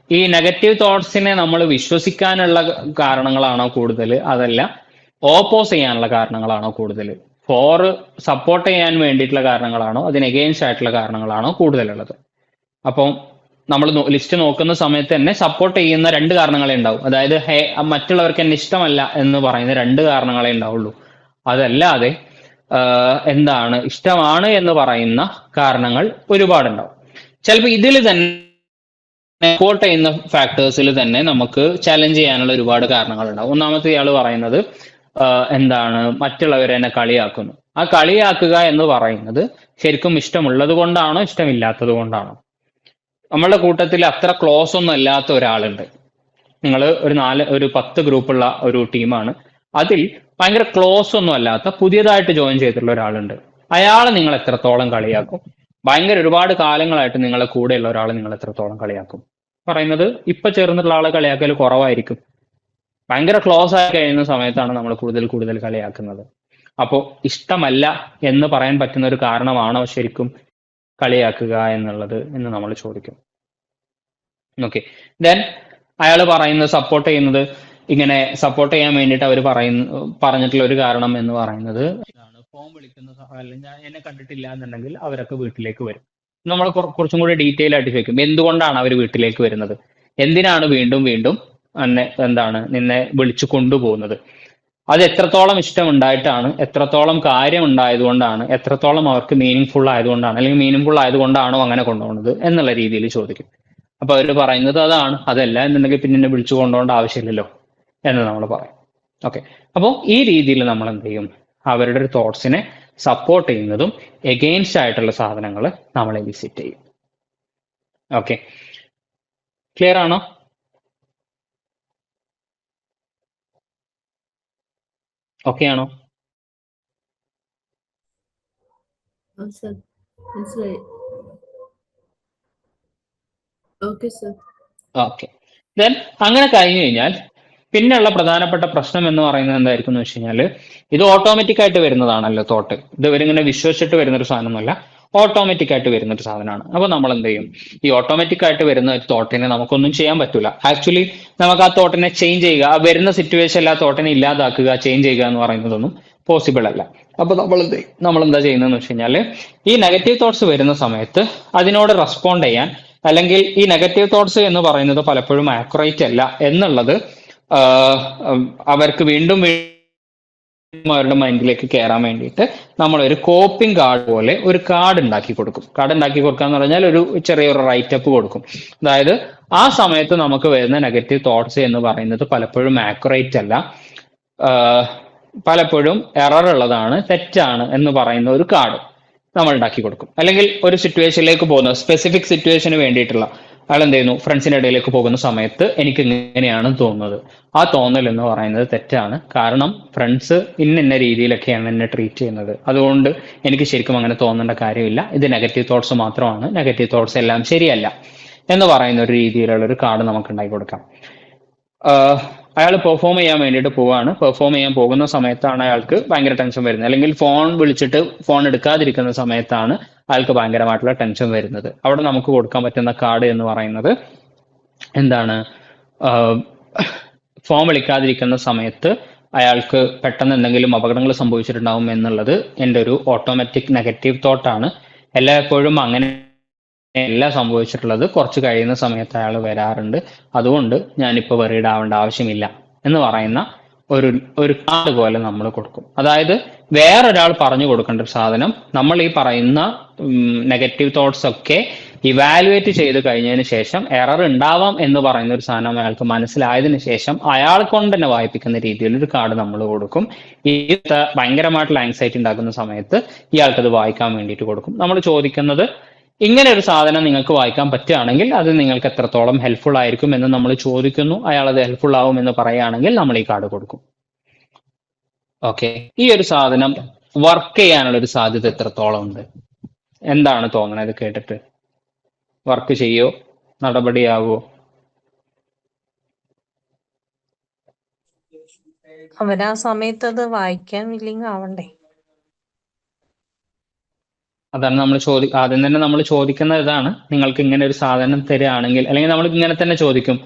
ഈ നെഗറ്റീവ് തോട്ട്സിനെ നമ്മൾ വിശ്വസിക്കാനുള്ള കാരണങ്ങളാണോ കൂടുതൽ, അതല്ല ഓപ്പോസ് ചെയ്യാനുള്ള കാരണങ്ങളാണോ കൂടുതൽ? സപ്പോർട്ട് ചെയ്യാൻ വേണ്ടിയിട്ടുള്ള കാരണങ്ങളാണോ അതിന് എഗെയിൻസ്റ്റ് ആയിട്ടുള്ള കാരണങ്ങളാണോ കൂടുതലുള്ളത്? അപ്പം നമ്മൾ ലിസ്റ്റ് നോക്കുന്ന സമയത്ത് തന്നെ സപ്പോർട്ട് ചെയ്യുന്ന രണ്ട് കാരണങ്ങളെ ഉണ്ടാവും. അതായത് മറ്റുള്ളവർക്ക് എന്നെ ഇഷ്ടമല്ല എന്ന് പറയുന്ന രണ്ട് കാരണങ്ങളെ ഉണ്ടാവുള്ളൂ. അതല്ലാതെ എന്താണ് ഇഷ്ടമാണ് എന്ന് പറയുന്ന കാരണങ്ങൾ ഒരുപാടുണ്ടാവും. ചിലപ്പോൾ ഇതിൽ തന്നെ സപ്പോർട്ട് ചെയ്യുന്ന ഫാക്ടേഴ്സിൽ തന്നെ നമുക്ക് ചലഞ്ച് ചെയ്യാനുള്ള ഒരുപാട് കാരണങ്ങളുണ്ടാവും. ഒന്നാമത്തെ ഇയാൾ പറയുന്നത് എന്താണ് മറ്റുള്ളവരെ എന്നെ കളിയാക്കുന്നു. ആ കളിയാക്കുക എന്ന് പറയുന്നത് ശരിക്കും ഇഷ്ടമുള്ളത് കൊണ്ടാണോ ഇഷ്ടമില്ലാത്തത് കൊണ്ടാണോ? നമ്മളുടെ കൂട്ടത്തിൽ അത്ര ക്ലോസ് ഒന്നും അല്ലാത്ത ഒരാളുണ്ട്. നിങ്ങൾ ഒരു 10 ഗ്രൂപ്പുള്ള ഒരു ടീമാണ്. അതിൽ ഭയങ്കര ക്ലോസ് ഒന്നും അല്ലാത്ത പുതിയതായിട്ട് ജോയിൻ ചെയ്തിട്ടുള്ള ഒരാളുണ്ട്. അയാളെ നിങ്ങൾ എത്രത്തോളം കളിയാക്കും? ഭയങ്കര ഒരുപാട് കാലങ്ങളായിട്ട് നിങ്ങളെ കൂടെയുള്ള ഒരാളെ നിങ്ങൾ എത്രത്തോളം കളിയാക്കും? പറയുന്നത് ഇപ്പൊ ചേർന്നിട്ടുള്ള ആളെ കളിയാക്കൽ കുറവായിരിക്കും. ഭയങ്കര ക്ലോസ് ആയി കഴിയുന്ന സമയത്താണ് നമ്മൾ കൂടുതൽ കളിയാക്കുന്നത്. അപ്പോൾ ഇഷ്ടമല്ല എന്ന് പറയാൻ പറ്റുന്ന ഒരു കാരണമാണോ ശരിക്കും കളിയാക്കുക എന്നുള്ളത് എന്ന് നമ്മൾ ചോദിക്കും. ഓക്കെ, ദെൻ അയാൾ പറയുന്നത് സപ്പോർട്ട് ചെയ്യുന്നത്, ഇങ്ങനെ സപ്പോർട്ട് ചെയ്യാൻ വേണ്ടിയിട്ട് അവർ പറഞ്ഞിട്ടുള്ള ഒരു കാരണം എന്ന് പറയുന്നത് ഫോൺ വിളിക്കുന്ന അല്ലെങ്കിൽ എന്നെ കണ്ടിട്ടില്ല എന്നുണ്ടെങ്കിൽ അവരൊക്കെ വീട്ടിലേക്ക് വരും. നമ്മൾ കുറച്ചും കൂടി ഡീറ്റെയിൽ ആയിട്ട് ചോദിക്കും, എന്തുകൊണ്ടാണ് അവർ വീട്ടിലേക്ക് വരുന്നത്, എന്തിനാണ് വീണ്ടും നിന്നെ വിളിച്ചു കൊണ്ടുപോകുന്നത്, അത് എത്രത്തോളം ഇഷ്ടമുണ്ടായിട്ടാണ്, എത്രത്തോളം കാര്യം ഉണ്ടായതുകൊണ്ടാണ്, എത്രത്തോളം അവർക്ക് മീനിങ് ഫുൾ ആയതുകൊണ്ടാണ്, അല്ലെങ്കിൽ മീനിങ് ഫുൾ ആയതുകൊണ്ടാണോ അങ്ങനെ കൊണ്ടുപോകുന്നത് എന്നുള്ള രീതിയിൽ ചോദിക്കും. അപ്പൊ അവർ പറയുന്നത് അതാണ്, അതല്ല എന്നുണ്ടെങ്കിൽ പിന്നെ എന്നെ വിളിച്ചു കൊണ്ടുപോകേണ്ട ആവശ്യമില്ലല്ലോ എന്ന് നമ്മൾ പറയും. ഓക്കെ, അപ്പോൾ ഈ രീതിയിൽ നമ്മൾ എന്ത് ചെയ്യും, അവരുടെ ഒരു തോട്ട്സിനെ സപ്പോർട്ട് ചെയ്യുന്നതും എഗെയിൻസ്റ്റ് ആയിട്ടുള്ള സാധനങ്ങൾ നമ്മൾ വിസിറ്റ് ചെയ്യും. ഓക്കെ, ക്ലിയർ ആണോ? ഓക്കെ ആണോ? മനസ്സിലായി. Okay sir. ഓക്കെ, ദെൻ അങ്ങനെ കഴിഞ്ഞു കഴിഞ്ഞാൽ പിന്നെയുള്ള പ്രധാനപ്പെട്ട പ്രശ്നം എന്ന് പറയുന്നത് എന്തായിരിക്കും എന്ന് വെച്ച് കഴിഞ്ഞാൽ, ഇത് ഓട്ടോമാറ്റിക് ആയിട്ട് വരുന്നതാണല്ലോ തോട്ട്. ഇത് ഇവരിങ്ങനെ വിശ്വസിച്ചിട്ട് വരുന്നൊരു സാധനമൊന്നുമല്ല, ഓട്ടോമാറ്റിക് ആയിട്ട് വരുന്നൊരു സാധനമാണ്. അപ്പൊ നമ്മൾ എന്ത് ചെയ്യും, ഈ ഓട്ടോമാറ്റിക് ആയിട്ട് വരുന്ന ഒരു തോട്ടിനെ നമുക്കൊന്നും ചെയ്യാൻ പറ്റൂല. ആക്ച്വലി നമുക്ക് ആ തോട്ടിനെ ചേഞ്ച് ചെയ്യുക, ആ വരുന്ന സിറ്റുവേഷനിൽ ആ തോട്ടിനെ ഇല്ലാതാക്കുക, ചേഞ്ച് ചെയ്യുക എന്ന് പറയുന്നതൊന്നും പോസിബിൾ അല്ല. അപ്പൊ നമ്മൾ എന്താ ചെയ്യുന്നതെന്ന് വെച്ച് കഴിഞ്ഞാൽ, ഈ നെഗറ്റീവ് തോട്ട്സ് വരുന്ന സമയത്ത് അതിനോട് റെസ്പോണ്ട് ചെയ്യാൻ, അല്ലെങ്കിൽ ഈ നെഗറ്റീവ് തോട്ട്സ് എന്ന് പറയുന്നത് പലപ്പോഴും ആക്യുറേറ്റ് അല്ല എന്നുള്ളത് അവർക്ക് വീണ്ടും അവരുടെ മൈൻഡിലേക്ക് കയറാൻ വേണ്ടിയിട്ട് നമ്മളൊരു കോപ്പിംഗ് കാർഡ് പോലെ ഒരു കാർഡ് ഉണ്ടാക്കി കൊടുക്കും. കാർഡ് ഉണ്ടാക്കി കൊടുക്കുക എന്ന് പറഞ്ഞാൽ ഒരു ചെറിയൊരു റൈറ്റപ്പ് കൊടുക്കും. അതായത് ആ സമയത്ത് നമുക്ക് വരുന്ന നെഗറ്റീവ് തോട്ട്സ് എന്ന് പറയുന്നത് പലപ്പോഴും ആക്യുറേറ്റ് അല്ല, പലപ്പോഴും എറർ ഉള്ളതാണ്, തെറ്റാണ് എന്ന് പറയുന്ന ഒരു കാർഡ് നമ്മൾ ഉണ്ടാക്കി കൊടുക്കും. അല്ലെങ്കിൽ ഒരു സിറ്റുവേഷനിലേക്ക് പോകുന്ന സ്പെസിഫിക് സിറ്റുവേഷന് വേണ്ടിയിട്ടുള്ള അയാൾ എന്ത് ചെയ്യുന്നു, ഫ്രണ്ട്സിന്റെ ഇടയിലേക്ക് പോകുന്ന സമയത്ത് എനിക്ക് ഇങ്ങനെയാണ് തോന്നുന്നത്, ആ തോന്നൽ എന്ന് പറയുന്നത് തെറ്റാണ്, കാരണം ഫ്രണ്ട്സ് ഇന്ന രീതിയിലൊക്കെയാണ് എന്നെ ട്രീറ്റ് ചെയ്യുന്നത്, അതുകൊണ്ട് എനിക്ക് ശരിക്കും അങ്ങനെ തോന്നേണ്ട കാര്യമില്ല, ഇത് നെഗറ്റീവ് തോട്ട്സ് മാത്രമാണ്, നെഗറ്റീവ് തോട്ട്സ് എല്ലാം ശരിയല്ല എന്ന് പറയുന്ന ഒരു രീതിയിലുള്ള ഒരു കാർഡ് നമുക്ക് ഉണ്ടാക്കി കൊടുക്കാം. അയാൾ പെർഫോം ചെയ്യാൻ വേണ്ടിയിട്ട് പോവാണ്. പെർഫോം ചെയ്യാൻ പോകുന്ന സമയത്താണ് അയാൾക്ക് ഭയങ്കര ടെൻഷൻ വരുന്നത്, അല്ലെങ്കിൽ ഫോൺ വിളിച്ചിട്ട് ഫോൺ എടുക്കാതിരിക്കുന്ന സമയത്താണ് അയാൾക്ക് ഭയങ്കരമായിട്ടുള്ള ടെൻഷൻ വരുന്നത്. അവിടെ നമുക്ക് കൊടുക്കാൻ പറ്റുന്ന കാർഡ് എന്ന് പറയുന്നത് എന്താണ്, ഫോൺ വിളിക്കാതിരിക്കുന്ന സമയത്ത് അയാൾക്ക് പെട്ടെന്ന് എന്തെങ്കിലും അപകടങ്ങൾ സംഭവിച്ചിട്ടുണ്ടാവും എന്നുള്ളത് എൻ്റെ ഒരു ഓട്ടോമാറ്റിക് നെഗറ്റീവ് തോട്ടാണ്. എല്ലായ്പ്പോഴും അങ്ങനെ എല്ലാം സംഭവിച്ചിട്ടുള്ളത്, കുറച്ച് കഴിയുന്ന സമയത്ത് അയാൾ വരാറുണ്ട്, അതുകൊണ്ട് ഞാനിപ്പോൾ വെറീഡ് ആവേണ്ട ആവശ്യമില്ല എന്ന് പറയുന്ന ഒരു കാർഡ് പോലെ നമ്മൾ കൊടുക്കും. അതായത് വേറൊരാൾ പറഞ്ഞു കൊടുക്കേണ്ട ഒരു സാധനം നമ്മൾ ഈ പറയുന്ന നെഗറ്റീവ് തോട്ട്സ് ഒക്കെ ഇവാലുവേറ്റ് ചെയ്ത് കഴിഞ്ഞതിന് ശേഷം എറർ ഉണ്ടാവാം എന്ന് പറയുന്ന ഒരു സാധനം അയാൾക്ക് മനസ്സിലായതിനു ശേഷം അയാൾ കൊണ്ട് തന്നെ വായിപ്പിക്കുന്ന രീതിയിൽ ഒരു കാർഡ് നമ്മൾ കൊടുക്കും. ഈ ഭയങ്കരമായിട്ടുള്ള ആങ്സൈറ്റി ഉണ്ടാക്കുന്ന സമയത്ത് ഇയാൾക്കത് വായിക്കാൻ വേണ്ടിയിട്ട് കൊടുക്കും. നമ്മൾ ചോദിക്കുന്നത്, ഇങ്ങനെ ഒരു സാധനം നിങ്ങൾക്ക് വായിക്കാൻ പറ്റുകയാണെങ്കിൽ അത് നിങ്ങൾക്ക് എത്രത്തോളം ഹെൽപ്ഫുൾ ആയിരിക്കും എന്ന് നമ്മൾ ചോദിക്കുന്നു. അയാൾ അത് ഹെൽപ്ഫുൾ ആവും എന്ന് പറയുകയാണെങ്കിൽ നമ്മൾ ഈ കാർഡ് കൊടുക്കും. ഓക്കെ, ഈ ഒരു സാധനം വർക്ക് ചെയ്യാനുള്ള ഒരു സാധ്യത എത്രത്തോളം ഉണ്ട്? എന്താണ് തോന്നുന്നത് കേട്ടിട്ട്? വർക്ക് ചെയ്യോ, നടപടിയാവോ? അവരാ സമയത്ത് അത് വായിക്കാൻ വില്ലിങ് ആവണ്ടേ? അതാണ് നമ്മൾ ആദ്യം തന്നെ നമ്മൾ ചോദിക്കുന്ന ഇതാണ്, നിങ്ങൾക്ക് ഇങ്ങനെ ഒരു സാധനം തരികയാണെങ്കിൽ, അല്ലെങ്കിൽ നമ്മൾ ഇങ്ങനെ തന്നെ ചോദിക്കും,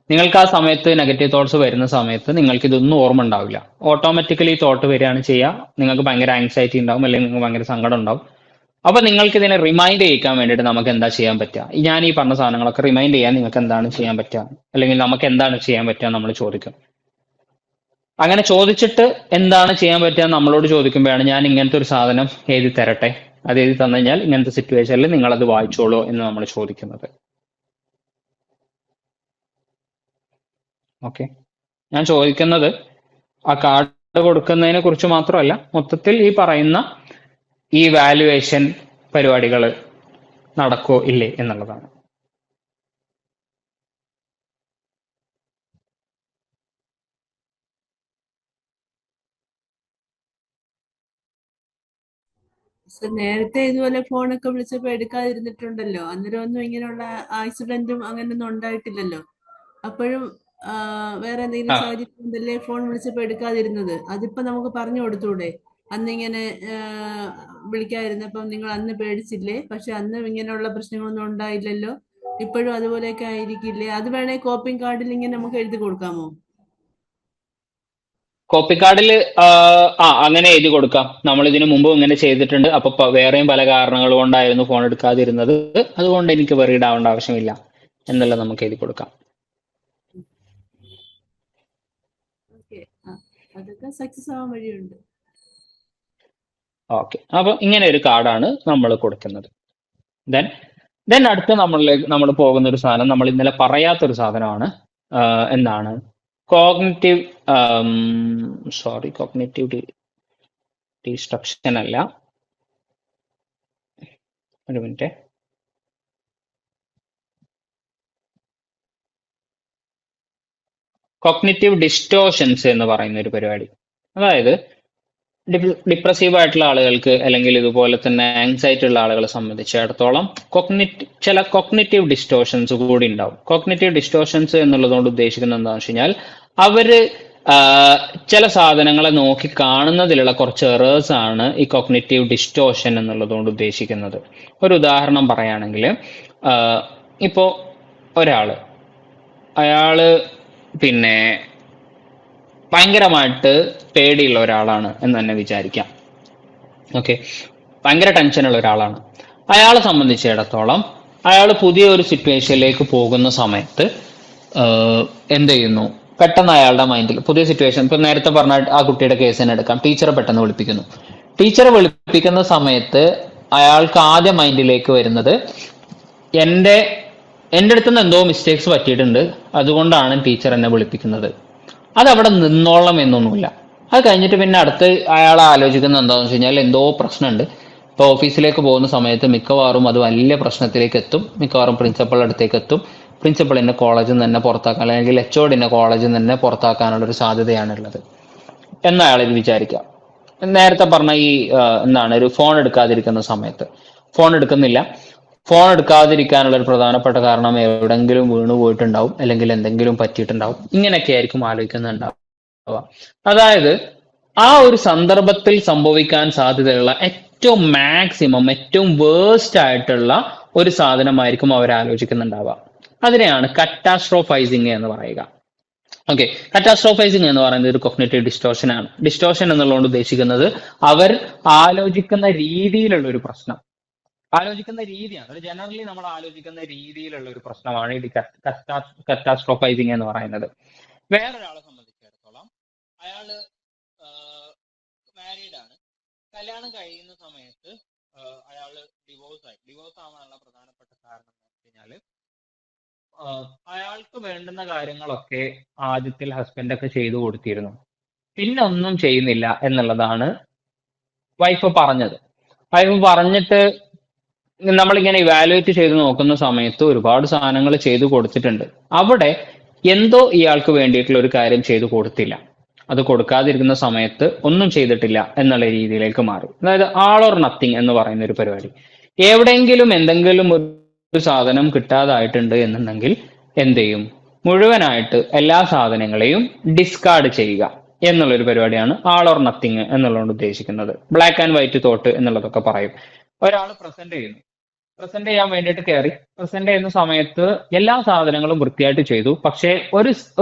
നിങ്ങൾക്ക് ആ സമയത്ത് നെഗറ്റീവ് തോട്ട്സ് വരുന്ന സമയത്ത് നിങ്ങൾക്ക് ഇതൊന്നും ഓർമ്മ ഉണ്ടാവില്ല, ഓട്ടോമാറ്റിക്കലി തോട്ട് വരികയാണ് ചെയ്യുക, നിങ്ങൾക്ക് ഭയങ്കര ആങ്സൈറ്റി ഉണ്ടാവും, അല്ലെങ്കിൽ നിങ്ങൾക്ക് ഭയങ്കര സങ്കടം ഉണ്ടാവും. അപ്പൊ നിങ്ങൾക്ക് ഇതിനെ റിമൈൻഡ് ചെയ്യിക്കാൻ വേണ്ടിയിട്ട് നമുക്ക് എന്താ ചെയ്യാൻ പറ്റുക? ഞാൻ ഈ പറഞ്ഞ സാധനങ്ങളൊക്കെ റിമൈൻഡ് ചെയ്യാൻ നിങ്ങൾക്ക് എന്താണ് ചെയ്യാൻ പറ്റുക, അല്ലെങ്കിൽ നമുക്ക് എന്താണ് ചെയ്യാൻ പറ്റുക നമ്മൾ ചോദിക്കും. അങ്ങനെ ചോദിച്ചിട്ട് എന്താണ് ചെയ്യാൻ പറ്റുക നമ്മളോട് ചോദിക്കുമ്പോഴാണ് ഞാൻ ഇങ്ങനത്തെ ഒരു സാധനം എഴുതി തരട്ടെ, അത് എഴുതി തന്നു കഴിഞ്ഞാൽ ഇങ്ങനത്തെ സിറ്റുവേഷനിൽ നിങ്ങൾ അത് വായിച്ചോളൂ എന്ന് നമ്മൾ ചോദിക്കുന്നത്. ഓക്കെ, ഞാൻ ചോദിക്കുന്നത് ആ കാർഡ് കൊടുക്കുന്നതിനെ കുറിച്ച് മാത്രമല്ല, മൊത്തത്തിൽ ഈ പറയുന്ന ഈ വാല്യുവേഷൻ പരിപാടികൾ നടക്കോ ഇല്ലേ എന്നുള്ളതാണ്. സർ നേരത്തെ ഇതുപോലെ ഫോണൊക്കെ വിളിച്ചപ്പോ എടുക്കാതിരുന്നിട്ടുണ്ടല്ലോ, അന്നേരം ഒന്നും ഇങ്ങനെയുള്ള ആക്സിഡന്റും അങ്ങനെയൊന്നും ഉണ്ടായിട്ടില്ലല്ലോ. അപ്പോഴും വേറെ എന്തെങ്കിലും ആ സാഹചര്യം ഉണ്ടല്ലേ ഫോൺ വിളിച്ചപ്പോ എടുക്കാതിരുന്നത്? അതിപ്പോ നമുക്ക് പറഞ്ഞു കൊടുത്തൂടെ? അന്നിങ്ങനെ വിളിക്കാതിരുന്നപ്പം നിങ്ങൾ അന്ന് പേടിച്ചില്ലേ? പക്ഷെ അന്ന് ഇങ്ങനെയുള്ള പ്രശ്നങ്ങളൊന്നും ഉണ്ടായില്ലല്ലോ. ഇപ്പോഴും അതുപോലെയൊക്കെ ആയിരിക്കില്ലേ? അത് വേണേ കോപ്പിംഗ് കാർഡിൽ ഇങ്ങനെ നമുക്ക് എഴുതി കൊടുക്കാമോ? കോപ്പി കാർഡിൽ അങ്ങനെ എഴുതി കൊടുക്കാം. നമ്മൾ ഇതിനു മുമ്പ് ഇങ്ങനെ ചെയ്തിട്ടുണ്ട്, അപ്പൊ വേറെയും പല കാരണങ്ങൾ കൊണ്ടായിരുന്നു ഫോൺ എടുക്കാതിരുന്നത്, അതുകൊണ്ട് എനിക്ക് വെറീഡ് ആവേണ്ട ആവശ്യമില്ല എന്നുള്ളത് നമുക്ക് എഴുതി കൊടുക്കാം. ഓക്കെ, അതൊക്കെ സക്സസ് ആവാൻ വഴിയുണ്ട്. ഓക്കെ, അപ്പൊ ഇങ്ങനെ ഒരു കാർഡാണ് നമ്മൾ കൊടുക്കുന്നത്. ദെൻ അടുത്ത് നമ്മൾ പോകുന്ന ഒരു സാധനം, നമ്മൾ ഇന്നലെ പറയാത്തൊരു സാധനമാണ്. എന്താണ് കോഗ്നിറ്റീവ് കോഗ്നിറ്റീവ് ഡിസ്ട്രക്ഷൻ അല്ല, ഒരു മിനിറ്റ്. കോഗ്നിറ്റീവ് ഡിസ്റ്റോഷൻസ് എന്ന് പറയുന്ന ഒരു പരിപാടി. അതായത് ഡിപ്രസീവ് ആയിട്ടുള്ള ആളുകൾക്ക് അല്ലെങ്കിൽ ഇതുപോലെ തന്നെ ആങ്സൈറ്റി ഉള്ള ആളുകളെ സംബന്ധിച്ചിടത്തോളം ചില കോഗ്നിറ്റീവ് ഡിസ്റ്റോഷൻസ് കൂടി ഉണ്ടാവും. കോഗ്നിറ്റീവ് ഡിസ്റ്റോഷൻസ് എന്നുള്ളതുകൊണ്ട് ഉദ്ദേശിക്കുന്നത് എന്താണെന്ന് വെച്ച് കഴിഞ്ഞാൽ അവര് ചില സാധനങ്ങളെ നോക്കി കാണുന്നതിലുള്ള കുറച്ച് എറേഴ്സ് ആണ് ഈ കോഗ്നിറ്റീവ് ഡിസ്റ്റോഷൻ എന്നുള്ളതുകൊണ്ട് ഉദ്ദേശിക്കുന്നത്. ഒരു ഉദാഹരണം പറയുകയാണെങ്കിൽ, ഇപ്പോ അയാള് പിന്നെ ഭയങ്കരമായിട്ട് പേടിയുള്ള ഒരാളാണ് എന്ന് തന്നെ വിചാരിക്കാം. ഓക്കെ, ഭയങ്കര ടെൻഷനുള്ള ഒരാളാണ്. അയാളെ സംബന്ധിച്ചിടത്തോളം അയാൾ പുതിയ ഒരു സിറ്റുവേഷനിലേക്ക് പോകുന്ന സമയത്ത് എന്ത് ചെയ്യുന്നു, പെട്ടെന്ന് അയാളുടെ മൈൻഡിൽ പുതിയ സിറ്റുവേഷൻ, ഇപ്പൊ നേരത്തെ പറഞ്ഞ ആ കുട്ടിയുടെ കേസ് തന്നെ എടുക്കാം. ടീച്ചറെ പെട്ടെന്ന് വിളിപ്പിക്കുന്നു. ടീച്ചറെ വിളിപ്പിക്കുന്ന സമയത്ത് അയാൾക്ക് ആദ്യം മൈൻഡിലേക്ക് വരുന്നത് എൻ്റെ അടുത്ത് നിന്ന് എന്തോ മിസ്റ്റേക്സ് പറ്റിയിട്ടുണ്ട്, അതുകൊണ്ടാണ് ടീച്ചർ എന്നെ വിളിപ്പിക്കുന്നത്. അതവിടെ നിന്നോളം എന്നൊന്നുമില്ല. അത് കഴിഞ്ഞിട്ട് പിന്നെ അടുത്ത് അയാൾ ആലോചിക്കുന്നത് എന്താണെന്ന് വെച്ച് കഴിഞ്ഞാൽ എന്തോ പ്രശ്നമുണ്ട്. ഇപ്പോൾ ഓഫീസിലേക്ക് പോകുന്ന സമയത്ത് മിക്കവാറും അത് വലിയ പ്രശ്നത്തിലേക്ക് എത്തും. മിക്കവാറും പ്രിൻസിപ്പളുടെ അടുത്തേക്ക് എത്തും. പ്രിൻസിപ്പളിനെ കോളേജിൽ നിന്ന് തന്നെ പുറത്താക്കാൻ, അല്ലെങ്കിൽ HODനെ കോളേജിൽ നിന്ന് തന്നെ പുറത്താക്കാനുള്ള ഒരു സാധ്യതയാണുള്ളത് എന്ന് അയാൾ ഇത് വിചാരിക്കാം. നേരത്തെ പറഞ്ഞ ഈ ഒരു ഫോൺ എടുക്കാതിരിക്കുന്ന സമയത്ത് ഫോൺ എടുക്കുന്നില്ല. ഫോൺ എടുക്കാതിരിക്കാനുള്ള ഒരു പ്രധാനപ്പെട്ട കാരണം എവിടെങ്കിലും വീണു പോയിട്ടുണ്ടാവും, അല്ലെങ്കിൽ എന്തെങ്കിലും പറ്റിയിട്ടുണ്ടാവും. ഇങ്ങനെയൊക്കെ ആയിരിക്കും ആലോചിക്കുന്നുണ്ടാവുക. അതായത് ആ ഒരു സന്ദർഭത്തിൽ സംഭവിക്കാൻ സാധ്യതയുള്ള ഏറ്റവും മാക്സിമം, ഏറ്റവും വേഴ്സ്റ്റ് ആയിട്ടുള്ള ഒരു സാധനമായിരിക്കും അവർ ആലോചിക്കുന്നുണ്ടാവുക. അതിനെയാണ് കറ്റാസ്ട്രോഫൈസിങ് എന്ന് പറയുക. ഓക്കെ, കറ്റാസ്ട്രോഫൈസിങ് എന്ന് പറയുന്നത് ഒരു കോഗ്നിറ്റീവ് ഡിസ്റ്റോഷൻ ആണ്. ഡിസ്റ്റോഷൻ എന്നുള്ളതുകൊണ്ട് ഉദ്ദേശിക്കുന്നത് അവർ ആലോചിക്കുന്ന രീതിയിലുള്ള ഒരു പ്രശ്നം, ആലോചിക്കുന്ന രീതിയാണ്. ഒരു ജനറലി നമ്മൾ ആലോചിക്കുന്ന രീതിയിലുള്ള ഒരു പ്രശ്നമാണ് ഈ കറ്റാസ്ട്രോഫൈസിങ് എന്ന് പറയുന്നത്. വേറൊരാളെ സംബന്ധിച്ചിടത്തോളം അയാള് മാരീഡ് ആണ്. കല്യാണം കഴിയുന്ന സമയത്ത് അയാള് ഡിവോഴ്സ് ആവാനുള്ള പ്രധാനപ്പെട്ട കാരണം എന്ന് വെച്ച് കഴിഞ്ഞാല് അയാൾക്ക് വേണ്ടുന്ന കാര്യങ്ങളൊക്കെ ആദ്യത്തിൽ ഹസ്ബൻഡൊക്കെ ചെയ്തു കൊടുത്തിരുന്നു, പിന്നെ ഒന്നും ചെയ്യുന്നില്ല എന്നുള്ളതാണ് വൈഫ് പറഞ്ഞത്. വൈഫ് പറഞ്ഞിട്ട് നമ്മളിങ്ങനെ ഇവാലുവേറ്റ് ചെയ്ത് നോക്കുന്ന സമയത്ത് ഒരുപാട് സാധനങ്ങൾ ചെയ്തു കൊടുത്തിട്ടുണ്ട്. അവിടെ എന്തോ ഇയാൾക്ക് വേണ്ടിയിട്ടുള്ള ഒരു കാര്യം ചെയ്തു കൊടുത്തില്ല. അത് കൊടുക്കാതിരിക്കുന്ന സമയത്ത് ഒന്നും ചെയ്തിട്ടില്ല എന്നുള്ള രീതിയിലേക്ക് മാറി. അതായത് ആൾ ഓർ നത്തിങ് എന്ന് പറയുന്ന ഒരു പരിപാടി. എവിടെയെങ്കിലും എന്തെങ്കിലും ഒരു സാധനം കിട്ടാതായിട്ടുണ്ട് എന്നുണ്ടെങ്കിൽ എന്ത് ചെയ്യും, മുഴുവനായിട്ട് എല്ലാ സാധനങ്ങളെയും ഡിസ്കാർഡ് ചെയ്യുക എന്നുള്ളൊരു പരിപാടിയാണ് ആൾ ഓർ നത്തിങ് എന്നുള്ളതുകൊണ്ട് ഉദ്ദേശിക്കുന്നത്. ബ്ലാക്ക് ആൻഡ് വൈറ്റ് തോട്ട് എന്നുള്ളതൊക്കെ പറയും. ഒരാൾ പ്രസന്റ് ചെയ്യാൻ വേണ്ടിയിട്ട് കയറി. പ്രസന്റ് ചെയ്യുന്ന സമയത്ത് എല്ലാ സാധനങ്ങളും വൃത്തിയായിട്ട് ചെയ്തു. പക്ഷേ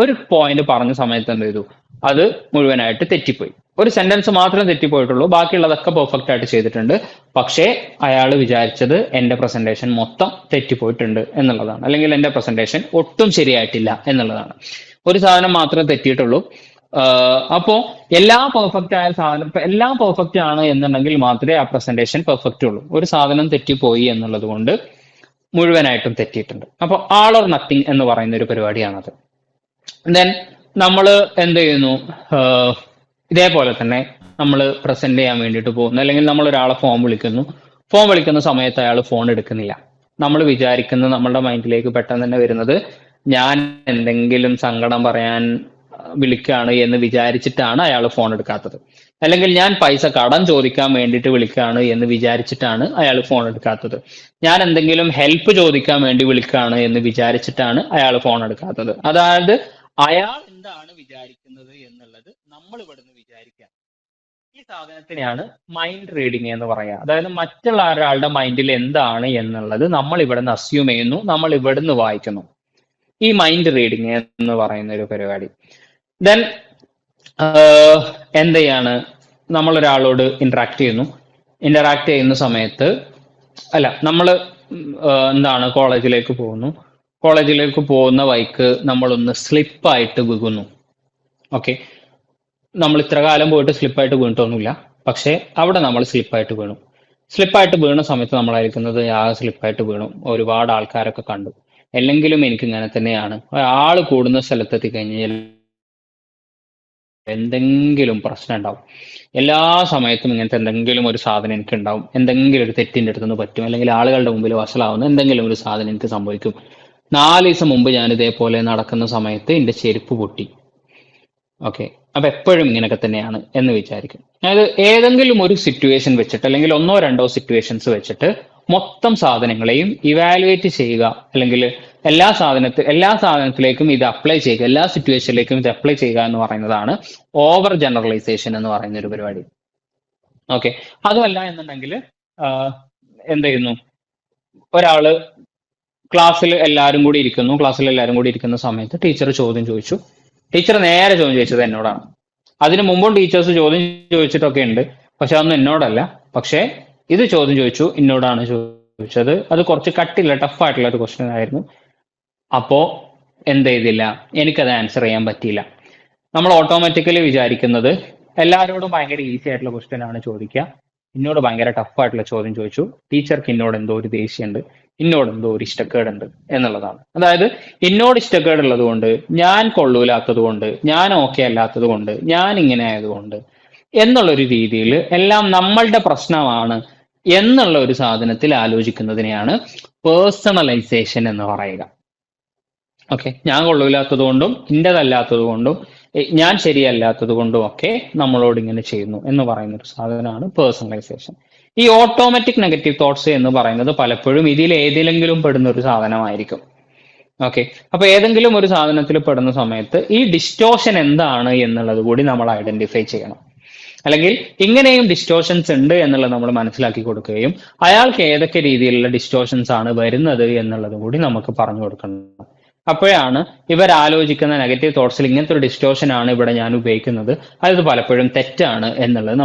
ഒരു പോയിന്റ് പറഞ്ഞ സമയത്ത് എന്ത് ചെയ്തു, അത് മുഴുവനായിട്ട് തെറ്റിപ്പോയി. ഒരു സെന്റൻസ് മാത്രം തെറ്റിപ്പോയിട്ടുള്ളൂ, ബാക്കിയുള്ളതൊക്കെ പെർഫെക്റ്റ് ആയിട്ട് ചെയ്തിട്ടുണ്ട്. പക്ഷേ അയാൾ വിചാരിച്ചത് എന്റെ പ്രസന്റേഷൻ മൊത്തം തെറ്റിപ്പോയിട്ടുണ്ട് എന്നുള്ളതാണ്, അല്ലെങ്കിൽ എന്റെ പ്രസന്റേഷൻ ഒട്ടും ശരിയായിട്ടില്ല എന്നുള്ളതാണ്. ഒരു സാധനം മാത്രമേ തെറ്റിയിട്ടുള്ളൂ. അപ്പോ എല്ലാം പെർഫെക്റ്റ് ആയ സാധനം, എല്ലാം പെർഫെക്റ്റ് ആണ് എന്നുണ്ടെങ്കിൽ മാത്രമേ ആ പ്രസന്റേഷൻ പെർഫെക്റ്റ് ഉള്ളൂ. ഒരു സാധനം തെറ്റിപ്പോയി എന്നുള്ളത് കൊണ്ട് മുഴുവനായിട്ടും തെറ്റിയിട്ടുണ്ട്. അപ്പൊ ആൾ ഓർ നത്തിങ് എന്ന് പറയുന്ന ഒരു പരിപാടിയാണത്. ദെൻ നമ്മൾ എന്ത് ചെയ്യുന്നു, ഇതേപോലെ തന്നെ നമ്മൾ പ്രസന്റ് ചെയ്യാൻ വേണ്ടിയിട്ട് പോകുന്നു, അല്ലെങ്കിൽ നമ്മൾ ഒരാളെ ഫോൺ വിളിക്കുന്ന സമയത്ത് അയാൾ ഫോൺ എടുക്കുന്നില്ല. നമ്മൾ വിചാരിക്കുന്ന, നമ്മളുടെ മൈൻഡിലേക്ക് പെട്ടെന്ന് തന്നെ വരുന്നത് ഞാൻ എന്തെങ്കിലും സങ്കടം പറയാൻ വിളിക്കുകയാണ് എന്ന് വിചാരിച്ചിട്ടാണ് അയാൾ ഫോൺ എടുക്കാത്തത്, അല്ലെങ്കിൽ ഞാൻ പൈസ കടം ചോദിക്കാൻ വേണ്ടിയിട്ട് വിളിക്കുകയാണ് എന്ന് വിചാരിച്ചിട്ടാണ് അയാൾ ഫോൺ എടുക്കാത്തത്, ഞാൻ എന്തെങ്കിലും ഹെൽപ്പ് ചോദിക്കാൻ വേണ്ടി വിളിക്കുകയാണ് എന്ന് വിചാരിച്ചിട്ടാണ് അയാൾ ഫോൺ എടുക്കാത്തത്. അതായത് അയാൾ എന്താണ് വിചാരിക്കുന്നത് എന്നുള്ളത് നമ്മൾ ഇവിടുന്ന് വിചാരിക്കുക. ഈ സാധനത്തിനെയാണ് മൈൻഡ് റീഡിങ് എന്ന് പറയുക. അതായത് മറ്റുള്ള ഒരാളുടെ മൈൻഡിൽ എന്താണ് എന്നുള്ളത് നമ്മൾ ഇവിടുന്ന് അസ്യൂം ചെയ്യുന്നു, നമ്മൾ ഇവിടുന്ന് വായിക്കുന്നു. ഈ മൈൻഡ് റീഡിങ് എന്ന് പറയുന്ന ഒരു പരിപാടി. ദെൻ എന്ത് ചെയ്യാണ്, നമ്മൾ ഒരാളോട് ഇന്ററാക്ട് ചെയ്യുന്ന സമയത്ത്, അല്ല നമ്മൾ എന്താണ് കോളേജിലേക്ക് പോകുന്ന വഴിക്ക് നമ്മളൊന്ന് സ്ലിപ്പായിട്ട് വീകുന്നു. ഓക്കെ, നമ്മൾ ഇത്ര കാലം പോയിട്ട് സ്ലിപ്പായിട്ട് വീണിട്ടൊന്നുമില്ല, പക്ഷെ അവിടെ നമ്മൾ സ്ലിപ്പായിട്ട് വീണ സമയത്ത് നമ്മളായിരിക്കുന്നത് സ്ലിപ്പായിട്ട് വീണു, ഒരുപാട് ആൾക്കാരൊക്കെ കണ്ടു, അല്ലെങ്കിലും എനിക്ക് ഇങ്ങനെ തന്നെയാണ്. ആള് കൂടുന്ന സ്ഥലത്തെത്തി കഴിഞ്ഞാൽ എന്തെങ്കിലും പ്രശ്നം ഉണ്ടാവും. എല്ലാ സമയത്തും ഇങ്ങനത്തെ എന്തെങ്കിലും ഒരു സാധനം എനിക്ക് ഉണ്ടാവും, എന്തെങ്കിലും ഒരു തെറ്റിന്റെ അടുത്തുനിന്ന് പറ്റും, അല്ലെങ്കിൽ ആളുകളുടെ മുമ്പിൽ വഷളാവുന്ന എന്തെങ്കിലും ഒരു സാധനം എനിക്ക് സംഭവിക്കും. 4 ദിവസം മുമ്പ് ഞാൻ ഇതേപോലെ നടക്കുന്ന സമയത്ത് എന്റെ ചെരുപ്പ് പൊട്ടി. ഓക്കെ, അപ്പൊ എപ്പോഴും ഇങ്ങനെയൊക്കെ തന്നെയാണ് എന്ന് വിചാരിക്കും. അതായത് ഏതെങ്കിലും ഒരു സിറ്റുവേഷൻ വെച്ചിട്ട്, അല്ലെങ്കിൽ 1 or 2 സിറ്റുവേഷൻസ് വെച്ചിട്ട് മൊത്തം സാധനങ്ങളെയും ഇവാലുവേറ്റ് ചെയ്യുക, അല്ലെങ്കിൽ എല്ലാ സാധനത്തിലേക്കും ഇത് അപ്ലൈ ചെയ്യുക, എല്ലാ സിറ്റുവേഷനിലേക്കും ഇത് അപ്ലൈ ചെയ്യുക എന്ന് പറയുന്നതാണ് ഓവർ ജനറലൈസേഷൻ എന്ന് പറയുന്ന ഒരു പരിപാടി. ഓക്കെ, അതുമല്ല എന്നുണ്ടെങ്കിൽ എന്ത് ചെയ്യുന്നു, ഒരാള് ക്ലാസ്സിൽ എല്ലാവരും കൂടി ഇരിക്കുന്ന സമയത്ത് ടീച്ചർ നേരെ ചോദ്യം ചോദിച്ചത് എന്നോടാണ്. അതിനു മുമ്പും ടീച്ചേഴ്സ് ചോദ്യം ചോദിച്ചിട്ടൊക്കെ ഉണ്ട്, പക്ഷെ അതൊന്നും എന്നോടല്ല. പക്ഷേ ഇത് ചോദ്യം ചോദിച്ചു, എന്നോടാണ് ചോദിച്ചത്. അത് കുറച്ച് കട്ടില്ല, ടഫായിട്ടുള്ള ഒരു ക്വസ്റ്റ്യൻ ആയിരുന്നു. അപ്പോ എന്ത് ചെയ്തില്ല, എനിക്കത് ആൻസർ ചെയ്യാൻ പറ്റിയില്ല. നമ്മൾ ഓട്ടോമാറ്റിക്കലി വിചാരിക്കുന്നത് എല്ലാവരോടും ഭയങ്കര ഈസി ആയിട്ടുള്ള ക്വസ്റ്റ്യൻ ആണ് ചോദിക്കുക, എന്നോട് ഭയങ്കര ടഫായിട്ടുള്ള ചോദ്യം ചോദിച്ചു, ടീച്ചർക്ക് എന്നോട് എന്തോ ഒരു ദേഷ്യമുണ്ട്, എന്നോട് എന്തോ ഒരു ഇഷ്ടക്കേടുണ്ട് എന്നുള്ളതാണ്. അതായത് എന്നോട് ഇഷ്ടക്കേടുള്ളത് കൊണ്ട്, ഞാൻ കൊള്ളൂലാത്തത് കൊണ്ട്, ഞാൻ ഓക്കെ അല്ലാത്തത് കൊണ്ട്, ഞാൻ ഇങ്ങനെ ആയതുകൊണ്ട് എന്നുള്ളൊരു രീതിയിൽ എല്ലാം നമ്മളുടെ പ്രശ്നമാണ് എന്നുള്ള ഒരു സാധനത്തിൽ ആലോചിക്കുന്നതിനെയാണ് പേഴ്സണലൈസേഷൻ എന്ന് പറയുക. ഓക്കെ, ഞാൻ കൊള്ളൂലാത്തത് കൊണ്ടും ഇന്റേതല്ലാത്തത് കൊണ്ടും ഞാൻ ശരിയല്ലാത്തത് കൊണ്ടും ഒക്കെ നമ്മളോട് ഇങ്ങനെ ചെയ്യുന്നു എന്ന് പറയുന്ന ഒരു സാധനമാണ് പേഴ്സണലൈസേഷൻ. ഈ ഓട്ടോമാറ്റിക് നെഗറ്റീവ് തോട്ട്സ് എന്ന് പറയുന്നത് പലപ്പോഴും ഇതിൽ ഏതിലെങ്കിലും പെടുന്ന ഒരു സാധനമായിരിക്കും. ഓക്കെ, അപ്പൊ ഏതെങ്കിലും ഒരു സാധനത്തിൽ പെടുന്ന സമയത്ത് ഈ ഡിസ്റ്റോഷൻ എന്താണ് എന്നുള്ളത് കൂടി നമ്മൾ ഐഡന്റിഫൈ ചെയ്യണം, അല്ലെങ്കിൽ ഇങ്ങനെയും ഡിസ്റ്റോഷൻസ് ഉണ്ട് എന്നുള്ളത് നമ്മൾ മനസ്സിലാക്കി കൊടുക്കുകയും അയാൾക്ക് ഏതൊക്കെ രീതിയിലുള്ള ഡിസ്റ്റോഷൻസ് ആണ് വരുന്നത് എന്നുള്ളത് കൂടി നമുക്ക് പറഞ്ഞു കൊടുക്കണം. അപ്പോഴാണ് ഇവർ ആലോചിക്കുന്ന നെഗറ്റീവ് തോട്ട്സിൽ ഇങ്ങനത്തെ ഒരു ഡിസ്റ്റോഷൻ ആണ് ഇവിടെ ഞാൻ ഉപയോഗിക്കുന്നത്, അത് പലപ്പോഴും തെറ്റാണ് എന്നുള്ളത്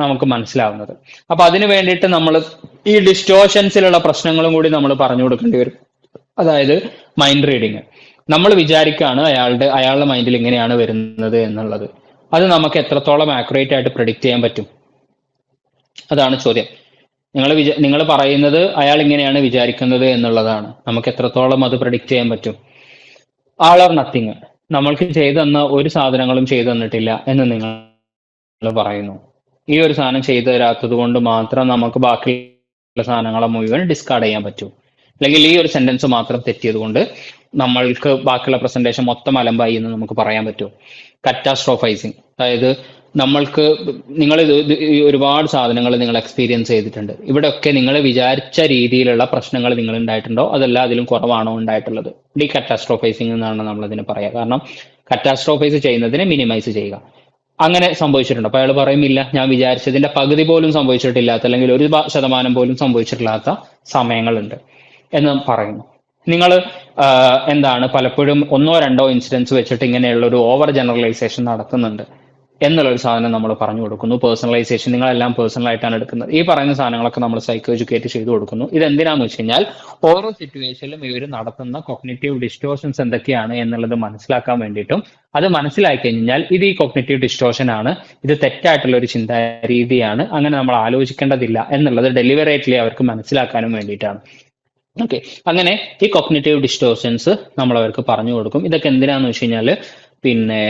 നമുക്ക് മനസ്സിലാവുന്നത്. അപ്പൊ അതിനു വേണ്ടിയിട്ട് നമ്മൾ ഈ ഡിസ്റ്റോഷൻസിലുള്ള പ്രശ്നങ്ങളും കൂടി നമ്മൾ പറഞ്ഞു കൊടുക്കേണ്ടി വരും. അതായത് മൈൻഡ് റീഡിങ്, നമ്മൾ വിചാരിക്കുകയാണ് അയാളുടെ മൈൻഡിൽ ഇങ്ങനെയാണ് വരുന്നത് എന്നുള്ളത്, അത് നമുക്ക് എത്രത്തോളം ആക്യുറേറ്റ് ആയിട്ട് പ്രെഡിക്റ്റ് ചെയ്യാൻ പറ്റും? അതാണ് ചോദ്യം. നിങ്ങൾ പറയുന്നത് അയാൾ ഇങ്ങനെയാണ് വിചാരിക്കുന്നത് എന്നുള്ളതാണ്, നമുക്ക് എത്രത്തോളം അത് പ്രെഡിക്റ്റ് ചെയ്യാൻ പറ്റും? ആൾ ഓർ നത്തിങ്, നമ്മൾക്ക് ചെയ്തു തന്ന ഒരു സാധനങ്ങളും ചെയ്തു തന്നിട്ടില്ല എന്ന് നിങ്ങൾ പറയുന്നു. ഈ ഒരു സാധനം ചെയ്തു തരാത്തത് കൊണ്ട് മാത്രം നമുക്ക് ബാക്കിയുള്ള സാധനങ്ങളെ മുഴുവൻ ഡിസ്കാർഡ് ചെയ്യാൻ പറ്റും, അല്ലെങ്കിൽ ഈ ഒരു സെന്റൻസ് മാത്രം തെറ്റിയത് കൊണ്ട് നമ്മൾക്ക് ബാക്കിയുള്ള പ്രസന്റേഷൻ മൊത്തം അലമ്പായി എന്ന് നമുക്ക് പറയാൻ പറ്റും. കറ്റാസ്ട്രോഫൈസിങ്, അതായത് നിങ്ങൾ ഒരുപാട് സാധനങ്ങൾ നിങ്ങൾ എക്സ്പീരിയൻസ് ചെയ്തിട്ടുണ്ട്, ഇവിടെയൊക്കെ നിങ്ങൾ വിചാരിച്ച രീതിയിലുള്ള പ്രശ്നങ്ങൾ നിങ്ങൾ ഉണ്ടായിട്ടുണ്ടോ, അതല്ല അതിലും കുറവാണോ ഉണ്ടായിട്ടുള്ളത്? ഡി കറ്റാസ്ട്രോഫൈസിങ് എന്നാണ് നമ്മൾ അതിന് പറയുക. കാരണം കറ്റാസ്ട്രോഫൈസ് ചെയ്യുന്നതിനെ മിനിമൈസ് ചെയ്യുക. അങ്ങനെ സംഭവിച്ചിട്ടുണ്ട്. അപ്പൊ അയാൾ പറയുമില്ല, ഞാൻ വിചാരിച്ചതിന്റെ പകുതി പോലും സംഭവിച്ചിട്ടില്ലാത്ത, അല്ലെങ്കിൽ 1% പോലും സംഭവിച്ചിട്ടില്ലാത്ത സമയങ്ങളുണ്ട് എന്ന് പറയുന്നു. നിങ്ങൾ എന്താണ് പലപ്പോഴും 1 or 2 ഇൻസിഡൻസ് വെച്ചിട്ട് ഇങ്ങനെയുള്ള ഒരു ഓവർ ജനറലൈസേഷൻ നടത്തുന്നുണ്ട്. എന്നുള്ളൊരു സാധനം നമ്മൾ പറഞ്ഞു കൊടുക്കുന്നു. പേഴ്സണലൈസേഷൻ, നിങ്ങളെല്ലാം പേഴ്സണൽ ആയിട്ടാണ് എടുക്കുന്നത്. ഈ പറയുന്ന സാധനങ്ങളൊക്കെ നമ്മൾ സൈക്കോ എഡ്യൂക്കേറ്റ് ചെയ്തു കൊടുക്കുന്നു. ഇത് എന്തിനാന്ന് വെച്ച് കഴിഞ്ഞാൽ ഓരോ സിറ്റുവേഷനിലും ഇവർ നടത്തുന്ന കോഗ്നിറ്റീവ് ഡിസ്റ്റോർഷൻസ് എന്തൊക്കെയാണ് എന്നുള്ളത് മനസ്സിലാക്കാൻ വേണ്ടിയിട്ടും, അത് മനസ്സിലാക്കി കഴിഞ്ഞാൽ ഇത് ഈ കോഗ്നിറ്റീവ് ഡിസ്റ്റോർഷൻ ആണ്, ഇത് തെറ്റായിട്ടുള്ള ഒരു ചിന്താ രീതിയാണ്, അങ്ങനെ നമ്മൾ ആലോചിക്കേണ്ടതില്ല എന്നുള്ളത് ഡെലിവറേറ്റ്ലി അവർക്ക് മനസ്സിലാക്കാനും വേണ്ടിയിട്ടാണ്. ഓക്കെ, അങ്ങനെ ഈ കോഗ്നിറ്റീവ് ഡിസ്റ്റോർഷൻസ് നമ്മൾ അവർക്ക് പറഞ്ഞു കൊടുക്കും. ഇതൊക്കെ എന്തിനാന്ന് വെച്ച് കഴിഞ്ഞാൽ പിന്നെ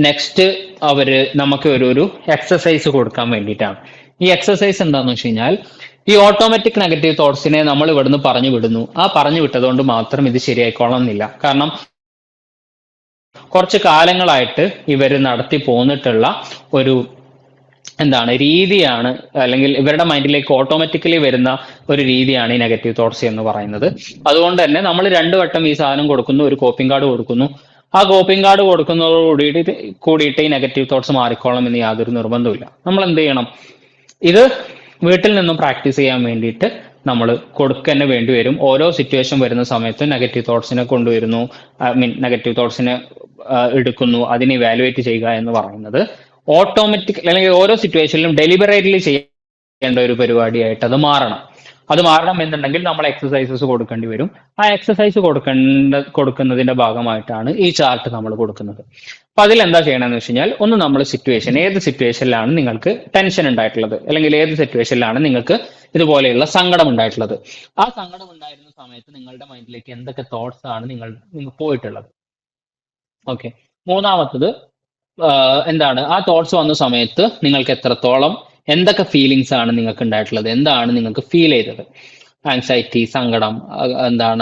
നെക്സ്റ്റ് അവര് നമുക്ക് ഒരു എക്സസൈസ് കൊടുക്കാൻ വേണ്ടിയിട്ടാണ്. ഈ എക്സസൈസ് എന്താന്ന് വെച്ച് കഴിഞ്ഞാൽ ഈ ഓട്ടോമാറ്റിക് നെഗറ്റീവ് തോട്ട്സിനെ നമ്മൾ ഇവിടുന്ന് പറഞ്ഞു വിടുന്നു. ആ പറഞ്ഞു വിട്ടതുകൊണ്ട് മാത്രം ഇത് ശരിയായിക്കോളണമെന്നില്ല. കാരണം കുറച്ച് കാലങ്ങളായിട്ട് ഇവർ നടത്തി പോന്നിട്ടുള്ള ഒരു രീതിയാണ്, അല്ലെങ്കിൽ ഇവരുടെ മൈൻഡിലേക്ക് ഓട്ടോമാറ്റിക്കലി വരുന്ന ഒരു രീതിയാണ് ഈ നെഗറ്റീവ് തോട്ട്സ് എന്ന് പറയുന്നത്. അതുകൊണ്ട് തന്നെ നമ്മൾ 2 വട്ടം ഈ സാധനം കൊടുക്കുന്നു, ഒരു കോപ്പിംഗ് കാർഡ് കൊടുക്കുന്നു. ആ കോപ്പിംഗ് കാർഡ് കൊടുക്കുന്നതോട് കൂടിയിട്ട് ഈ നെഗറ്റീവ് തോട്ട്സ് മാറിക്കോളണം എന്ന് യാതൊരു നിർബന്ധമില്ല. നമ്മൾ എന്ത് ചെയ്യണം, ഇത് വീട്ടിൽ നിന്നും പ്രാക്ടീസ് ചെയ്യാൻ വേണ്ടിയിട്ട് നമ്മൾ കൊടുക്കന്നെ വേണ്ടി വരും. ഓരോ സിറ്റുവേഷൻ വരുന്ന സമയത്ത് നെഗറ്റീവ് തോട്ട്സിനെ കൊണ്ടുവരുന്നു, നെഗറ്റീവ് തോട്ട്സിനെ എടുക്കുന്നു, അതിനെ ഇവാലുവേറ്റ് ചെയ്യുക എന്ന് പറയുന്നത് ഓട്ടോമാറ്റിക്, അല്ലെങ്കിൽ ഓരോ സിറ്റുവേഷനിലും ഡെലിബറേറ്റ്ലി ചെയ്യേണ്ട ഒരു പരിപാടിയായിട്ട് അത് മാറണം. അത് മാറണം എന്നുണ്ടെങ്കിൽ നമ്മൾ എക്സസൈസസ് കൊടുക്കേണ്ടി വരും. ആ എക്സസൈസ് കൊടുക്കുന്നതിന്റെ ഭാഗമായിട്ടാണ് ഈ ചാർട്ട് നമ്മൾ കൊടുക്കുന്നത്. അപ്പൊ അതിൽ എന്താ ചെയ്യണമെന്ന് വെച്ച് കഴിഞ്ഞാൽ, ഒന്ന് നമ്മൾ സിറ്റുവേഷൻ, ഏത് സിറ്റുവേഷനിലാണ് നിങ്ങൾക്ക് ടെൻഷൻ ഉണ്ടായിട്ടുള്ളത്, അല്ലെങ്കിൽ ഏത് സിറ്റുവേഷനിലാണ് നിങ്ങൾക്ക് ഇതുപോലെയുള്ള സങ്കടം ഉണ്ടായിട്ടുള്ളത്, ആ സങ്കടം ഉണ്ടായിരുന്ന സമയത്ത് നിങ്ങളുടെ മൈൻഡിലേക്ക് എന്തൊക്കെ തോട്ട്സ് ആണ് നിങ്ങൾ പോയിട്ടുള്ളത്. ഓക്കെ, മൂന്നാമത്തത് ആ തോട്ട്സ് വന്ന സമയത്ത് നിങ്ങൾക്ക് എത്രത്തോളം എന്തൊക്കെ ഫീലിങ്സ് ആണ് നിങ്ങൾക്ക് ഉണ്ടായിട്ടുള്ളത്, എന്താണ് നിങ്ങൾക്ക് ഫീൽ ചെയ്തത്, ആൻസൈറ്റി, സങ്കടം,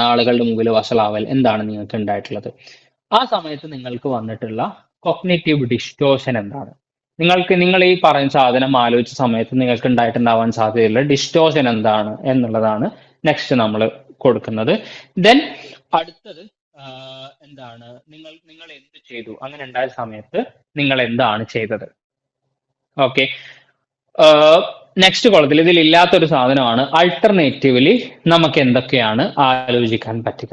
ആളുകളുടെ മുമ്പിൽ വഷളാവൽ, എന്താണ് നിങ്ങൾക്ക് ഉണ്ടായിട്ടുള്ളത്. ആ സമയത്ത് നിങ്ങൾക്ക് വന്നിട്ടുള്ള കോഗ്നിറ്റീവ് ഡിസ്റ്റോർഷൻ എന്താണ്, നിങ്ങൾ ഈ പറയുന്ന സാധനം ആലോചിച്ച സമയത്ത് നിങ്ങൾക്ക് ഉണ്ടായിട്ടുണ്ടാവാൻ സാധ്യതയുള്ള ഡിസ്റ്റോർഷൻ എന്താണ് എന്നുള്ളതാണ് നെക്സ്റ്റ് നമ്മൾ കൊടുക്കുന്നത്. ദെൻ അടുത്തത് നിങ്ങൾ എന്ത് ചെയ്തു, അങ്ങനെ ഉണ്ടായ സമയത്ത് നിങ്ങൾ എന്താണ് ചെയ്തത്. ഓക്കെ, നെക്സ്റ്റ് കോളത്തിൽ ഇതിൽ ഇല്ലാത്തൊരു സാധനമാണ് ആൾട്ടർനേറ്റീവ്ലി നമുക്ക് എന്തൊക്കെയാണ് ആലോചിക്കാൻ പറ്റുക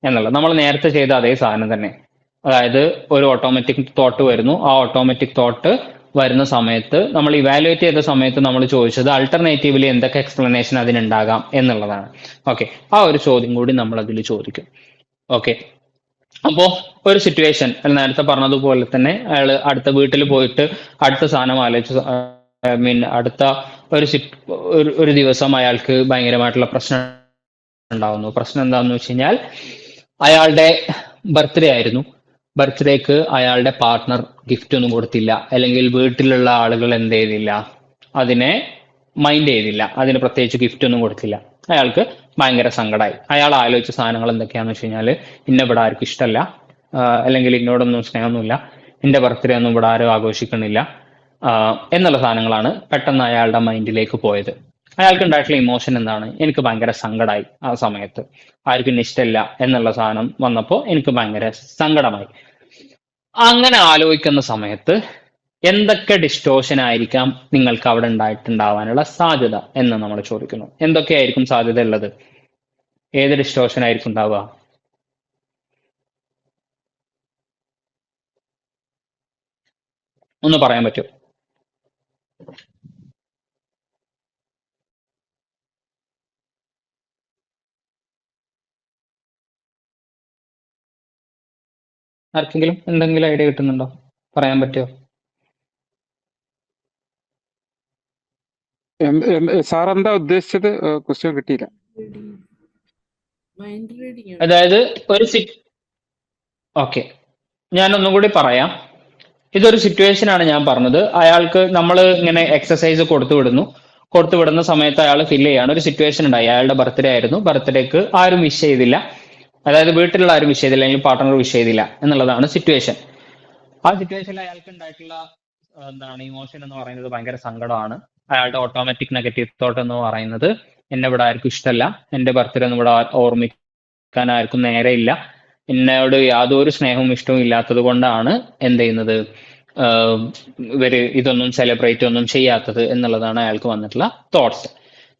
എന്നുള്ളത്. നമ്മൾ നേരത്തെ ചെയ്ത അതേ സാധനം തന്നെ. അതായത് ഒരു ഓട്ടോമാറ്റിക് തോട്ട് വരുന്നു, ആ ഓട്ടോമാറ്റിക് തോട്ട് വരുന്ന സമയത്ത് നമ്മൾ ഇവാലുവേറ്റ് ചെയ്ത സമയത്ത് നമ്മൾ ചോദിച്ചത് ആൾട്ടർനേറ്റീവ്ലി എന്തൊക്കെ എക്സ്പ്ലനേഷൻ അതിനുണ്ടാകാം എന്നുള്ളതാണ്. ഓക്കെ, ആ ഒരു ചോദ്യം കൂടി നമ്മൾ അതിൽ ചോദിക്കും. ഓക്കെ, അപ്പോ ഒരു സിറ്റുവേഷൻ നേരത്തെ പറഞ്ഞതുപോലെ തന്നെ അയാൾ അടുത്ത വീട്ടിൽ പോയിട്ട് അടുത്ത സാധനം ആലോചിച്ച് അടുത്ത ഒരു ദിവസം അയാൾക്ക് ഭയങ്കരമായിട്ടുള്ള പ്രശ്നം ഉണ്ടാവുന്നു. പ്രശ്നം എന്താണെന്ന് വെച്ച് കഴിഞ്ഞാൽ അയാളുടെ ബർത്ത്ഡേ ആയിരുന്നു. ബർത്ത്ഡേക്ക് അയാളുടെ പാർട്ട്ണർ ഗിഫ്റ്റ് ഒന്നും കൊടുത്തില്ല, അല്ലെങ്കിൽ വീട്ടിലുള്ള ആളുകൾ എന്ത് ചെയ്തില്ല, അതിനെ മൈൻഡ് ചെയ്തില്ല, അതിന് പ്രത്യേകിച്ച് ഗിഫ്റ്റ് ഒന്നും കൊടുത്തില്ല. അയാൾക്ക് ഭയങ്കര സങ്കടമായി. അയാൾ ആലോചിച്ച സാധനങ്ങൾ എന്തൊക്കെയാന്ന് വെച്ച് കഴിഞ്ഞാൽ, ഇന്ന ഇവിടെ ആർക്കും ഇഷ്ടമല്ല, അല്ലെങ്കിൽ എന്നോടൊന്നും സ്നേഹമൊന്നുമില്ല, എന്റെ ബർത്ത്ഡേ ഒന്നും ഇവിടെ ആരും ആഘോഷിക്കണില്ല എന്നുള്ള സാധനങ്ങളാണ് പെട്ടെന്ന് അയാളുടെ മൈൻഡിലേക്ക് പോയത്. അയാൾക്ക് ഉണ്ടായിട്ടുള്ള ഇമോഷൻ എന്താണ്, എനിക്ക് ഭയങ്കര സങ്കടമായി, ആ സമയത്ത് ആർക്കും ഇഷ്ടമില്ല എന്നുള്ള സാധനം വന്നപ്പോൾ എനിക്ക് ഭയങ്കര സങ്കടമായി. അങ്ങനെ ആലോചിക്കുന്ന സമയത്ത് എന്തൊക്കെ ഡിസ്റ്റോർഷൻ ആയിരിക്കാം നിങ്ങൾക്ക് അവിടെ ഉണ്ടായിട്ടുണ്ടാവാനുള്ള സാധ്യത എന്ന് നമ്മൾ ചോദിക്കുന്നു. എന്തൊക്കെയായിരിക്കും സാധ്യത ഉള്ളത്? ഏത് ഡിസ്റ്റോർഷൻ ആയിരിക്കും ഉണ്ടാവുക? ഒന്ന് പറയാൻ പറ്റുമോ? ആർക്കെങ്കിലും എന്തെങ്കിലും ഐഡിയ കിട്ടുന്നുണ്ടോ? പറയാൻ പറ്റുമോ? സാർ എന്താ ഉദ്ദേശിച്ചത്? ക്വസ്റ്റ്യൻ കിട്ടിയില്ല. മൈൻഡ് റീഡിങ് അതായത് ഓക്കെ, ഞാൻ ഒന്നും കൂടി പറയാം. ഇതൊരു സിറ്റുവേഷൻ ആണ് ഞാൻ പറഞ്ഞത്. അയാൾക്ക് നമ്മൾ ഇങ്ങനെ എക്സസൈസ് കൊടുത്തു വിടുന്ന സമയത്ത് അയാൾ ഫീൽ ചെയ്യാണ്. ഒരു സിറ്റുവേഷൻ ഉണ്ടായി, അയാളുടെ ബർത്ത്ഡേ ആയിരുന്നു. ബർത്ത്ഡേക്ക് ആരും വിഷ് ചെയ്തില്ല, അതായത് വീട്ടിലുള്ള ആരും വിഷ് ചെയ്തില്ല, അല്ലെങ്കിൽ പാർട്ട്ണർ വിഷ് ചെയ്തില്ല എന്നുള്ളതാണ് സിറ്റുവേഷൻ. ആ സിറ്റുവേഷനിൽ അയാൾക്ക് ഉണ്ടായിട്ടുള്ള ഇമോഷൻ എന്ന് പറയുന്നത് ഭയങ്കര സങ്കടമാണ്. അയാളുടെ ഓട്ടോമാറ്റിക് നെഗറ്റീവ് തോട്ട് എന്ന് പറയുന്നത്, എന്നെ ഇവിടെ ആർക്കും ഇഷ്ടമല്ല, എന്റെ ബർത്ത്ഡേ ഒന്നും ഇവിടെ ഓർമ്മിക്കാൻ ആർക്കും നേരെയില്ല, എന്നോട് യാതൊരു സ്നേഹവും ഇഷ്ടവും ഇല്ലാത്തത് കൊണ്ടാണ് എന്ത് ചെയ്യുന്നത്, ഇവര് ഇതൊന്നും സെലിബ്രേറ്റ് ഒന്നും ചെയ്യാത്തത് എന്നുള്ളതാണ് അയാൾക്ക് വന്നിട്ടുള്ള തോട്ട്സ്.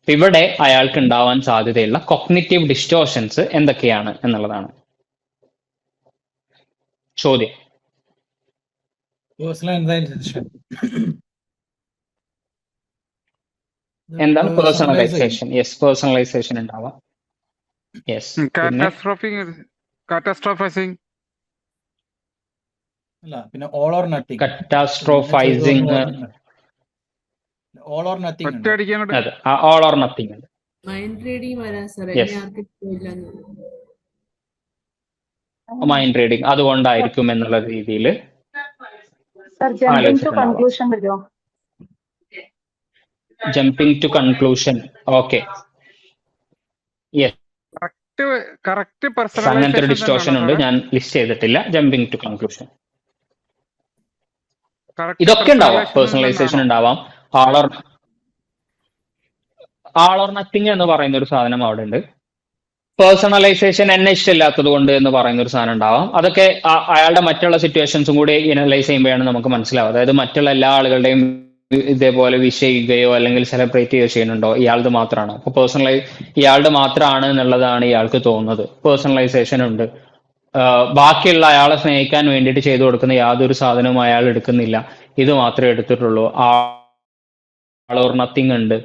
ഇവിടെ അയാൾക്ക് ഉണ്ടാവാൻ സാധ്യതയുള്ള കോഗ്നിറ്റീവ് ഡിസ്റ്റോർഷൻസ് എന്തൊക്കെയാണ് എന്നുള്ളതാണ് ചോദ്യം. പേഴ്സണലൈസേഷൻ എന്താണ് പേഴ്സണലൈസ് ചെയ്യും. പേഴ്സണലൈസേഷൻ? യെസ്, പേഴ്സണലൈസേഷൻ ഉണ്ടാവാം. യെസ്. പിന്നെ കാറ്റാസ്ട്രോഫൈസിങ് അല്ല, പിന്നെ all or nothing. Catastrophising, all or nothing ഉണ്ട്. ഒറ്റയടിക്ക് അങ്ങോട്ട് അതെ, ഓൾ ഓർ നത്തിങ് ഉണ്ട്. മൈൻഡ് റീഡിങ് വരാൻ സാറേ, യെസ്, ഇനി ആർക്കും ഇല്ലെന്ന്. മൈൻഡ് റീഡിങ് അതുകൊണ്ടായിരിക്കും എന്നുള്ള രീതിയിൽ സർ ജമ്പിങ് ടു ആലോചിച്ചിട്ടുണ്ടാവാം. കൺക്ലൂഷൻ വരുമോ? Jumping to conclusion. Okay, yes, correct അങ്ങനത്തെ ഒരു പേഴ്സണലൈസേഷൻ ഡിസ്റ്റോഷൻ ഉണ്ട്, തന്നെയാണോ ഞാൻ ലിസ്റ്റ് ചെയ്തിട്ടില്ല. ജമ്പിങ് ടു കൺക്ലൂഷൻ കറക്റ്റ് ഇതൊക്കെ ഉണ്ടാവാം. പേഴ്സണലൈസേഷൻ പേഴ്സണലൈസേഷൻ ഉണ്ടാവാം. ആൾ ഓർ നത്തിങ് എന്ന് പറയുന്ന ഒരു സാധനം അവിടെ ഉണ്ട്. പേഴ്സണലൈസേഷൻ എന്നെ ഇഷ്ടമില്ലാത്തത് കൊണ്ട് എന്ന് പറയുന്ന ഒരു സാധനം ഉണ്ടാവാം. അതൊക്കെ അയാളുടെ മറ്റുള്ള സിറ്റുവേഷൻസും കൂടി അനലൈസ് ചെയ്യുമ്പോഴാണ് നമുക്ക് മനസ്സിലാവുക. അതായത് മറ്റുള്ള എല്ലാ ആളുകളുടെയും ഇതേപോലെ വിഷ് ചെയ്യുകയോ അല്ലെങ്കിൽ സെലിബ്രേറ്റ് ചെയ്യുകയോ ചെയ്യുന്നുണ്ടോ, ഇയാളത് മാത്രമാണ്. അപ്പൊ ഇയാളുടെ മാത്രമാണ് എന്നുള്ളതാണ് ഇയാൾക്ക് തോന്നുന്നത്. പേഴ്സണലൈസേഷൻ ഉണ്ട്. ബാക്കിയുള്ള അയാളെ സ്നേഹിക്കാൻ വേണ്ടിയിട്ട് ചെയ്തു കൊടുക്കുന്ന യാതൊരു സാധനവും അയാൾ എടുക്കുന്നില്ല, ഇത് മാത്രമേ എടുത്തിട്ടുള്ളൂ. ആൾ ഓർ നത്തിങ് ഉണ്ട്.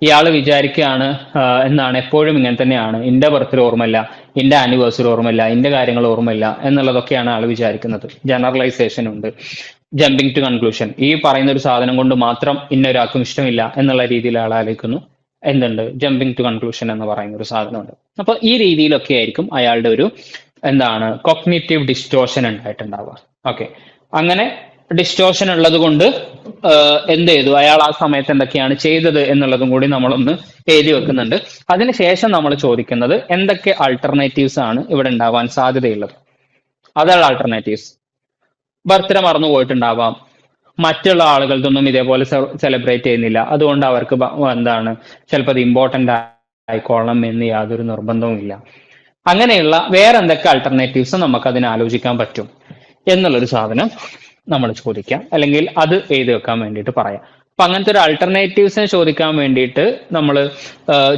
ഇയാൾ വിചാരിക്കുകയാണ് എന്നാണ്, എപ്പോഴും ഇങ്ങനെ തന്നെയാണ്, എന്റെ ബർത്ത്ഡേ ഓർമ്മയില്ല, എന്റെ ആനിവേഴ്സറി ഓർമ്മയില്ല, എന്റെ കാര്യങ്ങൾ ഓർമ്മയില്ല എന്നുള്ളതൊക്കെയാണ് ആൾ വിചാരിക്കുന്നത്. ജനറലൈസേഷൻ ഉണ്ട്. ജമ്പിങ് ടു കൺക്ലൂഷൻ, ഈ പറയുന്ന ഒരു സാധനം കൊണ്ട് മാത്രം ഇന്നൊരാൾക്കും ഇഷ്ടമില്ല എന്നുള്ള രീതിയിൽ ആൾ ആലോചിക്കുന്നു. എന്തുണ്ട്? ജമ്പിങ് ടു കൺക്ലൂഷൻ എന്ന് പറയുന്ന ഒരു സാധനമുണ്ട്. അപ്പൊ ഈ രീതിയിലൊക്കെ ആയിരിക്കും അയാളുടെ ഒരു കോഗ്നിറ്റീവ് ഡിസ്റ്റോഷൻ ഉണ്ടായിട്ടുണ്ടാവുക. ഓക്കെ, അങ്ങനെ ഡിസ്റ്റോഷൻ ഉള്ളത് കൊണ്ട് എന്ത് ചെയ്തു അയാൾ ആ സമയത്ത് എന്തൊക്കെയാണ് ചെയ്തത് എന്നുള്ളതും കൂടി നമ്മളൊന്ന് എഴുതി വെക്കുന്നുണ്ട്. അതിനുശേഷം നമ്മൾ ചോദിക്കുന്നത് എന്തൊക്കെ ആൾട്ടർനേറ്റീവ്സ് ആണ് ഇവിടെ ഉണ്ടാവാൻ സാധ്യതയുള്ളത്. അതാണ് ആൾട്ടർനേറ്റീവ്സ്. ബർത്ത്ഡേ മറന്നു പോയിട്ടുണ്ടാവാം, മറ്റുള്ള ആളുകൾക്കൊന്നും ഇതേപോലെ സെലിബ്രേറ്റ് ചെയ്യുന്നില്ല, അതുകൊണ്ട് അവർക്ക് ചിലപ്പോൾ അത് ഇമ്പോർട്ടൻ്റ് ആയിക്കോളണം എന്ന് യാതൊരു നിർബന്ധവും ഇല്ല. അങ്ങനെയുള്ള വേറെ എന്തൊക്കെ ആൾട്ടർനേറ്റീവ്സ് നമുക്ക് അതിന് ആലോചിക്കാൻ പറ്റും എന്നുള്ളൊരു സാധനം നമ്മൾ ചോദിക്കാം, അല്ലെങ്കിൽ അത് എഴുതി വെക്കാൻ വേണ്ടിയിട്ട് പറയാം. അപ്പൊ അങ്ങനത്തെ ഒരു ആൾട്ടർനേറ്റീവ്സിനെ ചോദിക്കാൻ വേണ്ടിയിട്ട് നമ്മൾ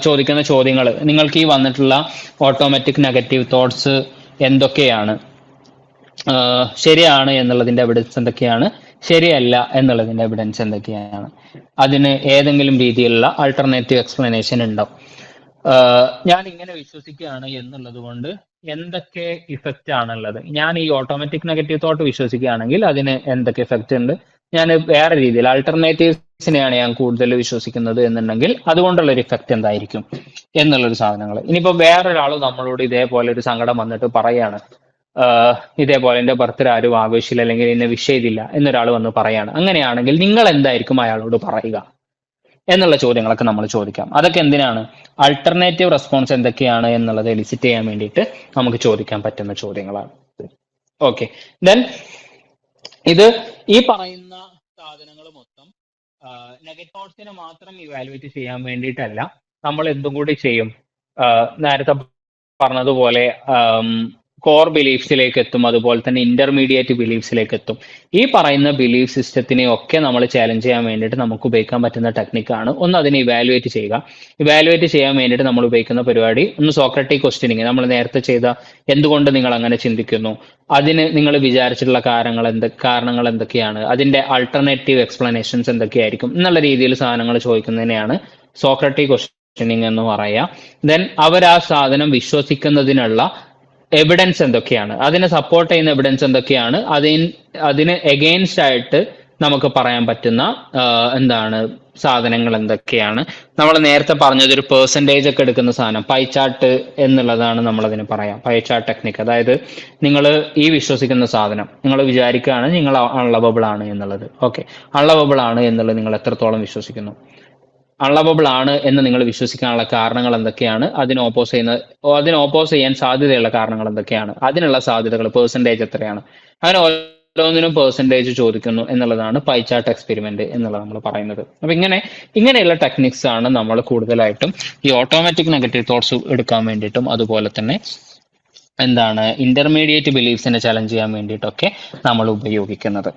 ചോദിക്കുന്ന ചോദ്യങ്ങൾ, നിങ്ങൾക്ക് ഈ വന്നിട്ടുള്ള ഓട്ടോമാറ്റിക് നെഗറ്റീവ് തോട്ട്സ് എന്തൊക്കെയാണ്, ശരിയാണ് എന്നുള്ളതിന്റെ എവിഡൻസ് എന്തൊക്കെയാണ്, ശരിയല്ല എന്നുള്ളതിന്റെ എവിഡൻസ് എന്തൊക്കെയാണ്, അതിന് ഏതെങ്കിലും രീതിയിലുള്ള ആൾട്ടർനേറ്റീവ് എക്സ്പ്ലനേഷൻ ഉണ്ടോ, ഞാൻ ഇങ്ങനെ വിശ്വസിക്കുകയാണ് എന്നുള്ളത് കൊണ്ട് എന്തൊക്കെ ഇഫക്റ്റ് ആണുള്ളത്, ഞാൻ ഈ ഓട്ടോമാറ്റിക് നെഗറ്റീവ് തോട്ട് വിശ്വസിക്കുകയാണെങ്കിൽ അതിന് എന്തൊക്കെ ഇഫക്റ്റ് ഉണ്ട്, ഞാൻ വേറെ രീതിയിൽ ആൾട്ടർനേറ്റീവ്സിനെയാണ് ഞാൻ കൂടുതൽ വിശ്വസിക്കുന്നത് എന്നുണ്ടെങ്കിൽ അതുകൊണ്ടുള്ള ഒരു ഇഫക്റ്റ് എന്തായിരിക്കും എന്നുള്ളൊരു സാധനങ്ങൾ. ഇനിയിപ്പോ വേറൊരാൾ നമ്മളോട് ഇതേപോലെ ഒരു സങ്കടം വന്നിട്ട് പറയാണ്, ഇതേപോലെ എന്റെ ബർത്ത്ഡേ ആരും ആഘോഷിച്ചില്ല അല്ലെങ്കിൽ എന്നെ വിഷ് ചെയ്തില്ല എന്നൊരാൾ വന്ന് പറയാണ്, അങ്ങനെയാണെങ്കിൽ നിങ്ങൾ എന്തായിരിക്കും അയാളോട് പറയുക എന്നുള്ള ചോദ്യങ്ങളൊക്കെ നമ്മൾ ചോദിക്കാം. അതൊക്കെ എന്തിനാണ്? ആൾട്ടർനേറ്റീവ് റെസ്പോൺസ് എന്തൊക്കെയാണ് എന്നുള്ളത് എലിസിറ്റ് ചെയ്യാൻ വേണ്ടിയിട്ട് നമുക്ക് ചോദിക്കാൻ പറ്റുന്ന ചോദ്യങ്ങളാണ്. ഓക്കെ, ദെൻ ഇത് ഈ പറയുന്ന സാധനങ്ങൾ മൊത്തം നെഗറ്റീവ് തോട്ട്സിനെ മാത്രം ഇവാലുവേറ്റ് ചെയ്യാൻ വേണ്ടിയിട്ടല്ല, നമ്മൾ എന്തും കൂടി ചെയ്യും. നേരത്തെ പറഞ്ഞതുപോലെ കോർ ബിലീഫ്സിലേക്ക് എത്തും, അതുപോലെ തന്നെ ഇന്റർമീഡിയറ്റ് ബിലീഫ്സിലേക്ക് എത്തും. ഈ പറയുന്ന ബിലീഫ് സിസ്റ്റത്തിനെ ഒക്കെ നമ്മൾ ചാലഞ്ച് ചെയ്യാൻ വേണ്ടിയിട്ട് നമുക്ക് ഉപയോഗിക്കാൻ പറ്റുന്ന ടെക്നിക്കാണ് ഒന്ന് അതിനെ ഇവാലുവേറ്റ് ചെയ്യുക. ഇവാലുവേറ്റ് ചെയ്യാൻ വേണ്ടിയിട്ട് നമ്മൾ ഉപയോഗിക്കുന്ന പരിപാടി ഒന്ന് സോക്രട്ടിക് ക്വസ്റ്റ്യനിങ്, നമ്മൾ നേരത്തെ ചെയ്ത എന്തുകൊണ്ട് നിങ്ങൾ അങ്ങനെ ചിന്തിക്കുന്നു, അതിന് നിങ്ങൾ വിചാരിച്ചിട്ടുള്ള കാരണങ്ങൾ എന്തൊക്കെയാണ്, അതിന്റെ ആൾട്ടർനേറ്റീവ് എക്സ്പ്ലനേഷൻസ് എന്തൊക്കെയായിരിക്കും എന്നുള്ള രീതിയിൽ സാധനങ്ങൾ ചോദിക്കുന്നതിനെയാണ് സോക്രട്ടിക് ക്വസ്റ്റ്യനിങ് എന്ന് പറയുക. ദെൻ അവർ ആ സാധനം വിശ്വസിക്കുന്നതിനുള്ള എവിഡൻസ് എന്തൊക്കെയാണ്, അതിനെ സപ്പോർട്ട് ചെയ്യുന്ന എവിഡൻസ് എന്തൊക്കെയാണ്, അതിന് എഗെയിൻസ്റ്റ് ആയിട്ട് നമുക്ക് പറയാൻ പറ്റുന്ന സാധനങ്ങൾ എന്തൊക്കെയാണ്. നമ്മൾ നേരത്തെ പറഞ്ഞത് ഒരു പെർസെൻറ്റേജ് ഒക്കെ എടുക്കുന്ന സാധനം പൈ ചാർട്ട് എന്നുള്ളതാണ് നമ്മളതിന് പറയാം, പൈ ചാർട്ട് ടെക്നിക്ക്. അതായത് നിങ്ങൾ ഈ വിശ്വസിക്കുന്ന സാധനം നിങ്ങൾ വിചാരിക്കുകയാണ് നിങ്ങൾ അൺലവബിൾ ആണ് എന്നുള്ളത്. ഓക്കെ, അൺലവബിൾ ആണ് എന്നുള്ളത് നിങ്ങൾ എത്രത്തോളം വിശ്വസിക്കുന്നു, അൺലവബിൾ ആണ് എന്ന് നിങ്ങൾ വിശ്വസിക്കാനുള്ള കാരണങ്ങൾ എന്തൊക്കെയാണ്, അതിന് ഓപ്പോസ് ചെയ്യാൻ സാധ്യതയുള്ള കാരണങ്ങൾ എന്തൊക്കെയാണ്, അതിനുള്ള സാധ്യതകൾ പെർസെൻറ്റേജ് എത്രയാണ്, അങ്ങനെ ഓരോന്നിനും പെർസെൻറ്റേജ് ചോദിക്കുന്നു എന്നുള്ളതാണ് പൈ ചാർട്ട് എക്സ്പെരിമെന്റ് എന്നുള്ളത് നമ്മൾ പറയുന്നത്. അപ്പൊ ഇങ്ങനെയുള്ള ടെക്നിക്സ് ആണ് നമ്മൾ കൂടുതലായിട്ടും ഈ ഓട്ടോമാറ്റിക് നെഗറ്റീവ് തോട്ട്സ് എടുക്കാൻ വേണ്ടിയിട്ടും അതുപോലെ തന്നെ ഇന്റർമീഡിയറ്റ് ബിലീഫ്സിനെ ചലഞ്ച് ചെയ്യാൻ വേണ്ടിയിട്ടൊക്കെ നമ്മൾ ഉപയോഗിക്കുന്നത്.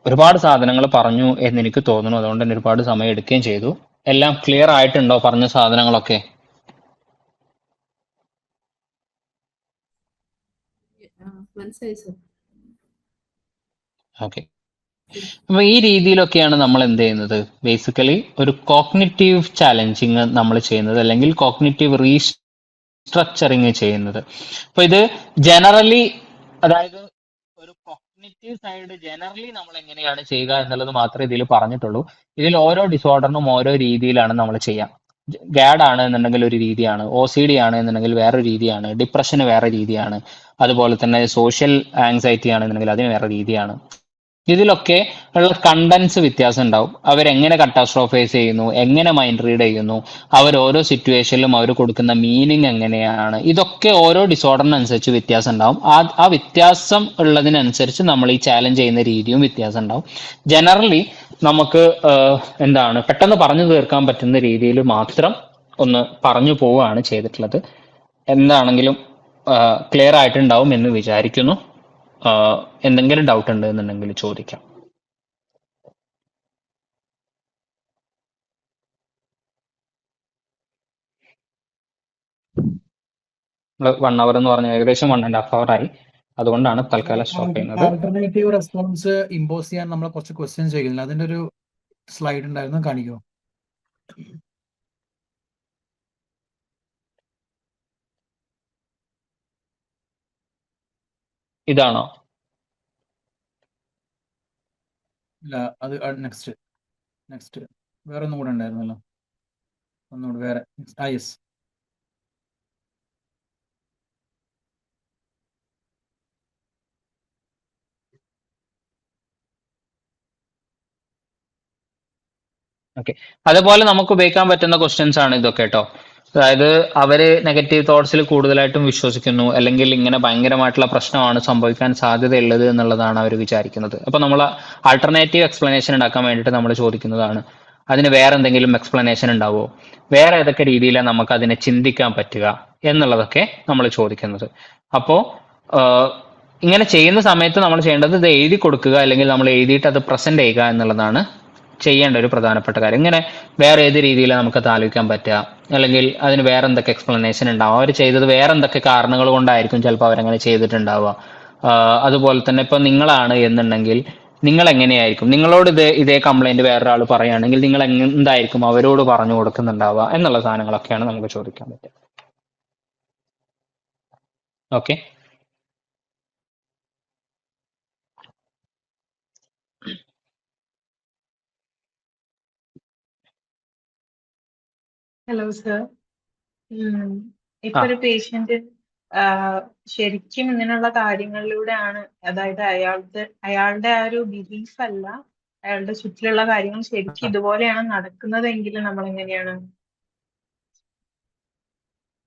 ഒരുപാട് സാധനങ്ങൾ പറഞ്ഞു എന്ന് എനിക്ക് തോന്നുന്നു, അതുകൊണ്ട് തന്നെ ഒരുപാട് സമയം എടുക്കുകയും ചെയ്തു. എല്ലാം ക്ലിയർ ആയിട്ടുണ്ടോ പറഞ്ഞ സാധനങ്ങളൊക്കെ? മനസ്സിലായി സർ. ഓക്കെ. അപ്പൊ ഈ രീതിയിലൊക്കെയാണ് നമ്മൾ എന്ത് ചെയ്യുന്നത്, ബേസിക്കലി ഒരു കോഗ്നിറ്റീവ് ചാലഞ്ചിങ് നമ്മൾ ചെയ്യുന്നത്, അല്ലെങ്കിൽ കോഗ്നിറ്റീവ് റീസ്ട്രക്ചറിങ് ചെയ്യുന്നത്. അപ്പൊ ഇത് ജനറലി, അതായത് ഒരു കോഗ്നിറ്റീവ് സൈഡ് ജനറലി നമ്മൾ എങ്ങനെയാണ് ചെയ്യുക എന്നുള്ളത് മാത്രമേ ഇതിൽ പറഞ്ഞിട്ടുള്ളൂ. ഇതിൽ ഓരോ ഡിസോർഡറിനും ഓരോ രീതിയിലാണ് നമ്മൾ ചെയ്യാം. ഗാഡ് ആണ് എന്നുണ്ടെങ്കിൽ ഒരു രീതിയാണ്, OCD ആണ് എന്നുണ്ടെങ്കിൽ വേറെ രീതിയാണ്, ഡിപ്രഷന് വേറെ രീതിയാണ്, അതുപോലെ തന്നെ സോഷ്യൽ ആങ്സൈറ്റി ആണെന്നുണ്ടെങ്കിൽ അതിന് വേറെ രീതിയാണ്. ഇതിലൊക്കെ ഉള്ള കണ്ടന്റ്സ് വ്യത്യാസം ഉണ്ടാവും. അവരെങ്ങനെ കട്ടാസ്ട്രോഫൈസ് ചെയ്യുന്നു, എങ്ങനെ മൈൻഡ് റീഡ് ചെയ്യുന്നു, അവർ ഓരോ സിറ്റുവേഷനിലും അവർ കൊടുക്കുന്ന മീനിങ് എങ്ങനെയാണ്, ഇതൊക്കെ ഓരോ ഡിസോർഡറിനനുസരിച്ച് വ്യത്യാസം ഉണ്ടാവും. ആ വ്യത്യാസം ഉള്ളതിനനുസരിച്ച് നമ്മൾ ഈ ചാലഞ്ച് ചെയ്യുന്ന രീതിയും വ്യത്യാസം ഉണ്ടാവും. ജനറലി നമുക്ക് എന്താണ് പെട്ടെന്ന് പറഞ്ഞു തീർക്കാൻ പറ്റുന്ന രീതിയിൽ മാത്രം ഒന്ന് പറഞ്ഞു പോവുകയാണ് ചെയ്തിട്ടുള്ളത്. എന്താണെങ്കിലും ക്ലിയർ ആയിട്ടുണ്ടാവും എന്ന് വിചാരിക്കുന്നു. എന്തെങ്കിലും ഡൗട്ട് ഉണ്ട് എന്നുണ്ടെങ്കിൽ ചോദിക്കാം. നമ്മൾ 1 hour എന്ന് പറഞ്ഞ ഏകദേശം 1.5 hour ആയി. അതുകൊണ്ടാണ് തൽക്കാലം സ്റ്റോപ്പ് ചെയ്യുന്നത്. ആൾട്ടർനേറ്റീവ് റെസ്പോൺസ് ഇമ്പോസ് ചെയ്യാൻ നമ്മൾ കുറച്ച് ക്വസ്റ്റ്യൻസ് ചെയ്യുന്നില്ല. അതിന്റെ ഒരു സ്ലൈഡ് ഉണ്ടായിരുന്നു, കാണിക്കുമോ? ഇതാണോ? ഇല്ല, അത് നെക്സ്റ്റ് വേറെ ഒന്നും കൂടെ ഉണ്ടായിരുന്നല്ലോ, ഒന്നുകൂടെ വേറെ. യെസ്. ഓക്കെ. അതുപോലെ നമുക്ക് ഉപയോഗിക്കാൻ പറ്റുന്ന ക്വസ്റ്റ്യൻസ് ആണ് ഇതൊക്കെ കേട്ടോ. അതായത് അവര് നെഗറ്റീവ് തോട്ട്സിൽ കൂടുതലായിട്ടും വിശ്വസിക്കുന്നു, അല്ലെങ്കിൽ ഇങ്ങനെ ഭയങ്കരമായിട്ടുള്ള പ്രശ്നമാണ് സംഭവിക്കാൻ സാധ്യതയുള്ളത് എന്നുള്ളതാണ് അവർ വിചാരിക്കുന്നത്. അപ്പൊ നമ്മൾ ആൾട്ടർനേറ്റീവ് എക്സ്പ്ലനേഷൻ ഉണ്ടാക്കാൻ വേണ്ടിയിട്ട് നമ്മൾ ചോദിക്കുന്നതാണ്, അതിന് വേറെ എന്തെങ്കിലും എക്സ്പ്ലനേഷൻ ഉണ്ടാവുമോ, വേറെ ഏതൊക്കെ രീതിയിലാണ് നമുക്ക് അതിനെ ചിന്തിക്കാൻ പറ്റുക എന്നുള്ളതൊക്കെ നമ്മൾ ചോദിക്കുന്നത്. അപ്പോൾ ഇങ്ങനെ ചെയ്യുന്ന സമയത്ത് നമ്മൾ ചെയ്യേണ്ടത് ഇത് എഴുതി കൊടുക്കുക, അല്ലെങ്കിൽ നമ്മൾ എഴുതിയിട്ട് അത് പ്രസന്റ് ചെയ്യുക എന്നുള്ളതാണ് ചെയ്യേണ്ട ഒരു പ്രധാനപ്പെട്ട കാര്യം. ഇങ്ങനെ വേറെ ഏത് രീതിയിലാണ് നമുക്ക് ആലോചിക്കാൻ പറ്റുക, അല്ലെങ്കിൽ അതിന് വേറെ എന്തൊക്കെ എക്സ്പ്ലനേഷൻ ഉണ്ടാവും, അവർ ചെയ്തത് വേറെ എന്തൊക്കെ കാരണങ്ങൾ കൊണ്ടായിരിക്കും ചിലപ്പോൾ അവരങ്ങനെ ചെയ്തിട്ടുണ്ടാവുക. അതുപോലെ തന്നെ ഇപ്പൊ നിങ്ങളാണ് എന്നുണ്ടെങ്കിൽ നിങ്ങൾ എങ്ങനെയായിരിക്കും, നിങ്ങളോട് ഇതേ കംപ്ലൈന്റ് വേറൊരാൾ പറയുകയാണെങ്കിൽ നിങ്ങൾ എന്തായിരിക്കും അവരോട് പറഞ്ഞു കൊടുക്കുന്നുണ്ടാവുക എന്നുള്ള സാധനങ്ങളൊക്കെയാണ് നമുക്ക് ചോദിക്കാൻ പറ്റുക. ഓക്കെ. Hello sir. ഇപ്പൊ ഒരു പേഷ്യന്റ് ശരിക്കും ഇങ്ങനെയുള്ള കാര്യങ്ങളിലൂടെയാണ്, അതായത് അയാളുടെ ആ ഒരു ബിലീഫ് അല്ല, അയാളുടെ ചുറ്റിലുള്ള കാര്യങ്ങൾ ശരിക്കും ഇതുപോലെയാണ് നടക്കുന്നതെങ്കിൽ നമ്മൾ എങ്ങനെയാണ്?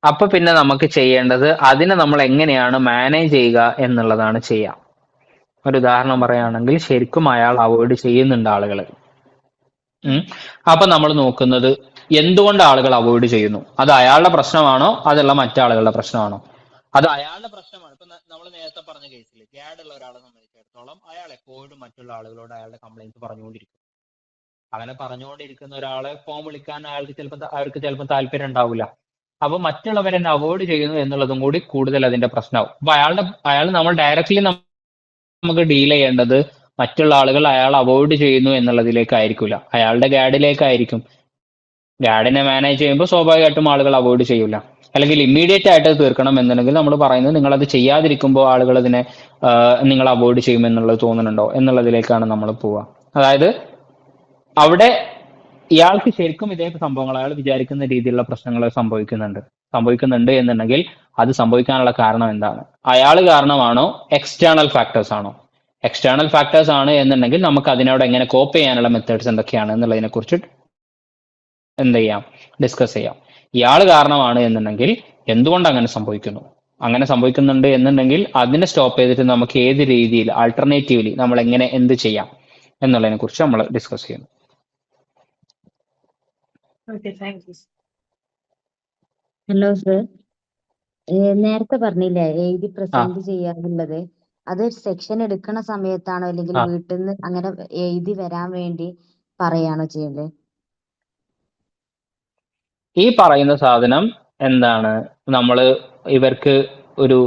അപ്പൊ പിന്നെ നമുക്ക് ചെയ്യേണ്ടത് അതിനെ നമ്മൾ എങ്ങനെയാണ് മാനേജ് ചെയ്യുക എന്നുള്ളതാണ് ചെയ്യാം. ഒരു ഉദാഹരണം പറയുകയാണെങ്കിൽ ശരിക്കും അയാൾ അവോയ്ഡ് ചെയ്യുന്നുണ്ട് ആളുകൾ. അപ്പൊ നമ്മൾ നോക്കുന്നത് എന്തുകൊണ്ട് ആളുകൾ അവോയ്ഡ് ചെയ്യുന്നു, അത് അയാളുടെ പ്രശ്നമാണോ അതല്ല മറ്റാളുകളുടെ പ്രശ്നമാണോ? അത് അയാളുടെ പ്രശ്നമാണ്. ഇപ്പൊ നമ്മൾ നേരത്തെ പറഞ്ഞ കേസിൽ ഗ്യാഡുള്ള ഒരാളെ സംബന്ധിച്ചിടത്തോളം അയാൾ എപ്പോഴും മറ്റുള്ള ആളുകളോട് അയാളുടെ കംപ്ലൈൻസ് പറഞ്ഞുകൊണ്ടിരിക്കും. അങ്ങനെ പറഞ്ഞുകൊണ്ടിരിക്കുന്ന ഒരാളെ ഫോം വിളിക്കാൻ അവർക്ക് ചിലപ്പോൾ താല്പര്യം ഉണ്ടാവില്ല. അപ്പൊ മറ്റുള്ളവരെ അവോയ്ഡ് ചെയ്യുന്നു എന്നുള്ളതും കൂടി കൂടുതൽ അതിന്റെ പ്രശ്നമാവും. അപ്പൊ അയാൾ നമ്മൾ ഡയറക്റ്റ്ലി നമുക്ക് ഡീൽ ചെയ്യേണ്ടത് മറ്റുള്ള ആളുകൾ അയാൾ അവോയ്ഡ് ചെയ്യുന്നു എന്നുള്ളതിലേക്കായിരിക്കില്ല, അയാളുടെ ഗാഡിലേക്കായിരിക്കും. ഗാഡിനെ മാനേജ് ചെയ്യുമ്പോൾ സ്വാഭാവികമായിട്ടും ആളുകൾ അവോയ്ഡ് ചെയ്യൂല. അല്ലെങ്കിൽ ഇമ്മീഡിയറ്റ് ആയിട്ട് തീർക്കണം എന്നുണ്ടെങ്കിൽ നമ്മൾ പറയുന്നത് നിങ്ങൾ അത് ചെയ്യാതിരിക്കുമ്പോൾ ആളുകൾ അതിനെ നിങ്ങൾ അവോയ്ഡ് ചെയ്യുമെന്നുള്ളത് തോന്നുന്നുണ്ടോ എന്നുള്ളതിലേക്കാണ് നമ്മൾ പോവുക. അതായത് അവിടെ ഇയാൾക്ക് ശരിക്കും ഇതേ സംഭവങ്ങൾ അയാൾ വിചാരിക്കുന്ന രീതിയിലുള്ള പ്രശ്നങ്ങൾ സംഭവിക്കുന്നുണ്ട് എന്നുണ്ടെങ്കിൽ അത് സംഭവിക്കാനുള്ള കാരണം എന്താണ്? അയാൾ കാരണമാണോ എക്സ്റ്റേണൽ ഫാക്ടേഴ്സ് ആണോ? എക്സ്റ്റേണൽ ഫാക്ടേഴ്സ് ആണ് എന്നുണ്ടെങ്കിൽ നമുക്ക് അതിനോട് എങ്ങനെ കോപ്പ് ചെയ്യാനുള്ള മെത്തേഡ്സ് എന്തൊക്കെയാണ് എന്നുള്ളതിനെ കുറിച്ച് എന്ത് ചെയ്യാം, ഡിസ്കസ് ചെയ്യാം. ഇയാൾ കാരണമാണ് എന്നുണ്ടെങ്കിൽ എന്തുകൊണ്ട് അങ്ങനെ സംഭവിക്കുന്നു, അങ്ങനെ സംഭവിക്കുന്നുണ്ട് എന്നുണ്ടെങ്കിൽ അതിനെ സ്റ്റോപ്പ് ചെയ്തിട്ട് നമുക്ക് ഏത് രീതിയിൽ ആൾട്ടർനേറ്റീവ്ലി നമ്മൾ എങ്ങനെ എന്ത് ചെയ്യാം എന്നുള്ളതിനെ കുറിച്ച് നമ്മൾ ഡിസ്കസ് ചെയ്യുന്നു. ഹലോ സർ, നേരത്തെ പറഞ്ഞില്ലേ എഴുതി പ്രസന്റ് ചെയ്യാന്നുള്ളത്, അത് സെക്ഷൻ എടുക്കണ സമയത്താണോ അല്ലെങ്കിൽ വീട്ടിൽ നിന്ന് അങ്ങനെ എഴുതി വരാൻ വേണ്ടി പറയാണോ ചെയ്യേണ്ടത്? ഈ പറയുന്ന സാധനം എന്താണ്, നമ്മള് ഇവർക്ക് ഒരു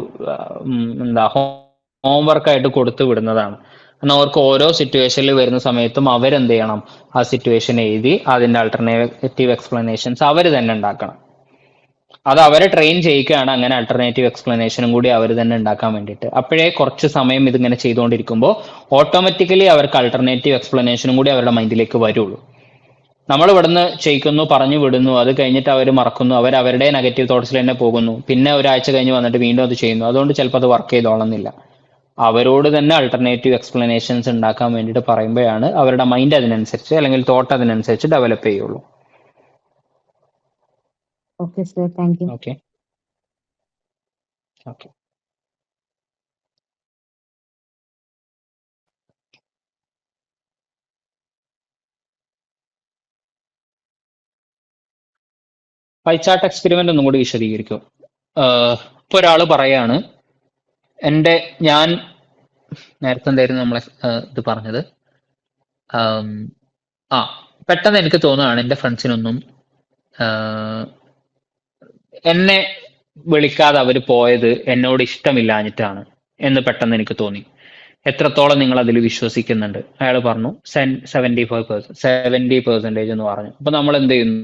ഹോംവർക്ക് ആയിട്ട് കൊടുത്തു വിടുന്നതാണ്. കാരണം അവർക്ക് ഓരോ സിറ്റുവേഷനിൽ വരുന്ന സമയത്തും അവരെന്ത് ചെയ്യണം, ആ സിറ്റുവേഷൻ എഴുതി അതിന്റെ ആൾട്ടർനേറ്റീവ് എക്സ്പ്ലനേഷൻസ് അവർ തന്നെ ഉണ്ടാക്കണം. അത് അവരെ ട്രെയിൻ ചെയ്യിക്കുകയാണ് അങ്ങനെ ആൾട്ടർനേറ്റീവ് എക്സ്പ്ലനേഷനും കൂടി അവർ തന്നെ ഉണ്ടാക്കാൻ വേണ്ടിയിട്ട്. അപ്പോഴേ കുറച്ച് സമയം ഇതിങ്ങനെ ചെയ്തുകൊണ്ടിരിക്കുമ്പോൾ ഓട്ടോമാറ്റിക്കലി അവർക്ക് ആൾട്ടർനേറ്റീവ് എക്സ്പ്ലനേഷനും കൂടി അവരുടെ മൈൻഡിലേക്ക് വരുള്ളൂ. നമ്മൾ ഇവിടുന്ന് ചെയ്യിക്കുന്നു, പറഞ്ഞു വിടുന്നു, അത് കഴിഞ്ഞിട്ട് അവർ മറക്കുന്നു, അവർ അവരുടെ നെഗറ്റീവ് തോട്ട്സിൽ തന്നെ പോകുന്നു, പിന്നെ ഒരാഴ്ച കഴിഞ്ഞ് വന്നിട്ട് വീണ്ടും അത് ചെയ്യുന്നു. അതുകൊണ്ട് ചിലപ്പോൾ അത് വർക്ക് ചെയ്തോളുന്നില്ല. അവരോട് തന്നെ ആൾട്ടർനേറ്റീവ് എക്സ്പ്ലനേഷൻസ് ഉണ്ടാക്കാൻ വേണ്ടിയിട്ട് പറയുമ്പോഴാണ് അവരുടെ മൈൻഡ് അതിനനുസരിച്ച് അല്ലെങ്കിൽ തോട്ട് അതിനനുസരിച്ച് ഡെവലപ്പ് ചെയ്യുള്ളൂ. Okay sir, thank you. Okay okay pie chart experiment ഒന്നും കൂടി വിശദീകരിക്കും. ഇപ്പൊ ഒരാള് പറയാണ്, ഞാൻ നേരത്തെ എന്തായിരുന്നു നമ്മളെ ഇത് പറഞ്ഞത്, പെട്ടെന്ന് എനിക്ക് തോന്നുകയാണ് എൻ്റെ ഫ്രണ്ട്സിനൊന്നും എന്നെ വിളിക്കാതെ അവർ പോയത് എന്നോട് ഇഷ്ടമില്ലാഞ്ഞിട്ടാണ് എന്ന് പെട്ടെന്ന് എനിക്ക് തോന്നി. എത്രത്തോളം നിങ്ങൾ അതിൽ വിശ്വസിക്കുന്നുണ്ട്? അയാൾ പറഞ്ഞു 70% എന്ന് പറഞ്ഞു. അപ്പൊ നമ്മൾ എന്ത് ചെയ്യുന്നു?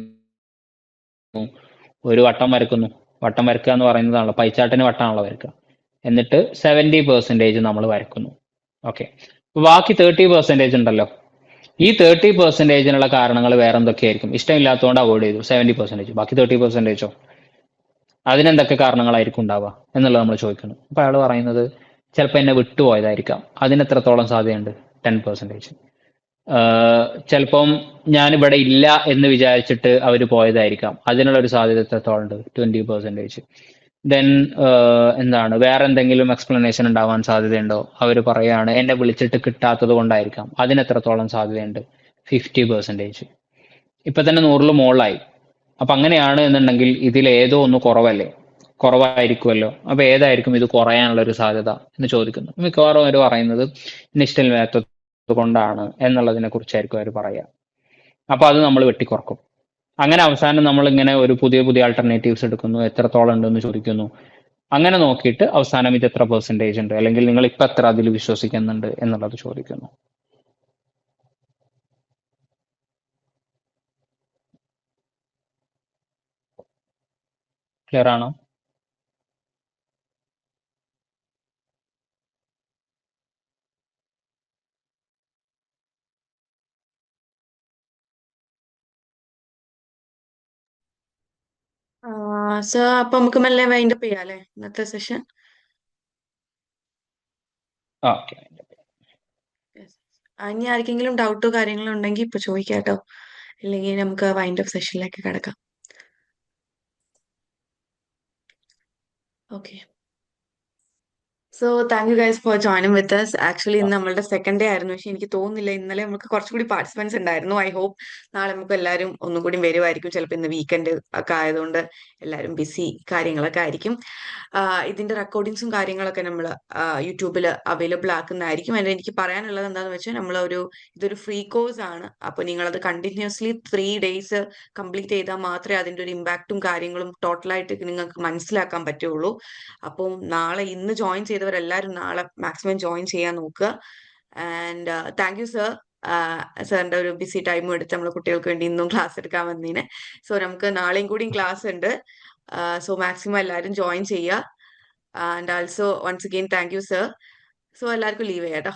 ഒരു വട്ടം വരക്കുന്നു. വട്ടം വരക്കുക എന്ന് പറയുന്നതാണല്ലോ, പൈച്ചാട്ടിന് വട്ടമാണല്ലോ വരക്കുക. എന്നിട്ട് 70% നമ്മൾ വരക്കുന്നു. ഓക്കെ, ബാക്കി 30% ഉണ്ടല്ലോ, ഈ 30%-നുള്ള കാരണങ്ങൾ വേറെ എന്തൊക്കെയായിരിക്കും? ഇഷ്ടമില്ലാത്തതുകൊണ്ട് അവോയ്ഡ് ചെയ്തു 70%. ബാക്കി 30%-ഓ അതിനെന്തൊക്കെ കാരണങ്ങളായിരിക്കും ഉണ്ടാവുക എന്നുള്ളത് നമ്മൾ ചോദിക്കണം. അപ്പൊ അയാൾ പറയുന്നത് ചിലപ്പോൾ എന്നെ വിട്ടുപോയതായിരിക്കാം, അതിന് എത്രത്തോളം സാധ്യതയുണ്ട്? 10%. ചിലപ്പം ഞാനിവിടെ ഇല്ല എന്ന് വിചാരിച്ചിട്ട് അവർ പോയതായിരിക്കാം, അതിനുള്ള ഒരു സാധ്യത എത്രത്തോളം ഉണ്ട്? 20%. ദെൻ എന്താണ്, വേറെ എന്തെങ്കിലും എക്സ്പ്ലനേഷൻ ഉണ്ടാവാൻ സാധ്യതയുണ്ടോ? അവർ പറയാണ് എന്നെ വിളിച്ചിട്ട് കിട്ടാത്തത് കൊണ്ടായിരിക്കാം, അതിന് എത്രത്തോളം സാധ്യതയുണ്ട്? 50%. ഇപ്പൊ തന്നെ 100 മുകളിലായി. അപ്പൊ അങ്ങനെയാണ് എന്നുണ്ടെങ്കിൽ ഇതിൽ ഏതോ ഒന്ന് കുറവായിരിക്കുമല്ലോ. അപ്പൊ ഏതായിരിക്കും ഇത് കുറയാനുള്ള ഒരു സാധ്യത എന്ന് ചോദിക്കുന്നു. മിക്കവാറും അവർ പറയുന്നത് ഇഷ്ടമില്ലാത്തത് കൊണ്ടാണ് എന്നുള്ളതിനെ കുറിച്ചായിരിക്കും അവർ പറയുക. അപ്പൊ അത് നമ്മൾ വെട്ടിക്കുറക്കും. അങ്ങനെ അവസാനം നമ്മൾ ഇങ്ങനെ ഒരു പുതിയ ആൾട്ടർനേറ്റീവ്സ് എടുക്കുന്നു, എത്രത്തോളം ഉണ്ടെന്ന് ചോദിക്കുന്നു. അങ്ങനെ നോക്കിയിട്ട് അവസാനം ഇത് എത്ര പെർസെൻറ്റേജ് ഉണ്ട്, അല്ലെങ്കിൽ നിങ്ങൾ ഇപ്പൊ എത്ര അതിൽ വിശ്വസിക്കുന്നുണ്ട് എന്നുള്ളത് ചോദിക്കുന്നു. ക്ലിയർ ആണോ? സർ, അപ്പൊ നമുക്ക് മെല്ലെ വൈൻഡപ്പ് ചെയ്യാം അല്ലേ ഇന്നത്തെ സെഷൻ? ഓക്കെ, ഇനി ആർക്കെങ്കിലും ഡൗട്ടോ കാര്യങ്ങളോ ഉണ്ടെങ്കിൽ ഇപ്പൊ ചോദിക്കാം കേട്ടോ, ഇല്ലെങ്കിൽ നമുക്ക് വൈൻഡപ്പ് സെഷനിലേക്ക് കിടക്കാം. Okay, so thank you guys for joining with us. Actually ഇന്ന് നമ്മളുടെ സെക്കൻഡ് ഡേ ആയിരുന്നു, പക്ഷെ എനിക്ക് തോന്നുന്നില്ല ഇന്നലെ നമുക്ക് കുറച്ചുകൂടി പാർട്ടിസിപ്പൻസ് ഉണ്ടായിരുന്നു. ഐ ഹോപ്പ് നാളെ നമുക്ക് എല്ലാവരും ഒന്നും കൂടി വരുമായിരിക്കും. ചിലപ്പോൾ ഇന്ന് വീക്കെൻഡ് ഒക്കെ ആയതുകൊണ്ട് എല്ലാവരും ബിസി കാര്യങ്ങളൊക്കെ ആയിരിക്കും. ഇതിന്റെ റെക്കോർഡിങ്സും കാര്യങ്ങളൊക്കെ നമ്മൾ യൂട്യൂബിൽ അവൈലബിൾ ആക്കുന്നതായിരിക്കും. അതിന് എനിക്ക് പറയാനുള്ളത് എന്താണെന്ന് വെച്ചാൽ ഇതൊരു ഫ്രീ കോഴ്സ് ആണ്. അപ്പോൾ നിങ്ങളത് കണ്ടിന്യൂസ്ലി 3 days കംപ്ലീറ്റ് ചെയ്താൽ മാത്രമേ അതിന്റെ ഒരു ഇമ്പാക്റ്റും കാര്യങ്ങളും ടോട്ടലായിട്ട് നിങ്ങൾക്ക് മനസ്സിലാക്കാൻ പറ്റുള്ളൂ. അപ്പം ഇന്ന് ജോയിൻ ചെയ്തവരെല്ലാവരും നാളെ മാക്സിമം ജോയിൻ ചെയ്യാൻ നോക്കുക. ആൻഡ് താങ്ക് യു സർ, സാറിന്റെ ഒരു ബിസി ടൈമും എടുത്ത് നമ്മൾ കുട്ടികൾക്ക് വേണ്ടി ഇന്നും ക്ലാസ് എടുക്കാൻ വന്നതിന്. സോ നമുക്ക് നാളെയും കൂടിയും ക്ലാസ് ഉണ്ട്. സോ മാക്സിമം എല്ലാവരും ജോയിൻ ചെയ്യുക. And also once again thank you sir. So എല്ലാവർക്കും ലീവ് ചെയ്യാം കേട്ടോ.